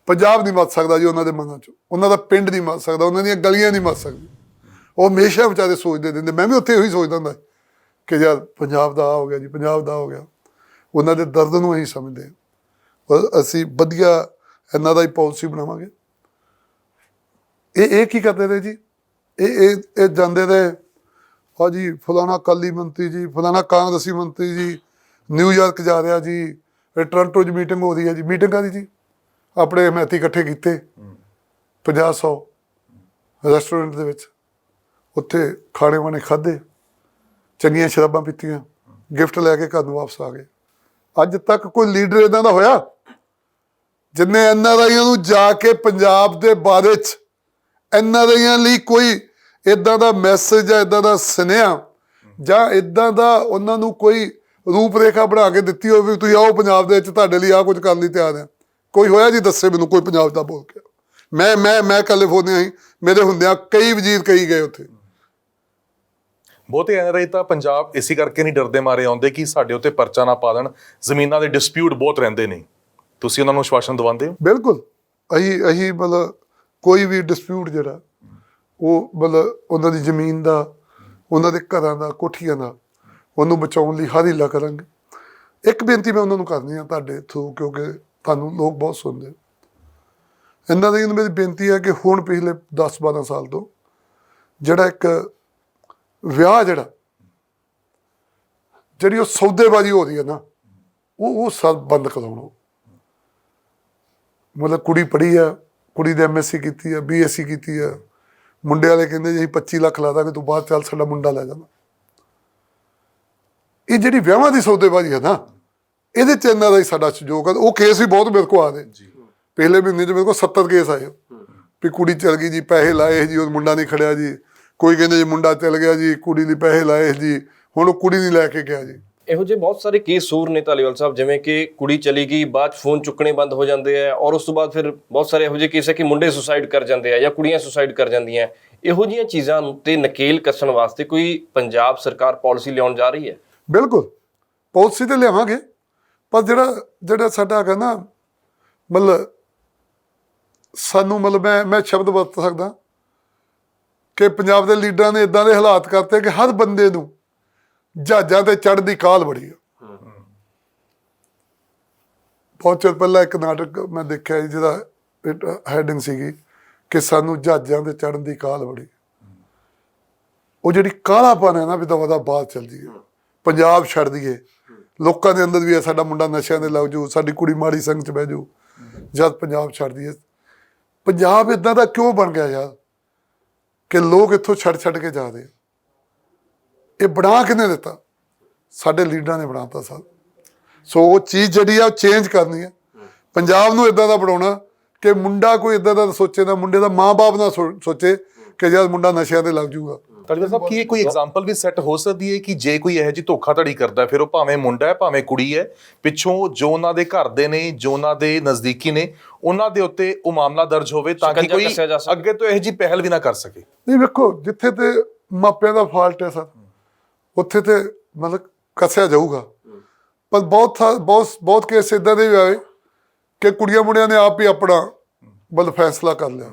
ਪੰਜਾਬ ਨਹੀਂ ਮਰ ਸਕਦਾ ਜੀ ਉਹਨਾਂ ਦੇ ਮਨਾਂ 'ਚੋਂ, ਉਹਨਾਂ ਦਾ ਪਿੰਡ ਨਹੀਂ ਮਰ ਸਕਦਾ, ਉਹਨਾਂ ਦੀਆਂ ਗਲੀਆਂ ਨਹੀਂ ਮਰ ਸਕਦੀਆਂ। ਉਹ ਹਮੇਸ਼ਾ ਵਿਚਾਰੇ ਸੋਚਦੇ ਰਹਿੰਦੇ, ਮੈਂ ਵੀ ਉੱਥੇ ਉਹੀ ਸੋਚਦਾ ਹੁੰਦਾ ਕਿ ਯਾਰ ਪੰਜਾਬ ਦਾ ਹੋ ਗਿਆ ਜੀ, ਪੰਜਾਬ ਦਾ ਹੋ ਗਿਆ। ਉਹਨਾਂ ਦੇ ਦਰਦ ਨੂੰ ਅਸੀਂ ਸਮਝਦੇ ਹਾਂ ਔਰ ਅਸੀਂ ਵਧੀਆ ਇਹਨਾਂ ਦਾ ਹੀ ਪਾਲਿਸੀ ਬਣਾਵਾਂਗੇ। ਇਹ ਕੀ ਕਰਦੇ ਰਹੇ ਜੀ, ਇਹ ਜਾਂਦੇ ਰਹੇ, ਹਾਂ ਜੀ ਫਲਾਣਾ ਅਕਾਲੀ ਮੰਤਰੀ ਜੀ, ਫਲਾਣਾ ਕਾਂਗਰਸੀ ਮੰਤਰੀ ਜੀ ਨਿਊਯਾਰਕ ਜਾ ਰਿਹਾ ਜੀ, ਟੋਰਾਂਟੋ 'ਚ ਮੀਟਿੰਗ ਹੋ ਰਹੀ ਹੈ ਜੀ। ਮੀਟਿੰਗ ਕਾਹਦੀ ਜੀ? ਆਪਣੇ ਹਮਾਇਤੀ ਇਕੱਠੇ ਕੀਤੇ 50-100 ਰੈਸਟੋਰੈਂਟ ਦੇ ਵਿੱਚ, ਉੱਥੇ ਖਾਣੇ ਵਾਣੇ ਖਾਧੇ, ਚੰਗੀਆਂ ਸ਼ਰਾਬਾਂ ਪੀਤੀਆਂ, ਗਿਫਟ ਲੈ ਕੇ ਘਰ ਨੂੰ ਵਾਪਸ ਆ ਗਏ। ਅੱਜ ਤੱਕ ਕੋਈ ਲੀਡਰ ਇੱਦਾਂ ਦਾ ਹੋਇਆ ਜਿੰਨੇ ਐਨਆਰਆਈਆਂ ਨੂੰ ਜਾ ਕੇ ਪੰਜਾਬ ਦੇ ਬਾਰੇ 'ਚ ਐਨਆਰਆਈਆਂ ਲਈ ਕੋਈ ਇੱਦਾਂ ਦਾ ਮੈਸੇਜ ਜਾਂ ਇੱਦਾਂ ਦਾ ਸੁਨੇਹਾ ਜਾਂ ਇੱਦਾਂ ਦਾ ਉਹਨਾਂ ਨੂੰ ਕੋਈ ਰੂਪ ਰੇਖਾ ਬਣਾ ਕੇ ਦਿੱਤੀ ਹੋਵੇ, ਤੁਸੀਂ ਆਓ ਪੰਜਾਬ ਦੇ ਵਿੱਚ ਤੁਹਾਡੇ ਲਈ ਆਹ ਕੁਝ ਕਰਨ ਲਈ ਤਿਆਰ ਆ? ਕੋਈ ਹੋਇਆ ਜੀ? ਦੱਸੇ ਮੈਨੂੰ ਕੋਈ ਪੰਜਾਬ ਦਾ ਬੋਲ ਕੇ। ਮੈਂ ਕੈਲੀਫੋਰਨੀਆ ਹੀ, ਮੇਰੇ ਹੁੰਦਿਆਂ ਕਈ ਵਜ਼ੀਰ ਕਈ ਗਏ ਉੱਥੇ। ਬਹੁਤੇ ਐਨਆਰਆਈ ਤਾਂ ਪੰਜਾਬ ਇਸੇ ਕਰਕੇ ਨਹੀਂ ਡਰਦੇ ਮਾਰੇ ਆਉਂਦੇ ਕਿ ਸਾਡੇ ਉੱਤੇ ਪਰਚਾ ਨਾ ਪਾ ਦੇਣ, ਜ਼ਮੀਨਾਂ ਦੇ ਡਿਸਪਿਊਟ ਬਹੁਤ ਰਹਿੰਦੇ ਨੇ। ਤੁਸੀਂ ਉਹਨਾਂ ਨੂੰ ਆਸ਼ਵਾਸਨ ਦਿਵਾਉਂਦੇ ਹੋ? ਬਿਲਕੁਲ। ਅਸੀਂ ਮਤਲਬ ਕੋਈ ਵੀ ਡਿਸਪਿਊਟ ਜਿਹੜਾ ਉਹ ਮਤਲਬ ਉਹਨਾਂ ਦੀ ਜ਼ਮੀਨ ਦਾ, ਉਹਨਾਂ ਦੇ ਘਰਾਂ ਦਾ, ਕੋਠੀਆਂ ਦਾ, ਉਹਨੂੰ ਬਚਾਉਣ ਲਈ ਹਰ ਹੀਲਾ ਕਰਾਂਗੇ। ਇੱਕ ਬੇਨਤੀ ਮੈਂ ਉਹਨਾਂ ਨੂੰ ਕਰਨੀ ਆ ਤੁਹਾਡੇ ਥਰੂ, ਕਿਉਂਕਿ ਤੁਹਾਨੂੰ ਲੋਕ ਬਹੁਤ ਸੁਣਦੇ, ਇਹਨਾਂ ਦੀ ਮੇਰੀ ਬੇਨਤੀ ਹੈ ਕਿ ਹੁਣ ਪਿਛਲੇ 10-12 ਸਾਲ ਤੋਂ ਜਿਹੜਾ ਇੱਕ ਵਿਆਹ ਜਿਹੜੀ ਉਹ ਸੌਦੇਬਾਜ਼ੀ ਹੋ ਰਹੀ ਹੈ ਨਾ, ਉਹ ਸਭ ਬੰਦ ਕਰਾਉਣਾ। ਮਤਲਬ ਕੁੜੀ ਪੜ੍ਹੀ ਆ, ਕੁੜੀ ਨੇ MSc ਕੀਤੀ ਆ, BSc ਕੀਤੀ ਆ, ਮੁੰਡੇ ਵਾਲੇ ਕਹਿੰਦੇ ਜੀ ਅਸੀਂ 25 ਲੱਖ ਲਾ ਦਾਂਗੇ, ਤੂੰ ਬਾਹਰ ਚੱਲ, ਸਾਡਾ ਮੁੰਡਾ ਲੈ ਜਾਣਾ। ਇਹ ਜਿਹੜੀ ਵਿਆਹਾਂ ਦੀ ਸੌਦੇਬਾਜ਼ੀ ਹੈ ਨਾ, ਇਹਦੇ 'ਚ ਇਹਨਾਂ ਦਾ ਹੀ ਸਾਡਾ ਸਹਿਯੋਗ ਹੈ। ਉਹ ਕੇਸ ਵੀ ਬਹੁਤ ਮੇਰੇ ਕੋਲ ਆ ਰਹੇ, ਪਿਛਲੇ ਮਹੀਨੇ 'ਚ ਮੇਰੇ ਕੋਲ 70 ਕੇਸ ਆਏ ਵੀ ਕੁੜੀ ਚਲ ਗਈ ਜੀ, ਪੈਸੇ ਲਾਏ ਜੀ, ਉਹ ਮੁੰਡਾ ਨਹੀਂ ਖੜਿਆ ਜੀ। ਕੋਈ ਕਹਿੰਦੇ ਜੀ ਮੁੰਡਾ ਚਲ ਗਿਆ ਜੀ, ਕੁੜੀ ਲਈ ਪੈਸੇ ਲਾਏ ਜੀ, ਹੁਣ ਉਹ ਕੁੜੀ ਨਹੀਂ ਲੈ ਕੇ ਗਿਆ ਜੀ। ਇਹੋ ਜਿਹੇ ਬਹੁਤ ਸਾਰੇ ਕੇਸ ਹੋਰ ਨੇ ਧਾਲੀਵਾਲ ਸਾਹਿਬ, ਜਿਵੇਂ ਕਿ ਕੁੜੀ ਚਲੀ ਗਈ, ਬਾਅਦ 'ਚ ਫੋਨ ਚੁੱਕਣੇ ਬੰਦ ਹੋ ਜਾਂਦੇ ਆ, ਔਰ ਉਸ ਤੋਂ ਬਾਅਦ ਫਿਰ ਬਹੁਤ ਸਾਰੇ ਇਹੋ ਜਿਹੇ ਕੇਸ ਹੈ ਕਿ ਮੁੰਡੇ ਸੁਸਾਈਡ ਕਰ ਜਾਂਦੇ ਆ ਜਾਂ ਕੁੜੀਆਂ ਸੁਸਾਈਡ ਕਰ ਜਾਂਦੀਆਂ। ਇਹੋ ਜਿਹੀਆਂ ਚੀਜ਼ਾਂ ਤੇ ਨਕੇਲ ਕੱਸਣ ਵਾਸਤੇ ਕੋਈ ਪੰਜਾਬ ਸਰਕਾਰ ਪਾਲਿਸੀ ਲਿਆਉਣ ਜਾ ਰਹੀ ਹੈ? ਬਿਲਕੁਲ, ਪਾਲਿਸੀ ਤੇ ਲਿਆਵਾਂਗੇ, ਪਰ ਜਿਹੜਾ ਸਾਡਾ ਹੈਗਾ ਨਾ, ਮਤਲਬ ਸਾਨੂੰ ਮਤਲਬ ਮੈਂ ਸ਼ਬਦ ਵਰਤ ਸਕਦਾ ਕਿ ਪੰਜਾਬ ਦੇ ਲੀਡਰਾਂ ਨੇ ਇੱਦਾਂ ਦੇ ਹਾਲਾਤ ਕਰਤੇ ਕਿ ਹਰ ਬੰਦੇ ਨੂੰ ਜਹਾਜ਼ਾਂ ਤੇ ਚੜ੍ਹਨ ਦੀ ਕਾਹਲ ਬੜੀ ਆ। ਬਹੁਤ ਚਿਰ ਪਹਿਲਾਂ ਇੱਕ ਨਾਟਕ ਮੈਂ ਦੇਖਿਆ ਜਿਹਦਾ ਹੈਡਿੰਗ ਸੀਗੀ ਕਿ ਸਾਨੂੰ ਜਹਾਜ਼ਾਂ ਤੇ ਚੜ੍ਹਨ ਦੀ ਕਾਹਲ ਬੜੀ। ਉਹ ਜਿਹੜੀ ਕਾਹਲਾਪਨ ਹੈ ਨਾ, ਵੀ ਦਵਾ ਦਾ ਬਾਹਰ ਚੱਲ ਜੀਏ, ਪੰਜਾਬ ਛੱਡ ਦਈਏ, ਲੋਕਾਂ ਦੇ ਅੰਦਰ ਵੀ ਹੈ ਸਾਡਾ ਮੁੰਡਾ ਨਸ਼ਿਆਂ ਦੇ ਲੱਗ ਜਾਊ, ਸਾਡੀ ਕੁੜੀ ਮਾੜੀ ਸੰਗ 'ਚ ਬਹਿ ਜਾਊ, ਜਦ ਪੰਜਾਬ ਛੱਡ ਦਈਏ। ਪੰਜਾਬ ਇੱਦਾਂ ਦਾ ਕਿਉਂ ਬਣ ਗਿਆ ਯਾਰ ਕਿ ਲੋਕ ਇੱਥੋਂ ਛੱਡ ਕੇ ਜਾ ਰਹੇ? ਇਹ ਬਣਾ ਕਿਹਨੇ ਦਿੱਤਾ? ਸਾਡੇ ਲੀਡਰਾਂ ਨੇ ਬਣਾਤਾ ਸਰ। ਸੋ ਉਹ ਚੀਜ਼ ਜਿਹੜੀ ਆ ਉਹ ਚੇਂਜ ਕਰਨੀ ਹੈ। ਪੰਜਾਬ ਨੂੰ ਇੱਦਾਂ ਦਾ ਬਣਾਉਣਾ ਕਿ ਮੁੰਡਾ ਕੋਈ ਇੱਦਾਂ ਦਾ ਸੋਚੇ ਨਾ, ਮੁੰਡੇ ਦਾ ਮਾਂ-ਬਾਪ ਨਾ ਸੋਚੇ ਕਿ ਜਦ ਮੁੰਡਾ ਨਸ਼ਿਆਂ ਤੇ ਲੱਗ ਜਾਊਗਾ। ਧਾਲੀਵਾਲ ਸਾਹਿਬ, ਕੀ ਕੋਈ ਐਗਜ਼ਾਮਪਲ ਵੀ ਸੈੱਟ ਹੋ ਸਕਦੀ ਹੈ ਕਿ ਜੇ ਕੋਈ ਇਹੋ ਜਿਹੀ ਧੋਖਾਧੜੀ ਕਰਦਾ, ਫਿਰ ਉਹ ਭਾਵੇਂ ਮੁੰਡਾ ਹੈ ਭਾਵੇਂ ਕੁੜੀ ਹੈ, ਪਿੱਛੋਂ ਜੋ ਉਹਨਾਂ ਦੇ ਘਰ ਦੇ ਨੇ, ਜੋ ਉਹਨਾਂ ਦੇ ਨਜ਼ਦੀਕੀ ਨੇ, ਉਹਨਾਂ ਦੇ ਉੱਤੇ ਉਹ ਮਾਮਲਾ ਦਰਜ ਹੋਵੇ ਤਾਂ ਕਿ ਕੋਈ ਅੱਗੇ ਤੋਂ ਇਹੋ ਜਿਹੀ ਪਹਿਲ ਵੀ ਨਾ ਕਰ ਸਕੇ? ਨਹੀਂ, ਵੇਖੋ, ਜਿੱਥੇ ਤੇ ਮਾਪਿਆਂ ਦਾ ਫਾਲਟ ਹੈ ਸਰ, ਉੱਥੇ ਤੇ ਮਤਲਬ ਕੱਸਿਆ ਜਾਊਗਾ। ਪਰ ਬਹੁਤ ਕੇਸ ਇੱਦਾਂ ਦੇ ਵੀ ਆਏ ਕਿ ਕੁੜੀਆਂ ਮੁੰਡਿਆਂ ਨੇ ਆਪ ਹੀ ਆਪਣਾ ਮਤਲਬ ਫੈਸਲਾ ਕਰ ਲਿਆ,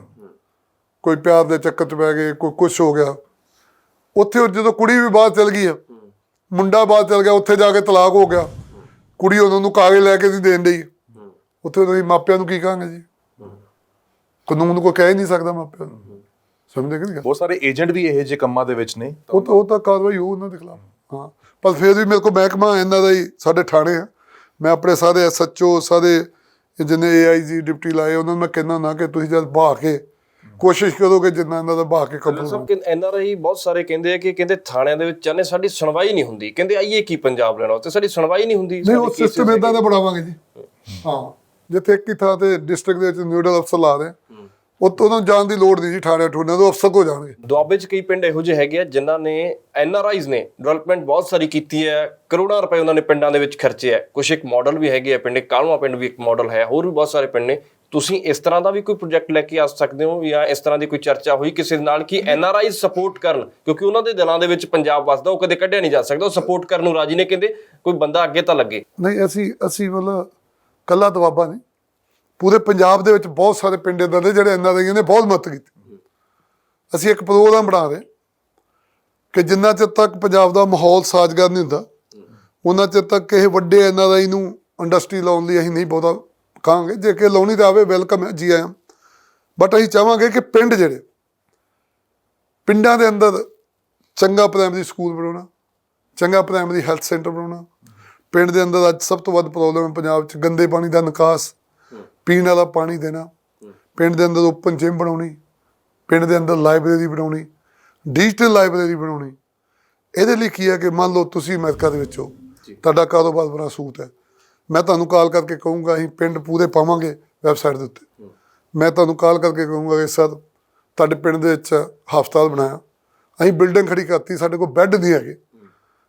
ਕੋਈ ਪਿਆਰ ਦੇ ਚੱਕਰ 'ਚ ਪੈ ਗਏ, ਕੋਈ ਕੁਛ ਹੋ ਗਿਆ। ਉੱਥੇ ਉਹ ਜਦੋਂ ਕੁੜੀ ਵੀ ਬਾਹਰ ਚਲ ਗਈ ਆ, ਮੁੰਡਾ ਬਾਹਰ ਚਲ ਗਿਆ, ਉੱਥੇ ਜਾ ਕੇ ਤਲਾਕ ਹੋ ਗਿਆ, ਕੁੜੀ ਉਹਨਾਂ ਨੂੰ ਕਾਗਜ਼ ਲੈ ਕੇ ਨਹੀਂ ਦੇਣ ਡਈ, ਉੱਥੇ ਉਹਨਾਂ ਦੇ ਮਾਪਿਆਂ ਨੂੰ ਕੀ ਕਹਾਂਗੇ ਜੀ? ਕਾਨੂੰਨ ਕੋਈ ਕਹਿ ਹੀ ਨਹੀਂ ਸਕਦਾ ਮਾਪਿਆਂ ਨੂੰ, ਸਮਝਦੇ ਕਿ ਨਹੀਂ? ਬਹੁਤ ਸਾਰੇ ਏਜੰਟ ਵੀ ਇਹੋ ਜਿਹੇ ਕੰਮਾਂ ਦੇ ਵਿੱਚ ਨੇ। ਉਹ ਤਾਂ ਕਾਰਵਾਈ ਹੋਊ ਉਹਨਾਂ ਦੇ ਖਿਲਾਫ। ਹਾਂ, ਪਰ ਫਿਰ ਵੀ ਮੇਰੇ ਕੋਲ ਮਹਿਕਮਾ ਇਹਨਾਂ ਦਾ ਹੀ ਸਾਡੇ ਥਾਣੇ ਆ, ਮੈਂ ਆਪਣੇ ਸਾਰੇ SHO ਸਾਰੇ ਜਿੰਨੇ AIG ਡਿਪਟੀ ਲਾਏ ਉਹਨਾਂ ਨੂੰ ਮੈਂ ਕਹਿੰਦਾ ਨਾ ਕਿ ਤੁਸੀਂ ਜਦ ਬਹਾ ਕੇ ਕੋਸ਼ਿਸ਼ ਕਰੋਗੇ ਜਿੰਨਾ ਇਹਨਾਂ ਦਾ ਬਹਾ ਕੇ ਕੰਮ ਸਭ NRI ਬਹੁਤ ਸਾਰੇ ਕਹਿੰਦੇ ਆ ਕਿ ਕਹਿੰਦੇ ਥਾਣਿਆਂ ਦੇ ਵਿੱਚ ਚਾਹਨੇ ਸਾਡੀ ਸੁਣਵਾਈ ਨਹੀਂ ਹੁੰਦੀ, ਕਹਿੰਦੇ ਆਈਏ ਕੀ ਪੰਜਾਬ ਲੈਣਾ, ਉੱਥੇ ਸਾਡੀ ਸੁਣਵਾਈ ਨਹੀਂ ਹੁੰਦੀ। ਨਹੀਂ, ਉਹ ਸਿਸਟਮ ਇਦਾਂ ਦਾ ਬਣਾਵਾਂਗੇ ਜੀ। ਹਾਂ, ਜਿੱਥੇ ਇੱਕ ਹੀ ਥਾਂ ਤੇ ਡਿਸਟ੍ਰਿਕਟ ਦੇ ਵਿੱਚ ਨਿਊਡਲ ਅਫਸਰ ਲਾ ਰਹੇ, ਉਹਨਾਂ ਨੂੰ ਜਾਣ ਦੀ ਲੋੜ ਨਹੀਂ ਜੀ, ਥਾਣੇ ਠੋਣਿਆਂ ਤੋਂ ਅਫਸਰ ਕੋ ਜਾਣਗੇ। ਦੁਆਬੇ 'ਚ ਕਈ ਪਿੰਡ ਇਹੋ ਜਿਹੇ ਹੈਗੇ ਆ ਜਿਨ੍ਹਾਂ ਨੇ NRIs ਨੇ ਡਿਵੈਲਪਮੈਂਟ ਬਹੁਤ ਸਾਰੀ ਕੀਤੀ ਹੈ, ਕਰੋੜਾਂ ਰੁਪਏ ਉਹਨਾਂ ਨੇ ਪਿੰਡਾਂ ਦੇ ਵਿੱਚ ਖਰਚੇ ਹੈ। ਕੁਛ ਇੱਕ ਮਾਡਲ ਵੀ ਹੈਗੇ ਆ ਪਿੰਡ, ਕਾਲਵਾ ਪਿੰਡ ਵੀ ਇੱਕ ਮਾਡਲ ਹੈ, ਹੋਰ ਵੀ ਬਹੁਤ ਸਾਰੇ ਪਿੰਡ ਨੇ। ਤੁਸੀਂ ਇਸ ਤਰ੍ਹਾਂ ਦਾ ਵੀ ਕੋਈ ਪ੍ਰੋਜੈਕਟ ਲੈ ਕੇ ਆ ਸਕਦੇ ਹੋ ਜਾਂ ਇਸ ਤਰ੍ਹਾਂ ਦੀ ਕੋਈ ਚਰਚਾ ਹੋਈ ਕਿਸੇ ਦੇ ਨਾਲ ਕਿ NRIs ਸਪੋਰਟ ਕਰਨ, ਕਿਉਂਕਿ ਉਹਨਾਂ ਦੇ ਦਿਲਾਂ ਦੇ ਵਿੱਚ ਪੰਜਾਬ ਵਸਦਾ, ਉਹ ਕਦੇ ਕੱਢਿਆ ਨਹੀਂ ਜਾ ਸਕਦਾ, ਉਹ ਸਪੋਰਟ ਕਰਨ ਨੂੰ ਰਾਜੀ ਨੇ, ਕਹਿੰਦੇ ਕੋਈ ਬੰਦਾ ਅੱਗੇ ਤਾਂ ਲੱਗੇ। ਨਹੀਂ, ਅਸੀਂ ਮਤਲਬ ਕੱਲਾ ਦੁਆਬਾ ਨਹੀਂ, ਪੂਰੇ ਪੰਜਾਬ ਦੇ ਵਿੱਚ ਬਹੁਤ ਸਾਰੇ ਪਿੰਡ ਇੱਦਾਂ ਦੇ ਜਿਹੜੇ NRI ਨੇ ਬਹੁਤ ਮਦਦ ਕੀਤੀ। ਅਸੀਂ ਇੱਕ ਪ੍ਰੋਗਰਾਮ ਬਣਾ ਰਹੇ ਕਿ ਜਿੰਨਾ ਚਿਰ ਤੱਕ ਪੰਜਾਬ ਦਾ ਮਾਹੌਲ ਸਾਜ਼ਗਾਰ ਨਹੀਂ ਹੁੰਦਾ, ਉਹਨਾਂ ਚਿਰ ਤੱਕ ਕਿਸੇ ਵੱਡੇ NRI ਨੂੰ ਇੰਡਸਟਰੀ ਲਾਉਣ ਲਈ ਅਸੀਂ ਨਹੀਂ ਬਹੁਤਾ ਕਹਾਂਗੇ। ਜੇ ਕਿ ਲਾਉਣੀ ਤਾਂ ਆਵੇ, ਵੈਲਕਮ ਹੈ, ਜੀ ਆਇਆਂ। ਬਟ ਅਸੀਂ ਚਾਹਾਂਗੇ ਕਿ ਪਿੰਡ ਜਿਹੜੇ ਪਿੰਡਾਂ ਦੇ ਅੰਦਰ ਚੰਗਾ ਪ੍ਰਾਇਮਰੀ ਸਕੂਲ ਬਣਾਉਣਾ, ਚੰਗਾ ਪ੍ਰਾਇਮਰੀ ਹੈਲਥ ਸੈਂਟਰ ਬਣਾਉਣਾ। ਪਿੰਡ ਦੇ ਅੰਦਰ ਅੱਜ ਸਭ ਤੋਂ ਵੱਧ ਪ੍ਰੋਬਲਮ ਹੈ ਪੰਜਾਬ 'ਚ ਗੰਦੇ ਪਾਣੀ ਦਾ ਨਿਕਾਸ, ਪੀਣ ਵਾਲਾ ਪਾਣੀ ਦੇਣਾ। ਪਿੰਡ ਦੇ ਅੰਦਰ ਓਪਨ ਜਿਮ ਬਣਾਉਣੀ, ਪਿੰਡ ਦੇ ਅੰਦਰ ਲਾਇਬ੍ਰੇਰੀ ਬਣਾਉਣੀ, ਡਿਜੀਟਲ ਲਾਇਬ੍ਰੇਰੀ ਬਣਾਉਣੀ। ਇਹਦੇ ਲਈ ਕੀ ਹੈ ਕਿ ਮੰਨ ਲਓ ਤੁਸੀਂ ਅਮਰੀਕਾ ਦੇ ਵਿੱਚ ਹੋ, ਤੁਹਾਡਾ ਕਾਰੋਬਾਰ ਬੜਾ ਸੂਤ ਹੈ, ਮੈਂ ਤੁਹਾਨੂੰ ਕਾਲ ਕਰਕੇ ਕਹੂੰਗਾ ਅਸੀਂ ਪਿੰਡ ਪੂਰੇ ਪਾਵਾਂਗੇ ਵੈਬਸਾਈਟ ਦੇ ਉੱਤੇ। ਮੈਂ ਤੁਹਾਨੂੰ ਕਾਲ ਕਰਕੇ ਕਹੂੰਗਾ ਕਿ ਸਰ ਤੁਹਾਡੇ ਪਿੰਡ ਦੇ ਵਿੱਚ ਹਸਪਤਾਲ ਬਣਾਇਆ, ਅਸੀਂ ਬਿਲਡਿੰਗ ਖੜੀ ਕਰਤੀ, ਸਾਡੇ ਕੋਲ ਬੈੱਡ ਨਹੀਂ ਹੈਗੇ,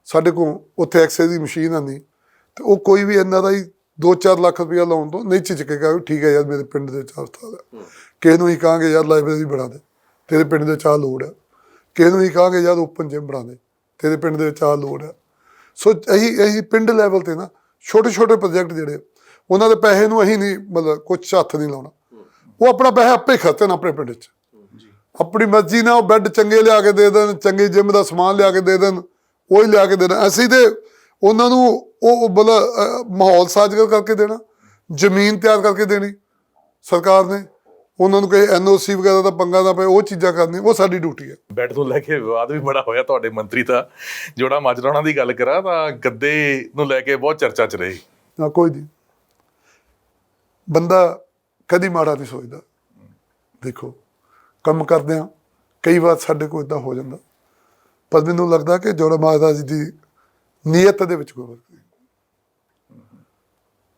ਸਾਡੇ ਕੋਲ ਉੱਥੇ ਐਕਸਰੇ ਦੀ ਮਸ਼ੀਨ ਆਉਂਦੀ, ਅਤੇ ਉਹ ਕੋਈ ਵੀ NRI 2-4 ਲੱਖ ਰੁਪਇਆ ਲਾਉਣ ਤੋਂ ਨਹੀਂ ਝਿਜਕੇਗਾ ਵੀ ਠੀਕ ਹੈ ਯਾਰ ਮੇਰੇ ਪਿੰਡ ਦੇ ਵਿੱਚ ਹਸਪਤਾਲ ਹੈ। ਕਿਸੇ ਨੂੰ ਹੀ ਕਹਾਂਗੇ ਯਾਰ ਲਾਇਬ੍ਰੇਰੀ ਬਣਾ ਦੇ, ਤੇਰੇ ਪਿੰਡ ਦੇ ਵਿੱਚ ਆਹ ਲੋੜ ਹੈ। ਕਿਸੇ ਨੂੰ ਹੀ ਕਹਾਂਗੇ ਯਾਰ ਓਪਨ ਜਿਮ ਬਣਾ ਦੇ, ਤੇਰੇ ਪਿੰਡ ਦੇ ਵਿੱਚ ਆਹ ਲੋੜ ਹੈ। ਸੋ ਅਸੀਂ ਪਿੰਡ ਲੈਵਲ 'ਤੇ ਨਾ ਛੋਟੇ ਛੋਟੇ ਪ੍ਰੋਜੈਕਟ ਜਿਹੜੇ ਉਹਨਾਂ ਦੇ ਪੈਸੇ ਨੂੰ ਅਸੀਂ ਨਹੀਂ ਮਤਲਬ ਕੁਛ ਹੱਥ ਨਹੀਂ ਲਾਉਣਾ, ਉਹ ਆਪਣਾ ਪੈਸਾ ਆਪੇ ਖਰਚਣ ਆਪਣੇ ਪਿੰਡ 'ਚ, ਆਪਣੀ ਮਰਜ਼ੀ ਨਾਲ। ਉਹ ਬੈੱਡ ਚੰਗੇ ਲਿਆ ਕੇ ਦੇ ਦੇਣ, ਚੰਗੇ ਜਿਮ ਦਾ ਸਮਾਨ ਲਿਆ ਕੇ ਦੇ ਦੇਣ, ਉਹ ਹੀ ਲਿਆ ਕੇ ਦੇਣਾ। ਅਸੀਂ ਤੇ ਉਹਨਾਂ ਨੂੰ ਉਹ ਮਤਲਬ ਮਾਹੌਲ ਸਾਜ਼ਗਾਰ ਕਰਕੇ ਦੇਣਾ, ਜ਼ਮੀਨ ਤਿਆਰ ਕਰਕੇ ਦੇਣੀ ਸਰਕਾਰ ਨੇ, ਉਹਨਾਂ ਨੂੰ ਕੋਈ NOC ਵਗੈਰਾ ਦਾ ਪੰਗਾ ਨਾ ਪਏ, ਉਹ ਚੀਜ਼ਾਂ ਕਰਨੀਆਂ, ਉਹ ਸਾਡੀ ਡਿਊਟੀ ਹੈ। ਬੈੱਡ ਨੂੰ ਲੈ ਕੇ ਵਿਵਾਦ ਵੀ ਬੜਾ ਹੋਇਆ ਤੁਹਾਡੇ ਮੰਤਰੀ ਦਾ, ਜੋੜਾ ਮਾਜਰਾ ਉਹਨਾਂ ਦੀ ਗੱਲ ਕਰਾਂ ਤਾਂ ਗੱਦੇ ਨੂੰ ਲੈ ਕੇ ਬਹੁਤ ਚਰਚਾ 'ਚ ਰਹੀ। ਨਾ ਕੋਈ ਨਹੀਂ, ਬੰਦਾ ਕਦੀ ਮਾੜਾ ਨਹੀਂ ਸੋਚਦਾ। ਦੇਖੋ ਕੰਮ ਕਰਦਿਆਂ ਕਈ ਵਾਰ ਸਾਡੇ ਕੋਲ ਇੱਦਾਂ ਹੋ ਜਾਂਦਾ, ਪਰ ਮੈਨੂੰ ਲੱਗਦਾ ਕਿ ਜੋੜਾ ਮਾਜਰਾ ਜੀ ਦੀ ਨੀਅਤ ਦੇ ਵਿੱਚ ਕੋਈ ਫਰਕ ਨਹੀਂ।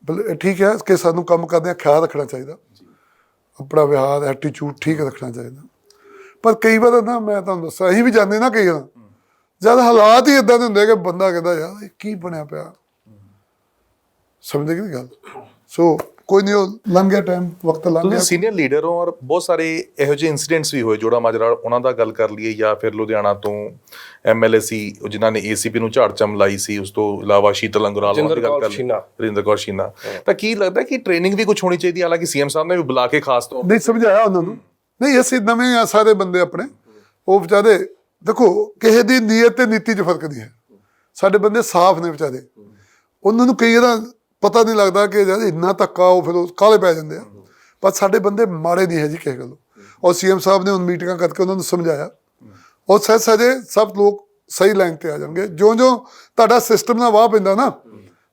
ਬਲ ਠੀਕ ਹੈ ਕਿ ਸਾਨੂੰ ਕੰਮ ਕਰਦਿਆਂ ਖਿਆਲ ਰੱਖਣਾ ਚਾਹੀਦਾ, ਆਪਣਾ ਵਿਹਾਰ ਐਟੀਟਿਊਡ ਠੀਕ ਰੱਖਣਾ ਚਾਹੀਦਾ। ਪਰ ਕਈ ਵਾਰ ਨਾ ਮੈਂ ਤੁਹਾਨੂੰ ਦੱਸਾਂ, ਅਸੀਂ ਵੀ ਜਾਂਦੇ ਨਾ ਕਈ ਵਾਰ, ਜਦ ਹਾਲਾਤ ਹੀ ਇੱਦਾਂ ਦੇ ਹੁੰਦੇ ਕਿ ਬੰਦਾ ਕਹਿੰਦਾ ਯਾਰ ਇਹ ਕੀ ਬਣਿਆ ਪਿਆ, ਸਮਝਦੇ ਕਿ ਨਹੀਂ ਗੱਲ। ਸੋ ਕੋਈ ਨਹੀਂ, ਉਹ ਲੰਘ ਗਿਆ ਟਾਈਮ, ਵਕਤ ਲੰਘ ਗਿਆ। ਤੁਸੀਂ ਸੀਨੀਅਰ ਲੀਡਰ ਹੋ ਔਰ ਬਹੁਤ ਸਾਰੇ ਇਹੋ ਜਿਹੇ ਇੰਸੀਡੈਂਟਸ ਵੀ ਹੋਏ ਜੋੜਾ ਮਾਜਰਾ, ਉਹਨਾਂ ਦਾ ਗੱਲ ਕਰ ਲਈਏ, ਜਾਂ ਫਿਰ ਲੁਧਿਆਣਾ ਤੋਂ MLA ਸੀ ਜਿਨ੍ਹਾਂ ਨੇ ACP ਨੂੰ ਝਾੜ ਚਮ ਲਾਈ ਸੀ, ਉਸ ਤੋਂ ਇਲਾਵਾ ਸ਼ੀਤਲ ਅੰਗਰਾਲ ਦੀ ਗੱਲ ਕਰ ਲਈ, ਰਜਿੰਦਰ ਕੌਰ ਸ਼ੀਨਾ। ਤਾਂ ਕੀ ਲੱਗਦਾ ਕਿ ਟ੍ਰੇਨਿੰਗ ਵੀ ਕੁਛ ਹੋਣੀ ਚਾਹੀਦੀ, ਹਾਲਾਂਕਿ CM ਸਾਹਿਬ ਨੇ ਵੀ ਬੁਲਾ ਕੇ ਖਾਸ ਤੌਰ ਨਹੀਂ ਸਮਝਾਇਆ ਉਹਨਾਂ ਨੂੰ। ਨਹੀਂ, ਅਸੀਂ ਨਵੇਂ ਆ ਸਾਰੇ ਬੰਦੇ ਆਪਣੇ, ਉਹ ਵਿਚਾਰੇ ਦੇਖੋ ਕਿਸੇ ਦੀ ਨੀਅਤ ਤੇ ਨੀਤੀ 'ਚ ਫਰਕ ਨਹੀਂ ਹੈ। ਸਾਡੇ ਬੰਦੇ ਸਾਫ਼ ਨੇ ਵਿਚਾਰੇ, ਉਹਨਾਂ ਨੂੰ ਕਈ ਵਾਰ ਪਤਾ ਨਹੀਂ ਲੱਗਦਾ ਕਿ ਯਾਰ ਇੰਨਾ ਧੱਕਾ, ਉਹ ਫਿਰ ਉਹ ਕਾਹਲੇ ਪੈ ਜਾਂਦੇ ਆ। ਪਰ ਸਾਡੇ ਬੰਦੇ ਮਾੜੇ ਨਹੀਂ ਹੈ ਜੀ ਕਿਸੇ ਗੱਲੋਂ। ਔਰ CM ਸਾਹਿਬ ਨੇ ਹੁਣ ਮੀਟਿੰਗਾਂ ਕਰਕੇ ਉਹਨਾਂ ਨੂੰ ਸਮਝਾਇਆ, ਔਰ ਸਹਜੇ ਸਭ ਲੋਕ ਸਹੀ ਲਾਈਨ 'ਤੇ ਆ ਜਾਣਗੇ। ਜਿਉਂ ਤੁਹਾਡਾ ਸਿਸਟਮ ਨਾਲ ਵਾਹ ਪੈਂਦਾ ਨਾ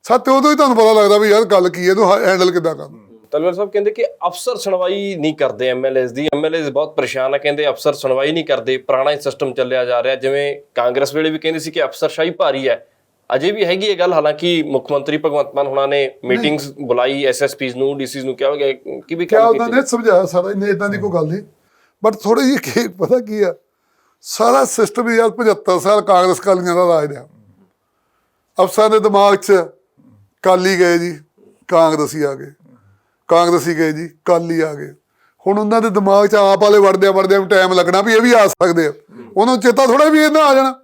ਸੱਤ, ਉਦੋਂ ਹੀ ਤੁਹਾਨੂੰ ਪਤਾ ਲੱਗਦਾ ਵੀ ਯਾਰ ਗੱਲ ਕੀ ਹੈ, ਇਹਨੂੰ ਹੈਂਡਲ ਕਿੱਦਾਂ ਕਰਨਾ। ਤਲਵਾਰ ਸਾਹਿਬ ਕਹਿੰਦੇ ਕਿ ਅਫਸਰ ਸੁਣਵਾਈ ਨਹੀਂ ਕਰਦੇ MLAs ਦੀ, MLAs ਬਹੁਤ ਪਰੇਸ਼ਾਨ ਆ, ਕਹਿੰਦੇ ਅਫਸਰ ਸੁਣਵਾਈ ਨਹੀਂ ਕਰਦੇ, ਪੁਰਾਣਾ ਹੀ ਸਿਸਟਮ ਚੱਲਿਆ ਜਾ ਰਿਹਾ। ਜਿਵੇਂ ਕਾਂਗਰਸ ਵੇਲੇ ਵੀ ਕਹਿੰਦੇ ਸੀ ਕਿ ਅਫਸਰਸ਼ਾਹੀ ਭਾਰੀ ਹੈ, ਅਜੇ ਵੀ ਹੈਗੀ ਇਹ ਗੱਲ। ਹਾਲਾਂਕਿ ਮੁੱਖ ਮੰਤਰੀ ਭਗਵੰਤ ਮਾਨ ਹੁਣਾਂ ਨੇ ਮੀਟਿੰਗਸ ਬੁਲਾਈ, SSPs ਨੂੰ, DCs ਨੂੰ ਕਿਹਾ ਗਿਆ ਕਿ ਵੀ ਕਿਆ ਉਹਨਾਂ ਨੇ ਸਮਝਾਇਆ ਸਾਰਾ, ਇਹਨੇ ਇਦਾਂ ਦੀ ਕੋਈ ਗੱਲ ਨਹੀਂ। ਬਟ ਥੋੜੀ ਜਿਹੀ ਪਤਾ ਕੀ ਆ, ਸਾਰਾ ਸਿਸਟਮ ਯਾਰ 75 ਸਾਲ ਕਾਂਗਰਸ ਕਾਲੀਆਂ ਦਾ ਰਾਜ ਰਿਹਾ। ਅਫਸਰਾਂ ਦੇ ਦਿਮਾਗ 'ਚ ਕਾਲੀ ਗਏ ਜੀ, ਕਾਂਗਰਸੀ ਆ ਗਏ, ਕਾਂਗਰਸੀ ਗਏ ਜੀ, ਕਾਲੀ ਆ ਗਏ। ਹੁਣ ਉਹਨਾਂ ਦੇ ਦਿਮਾਗ 'ਚ ਆਪ ਵਾਲੇ ਵੜਦਿਆਂ ਟਾਈਮ ਲੱਗਣਾ ਵੀ ਇਹ ਵੀ ਆ ਸਕਦੇ ਆ, ਉਹਨੂੰ ਚੇਤਾ ਥੋੜਾ ਵੀ ਇਹਨਾਂ ਆ ਜਾਣਾ।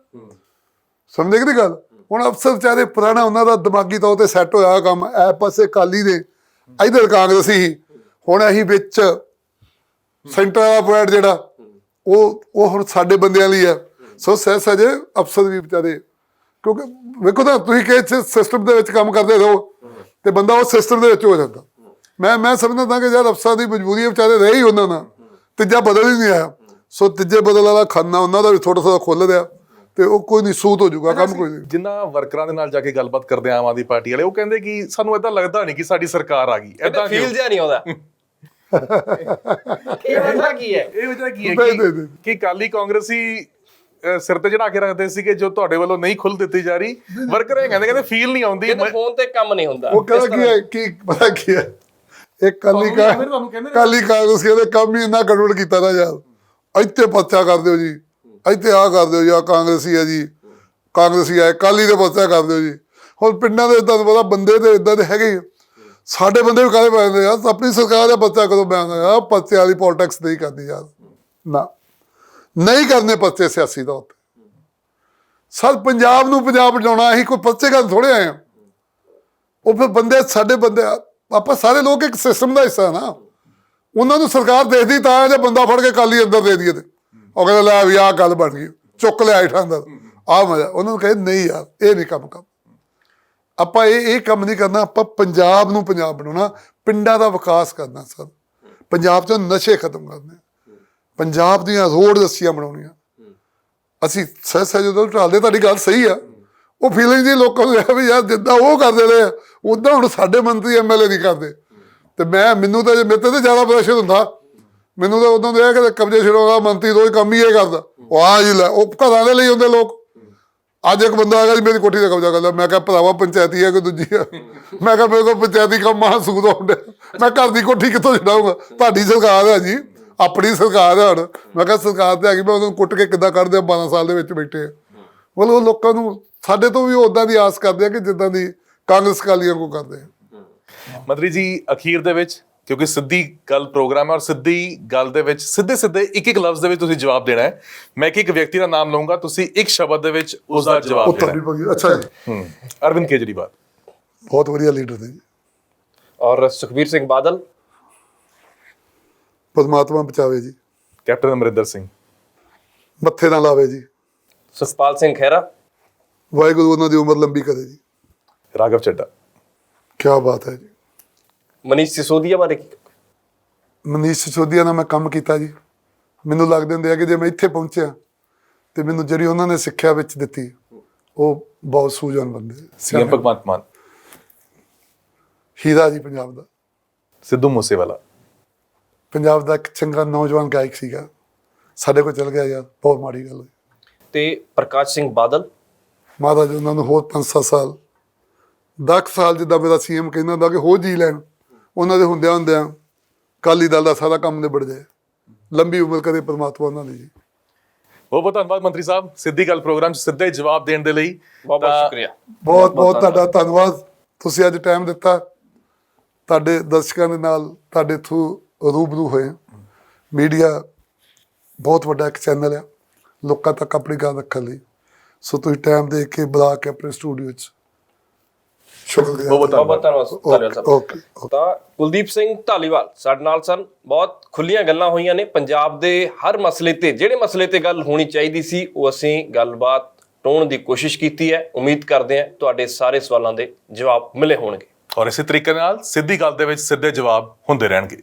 ਸਮਝੇ ਕਿ ਨਹੀਂ ਗੱਲ। ਹੁਣ ਅਫਸਰ ਵਿਚਾਰੇ ਪੁਰਾਣਾ, ਉਹਨਾਂ ਦਾ ਦਿਮਾਗੀ ਤੌਰ 'ਤੇ ਸੈੱਟ ਹੋਇਆ ਕੰਮ, ਐ ਪਾਸੇ ਕਾਲੀ ਦੇ, ਇੱਧਰ ਕਾਂਗਰਸੀ। ਹੁਣ ਅਸੀਂ ਵਿੱਚ ਸੈਂਟਰ ਵਾਲਾ ਪੁਆਇੰਟ ਜਿਹੜਾ ਉਹ ਹੁਣ ਸਾਡੇ ਬੰਦਿਆਂ ਲਈ ਆ। ਸੋ ਸਹਿ ਸਜੇ ਅਫਸਰ ਵੀ ਵਿਚਾਰੇ, ਕਿਉਂਕਿ ਵੇਖੋ ਨਾ ਤੁਸੀਂ ਕਿ ਸਿਸਟਮ ਦੇ ਵਿੱਚ ਕੰਮ ਕਰਦੇ ਰਹੋ ਤੇ ਬੰਦਾ ਉਹ ਸਿਸਟਮ ਦੇ ਵਿੱਚ ਹੋ ਜਾਂਦਾ। ਮੈਂ ਸਮਝਦਾ ਕਿ ਯਾਰ ਅਫਸਰਾਂ ਦੀ ਮਜਬੂਰੀ ਵਿਚਾਰੇ ਰਹੇ ਹੀ ਉਹਨਾਂ ਨਾਲ, ਤੀਜਾ ਬਦਲ ਹੀ ਨਹੀਂ ਆਇਆ। ਸੋ ਤੀਜੇ ਬਦਲ ਵਾਲਾ ਖਾਨਾ ਉਹਨਾਂ ਦਾ ਵੀ ਥੋੜਾ ਥੋੜਾ ਖੁੱਲ ਰਿਹਾ ਤੇ ਉਹ ਕੋਈ ਨਹੀਂ ਸੂਤ ਹੋ ਜਾਊਗਾ ਕੰਮ ਕੋਈ ਨਹੀਂ। ਜਿੰਨਾ ਵਰਕਰਾਂ ਦੇ ਨਾਲ ਜਾ ਕੇ ਗੱਲਬਾਤ ਕਰਦੇ ਆ ਆਮ ਆਦਮੀ ਪਾਰਟੀ ਵਾਲੇ, ਉਹ ਕਹਿੰਦੇ ਕਿ ਸਾਨੂੰ ਏਦਾਂ ਲੱਗਦਾ ਨਹੀਂ ਕਿ ਸਾਡੀ ਸਰਕਾਰ ਆ ਗਈ, ਏਦਾਂ ਫੀਲ ਜਿਹਾ ਨਹੀਂ ਆਉਂਦਾ। ਇਹ ਵਜ੍ਹਾ ਕੀ ਹੈ? ਇਹ ਵਜ੍ਹਾ ਕੀ ਹੈ ਨਹੀਂ। ਕਿ ਕਾਲੀ ਕਾਂਗਰਸੀ ਸਿਰ ਤੇ ਚੜਾ ਕੇ ਰੱਖਦੇ ਸੀ ਕਿ ਜੋ ਤੁਹਾਡੇ ਵੱਲੋਂ ਨਹੀਂ ਖੁੱਲ ਦਿੱਤੀ ਜਾ ਰਹੀ, ਵਰਕਰ ਇਹ ਕਹਿੰਦੇ ਫੀਲ ਨਹੀਂ ਆਉਂਦੀ, ਕਹਿੰਦੇ ਫੋਨ ਤੇ ਕੰਮ ਨਹੀਂ ਹੁੰਦਾ। ਉਹ ਕਹਿੰਦਾ ਕੀ ਹੈ ਕਿ ਪਤਾ ਕੀ ਹੈ, ਇੱਕ ਕਾਲੀ ਕਾਂਗਰਸ ਕਹਿੰਦੇ ਕੰਮ ਹੀ ਇੰਨਾ ਗੜਬੜ ਕੀਤਾ ਨਾ ਯਾਰ, ਇੱਥੇ ਪਰਚਾ ਕਰ ਦਿਓ ਜੀ, ਇੱਥੇ ਆਹ ਕਰ ਦਿਓ ਜੀ, ਆਹ ਕਾਂਗਰਸੀ ਹੈ ਜੀ, ਕਾਂਗਰਸੀ ਆਏ ਕਾਲੀ ਦੇ ਪਰਚਾ ਕਰ ਦਿਓ ਜੀ। ਹੁਣ ਪਿੰਡਾਂ ਦੇ ਤੁਹਾਨੂੰ ਪਤਾ ਬੰਦੇ ਤੇ ਇਦਾਂ ਦੇ ਹੈਗੇ, ਸਾਡੇ ਬੰਦੇ ਵੀ ਕਾਹਦੇ ਪੈ ਜਾਂਦੇ ਯਾਰ, ਆਪਣੀ ਸਰਕਾਰ ਦਾ ਪਰਚਾ ਕਦੋਂ ਬਿਆਨ ਹੋਇਆ? ਪਰਚੇ ਵਾਲੀ ਪੋਲਿਟਿਕਸ ਨਹੀਂ ਕਰਦੀ ਯਾਰ, ਨਾ ਨਹੀਂ ਕਰਨੇ ਪਰਚੇ ਸਿਆਸੀ ਤੌਰ ਤੇ। ਸਰ ਪੰਜਾਬ ਨੂੰ ਪੰਜਾਬ ਬਣਾਉਣਾ, ਅਸੀਂ ਕੋਈ ਪਰਚੇ ਕਰਨ ਥੋੜੇ ਆਏ ਆ। ਉਹ ਫਿਰ ਬੰਦੇ ਸਾਡੇ ਬੰਦੇ, ਆਪਾਂ ਸਾਰੇ ਲੋਕ ਇੱਕ ਸਿਸਟਮ ਦਾ ਹਿੱਸਾ ਨਾ, ਉਹਨਾਂ ਨੂੰ ਸਰਕਾਰ ਦੇਖਦੀ ਤਾਂ ਜੇ ਬੰਦਾ ਫੜ ਕੇ ਕਾਲੀ ਅੰਦਰ ਦੇ ਦਈਏ ਤੇ ਉਹ ਕਹਿੰਦਾ ਲੈ ਵੀ ਆਹ ਗੱਲ ਬਣ ਗਈ, ਚੁੱਕ ਲਿਆ ਹੇਠਾਂ ਅੰਦਰ, ਆਹ ਮਜ਼ਾ। ਉਹਨਾਂ ਨੂੰ ਕਹੇ ਨਹੀਂ ਯਾਰ ਇਹ ਨਹੀਂ ਕੰਮ ਆਪਾਂ ਇਹ ਕੰਮ ਨਹੀਂ ਕਰਨਾ। ਆਪਾਂ ਪੰਜਾਬ ਨੂੰ ਪੰਜਾਬ ਬਣਾਉਣਾ, ਪਿੰਡਾਂ ਦਾ ਵਿਕਾਸ ਕਰਨਾ ਸਰ, ਪੰਜਾਬ 'ਚੋਂ ਨਸ਼ੇ ਖਤਮ ਕਰਨੇ, ਪੰਜਾਬ ਦੀਆਂ ਰੋਡ ਰੱਸੀਆਂ ਬਣਾਉਣੀਆਂ। ਅਸੀਂ ਸਹਿ ਜਦੋਂ ਢਾਲਦੇ, ਤੁਹਾਡੀ ਗੱਲ ਸਹੀ ਆ, ਉਹ ਫੀਲਿੰਗ ਜੀ ਲੋਕਾਂ ਨੂੰ ਇਹ ਵੀ ਯਾਰ ਜਿੱਦਾਂ ਉਹ ਕਰਦੇ ਰਹੇ ਉੱਦਾਂ ਹੁਣ ਸਾਡੇ ਮੰਤਰੀ MLA ਨਹੀਂ ਕਰਦੇ। ਤੇ ਮੈਨੂੰ ਤਾਂ ਮੇਰੇ ਤੇ ਜ਼ਿਆਦਾ ਪ੍ਰੈਸ਼ਰ ਹੁੰਦਾ, ਮੈਨੂੰ ਤਾਂ ਉਦੋਂ ਦੇ ਕਿ ਕਬਜ਼ੇ ਛਡਾਉਣਾ ਮੰਤਰੀ ਰੋਜ਼ ਕੰਮ ਹੀ ਇਹ ਕਰਦਾ। ਉਹ ਆ ਜੀ ਲੈ, ਉਹ ਘਰਾਂ ਦੇ ਲਈ ਹੁੰਦੇ ਲੋਕ। ਅੱਜ ਇੱਕ ਬੰਦਾ ਆ ਗਿਆ ਜੀ ਮੇਰੀ ਕੋਠੀ ਦਾ ਕਬਜ਼ਾ ਕਰਦਾ, ਮੈਂ ਕਿਹਾ ਭਰਾਵਾ ਪੰਚਾਇਤੀ ਹੈ ਕੋਈ ਦੂਜੀ ਆ, ਮੈਂ ਕਿਹਾ ਮੇਰੇ ਕੋਲ ਪੰਚਾਇਤੀ ਕੰਮ ਮਹਾਂਸੂਦ ਆਉਣ ਡਿਆ, ਮੈਂ ਘਰ ਦੀ ਕੋਠੀ ਕਿੱਥੋਂ ਛਡਾਊਂਗਾ? ਤੁਹਾਡੀ ਸਰਕਾਰ ਹੈ ਜੀ, ਆਪਣੀ ਸਰਕਾਰ ਹੈ ਹੁਣ। ਮੈਂ ਕਿਹਾ ਸਰਕਾਰ ਤੇ ਆ ਗਈ, ਮੈਂ ਉਹਨੂੰ ਕੁੱਟ ਕੇ ਕਿੱਦਾਂ ਕੱਢਦੇ 12 ਸਾਲ ਦੇ ਵਿੱਚ ਬੈਠੇ ਆ। ਮਤਲਬ ਉਹ ਲੋਕਾਂ ਨੂੰ ਸਾਡੇ ਤੋਂ ਵੀ ਉੱਦਾਂ ਦੀ ਆਸ ਕਰਦੇ ਆ ਕਿ ਜਿੱਦਾਂ ਦੀ ਕਾਂਗਰਸ ਅਕਾਲੀਆਂ ਕੋ ਕਰਦੇ ਆ। ਮੰਤਰੀ ਜੀ ਅਖੀਰ ਦੇ ਵਿੱਚ, ਕਿਉਂਕਿ ਸਿੱਧੀ ਗੱਲ ਪ੍ਰੋਗਰਾਮ ਹੈ ਔਰ ਸਿੱਧੀ ਗੱਲ ਦੇ ਵਿੱਚ ਸਿੱਧੇ ਇੱਕ ਲਫ਼ਜ਼ ਦੇ ਵਿੱਚ ਤੁਸੀਂ ਜਵਾਬ ਦੇਣਾ ਹੈ। ਮੈਂ ਇੱਕ ਵਿਅਕਤੀ ਦਾ ਨਾਮ ਲਵਾਂਗਾ, ਤੁਸੀਂ ਇੱਕ ਸ਼ਬਦ ਦੇ ਵਿੱਚ ਉਸ ਦਾ ਜਵਾਬ ਦੇਣਾ ਹੈ। ਅੱਛਾ ਜੀ। ਅਰਵਿੰਦ ਕੇਜਰੀਵਾਲ ਬਹੁਤ ਵਧੀਆ ਲੀਡਰ ਨੇ ਜੀ। ਔਰ ਸੁਖਬੀਰ ਸਿੰਘ ਬਾਦਲ ਪਰਮਾਤਮਾ ਬਚਾਵੇ ਜੀ। ਕੈਪਟਨ ਅਮਰਿੰਦਰ ਸਿੰਘ ਮੱਥੇ ਨਾ ਲਾਵੇ ਜੀ। ਸੁਖਪਾਲ ਸਿੰਘ ਖਹਿਰਾ ਵਾਹਿਗੁਰੂ ਉਹਨਾਂ ਦੀ ਉਮਰ ਲੰਬੀ ਕਰੇ ਜੀ। ਰਾਘਵ ਚੱਡਾ ਕੀ ਬਾਤ ਹੈ ਜੀ। ਮਨੀਸ਼ ਸਿਸੋਦੀਆ ਬਾਰੇ ਮਨੀਸ਼ ਸਿਸੋਦੀਆ ਨਾਲ ਮੈਂ ਕੰਮ ਕੀਤਾ ਜੀ। ਮੈਨੂੰ ਲੱਗਦੇ ਹੁੰਦੇ ਆ ਕਿ ਜੇ ਮੈਂ ਇੱਥੇ ਪਹੁੰਚਿਆ ਤੇ ਮੈਨੂੰ ਜਿਹੜੀ ਉਹਨਾਂ ਨੇ ਸਿੱਖਿਆ ਵਿੱਚ ਦਿੱਤੀ, ਉਹ ਬਹੁਤ ਸੂਝਵਾਨ ਬੰਦੇ। ਸੀਐਮ ਭਗਵੰਤ ਮਾਨ, ਹੀਰਾ ਜੀ ਪੰਜਾਬ ਦਾ। ਸਿੱਧੂ ਮੂਸੇਵਾਲਾ ਪੰਜਾਬ ਦਾ ਇੱਕ ਚੰਗਾ ਨੌਜਵਾਨ ਗਾਇਕ ਸੀਗਾ, ਸਾਡੇ ਕੋਲ ਚਲ ਗਿਆ ਯਾਰ, ਬਹੁਤ ਮਾੜੀ ਗੱਲ ਹੋਈ। ਤੇ ਪ੍ਰਕਾਸ਼ ਸਿੰਘ ਬਾਦਲ ਮਹਾਰਾਜ ਉਹਨਾਂ ਨੂੰ ਹੋਰ 5-7 ਸਾਲ 10 ਸਾਲ ਜਿੱਦਾਂ ਮੇਰਾ CM ਕਹਿੰਦਾ ਹੁੰਦਾ ਕਿ ਹੋ ਜੀ ਲੈਣ, ਉਹਨਾਂ ਦੇ ਹੁੰਦਿਆਂ ਅਕਾਲੀ ਦਲ ਦਾ ਸਾਰਾ ਕੰਮ ਨਿਬੜ ਜਾਏ। ਲੰਬੀ ਉਮਰ ਕਰੇ ਪਰਮਾਤਮਾ ਉਹਨਾਂ ਦੀ ਜੀ। ਬਹੁਤ ਬਹੁਤ ਧੰਨਵਾਦ ਮੰਤਰੀ ਸਾਹਿਬ, ਸਿੱਧੀ ਗੱਲ ਪ੍ਰੋਗਰਾਮ 'ਚ ਸਿੱਧੇ ਜਵਾਬ ਦੇਣ ਦੇ ਲਈ। ਬਹੁਤ ਬਹੁਤ ਸ਼ੁਕਰੀਆ। ਬਹੁਤ ਬਹੁਤ ਤੁਹਾਡਾ ਧੰਨਵਾਦ, ਤੁਸੀਂ ਅੱਜ ਟਾਈਮ ਦਿੱਤਾ। ਤੁਹਾਡੇ ਦਰਸ਼ਕਾਂ ਦੇ ਨਾਲ ਤੁਹਾਡੇ ਥਰੂ ਰੂਬਰੂ ਹੋਏ। ਮੀਡੀਆ ਬਹੁਤ ਵੱਡਾ ਇੱਕ ਚੈਨਲ ਆ ਲੋਕਾਂ ਤੱਕ ਆਪਣੀ ਗੱਲ ਰੱਖਣ ਲਈ, ਸੋ ਤੁਸੀਂ ਟਾਈਮ ਦੇ ਕੇ ਬੁਲਾ ਕੇ ਆਪਣੇ ਸਟੂਡੀਓ 'ਚ ਸ਼ੁਕਰੀਆ। ਬਹੁਤ ਧੰਨਵਾਦ ਸਾਹਿਬ। ਓਕੇ। ਤਾਂ ਕੁਲਦੀਪ ਸਿੰਘ ਧਾਲੀਵਾਲ ਸਾਡੇ ਨਾਲ ਸਨ। ਬਹੁਤ ਖੁੱਲੀਆਂ ਗੱਲਾਂ ਹੋਈਆਂ ਨੇ ਪੰਜਾਬ ਦੇ ਹਰ ਮਸਲੇ ਤੇ, ਜਿਹੜੇ ਮਸਲੇ ਤੇ ਗੱਲ ਹੋਣੀ ਚਾਹੀਦੀ ਸੀ ਉਹ ਅਸੀਂ ਗੱਲਬਾਤ ਟੋਣ ਦੀ ਕੋਸ਼ਿਸ਼ ਕੀਤੀ ਹੈ। ਉਮੀਦ ਕਰਦੇ ਹਾਂ ਤੁਹਾਡੇ ਸਾਰੇ ਸਵਾਲਾਂ ਦੇ ਜਵਾਬ ਮਿਲੇ ਹੋਣਗੇ ਔਰ ਇਸੇ ਤਰੀਕੇ ਨਾਲ ਸਿੱਧੀ ਗੱਲ ਦੇ ਵਿੱਚ ਸਿੱਧੇ ਜਵਾਬ ਹੁੰਦੇ ਰਹਿਣਗੇ।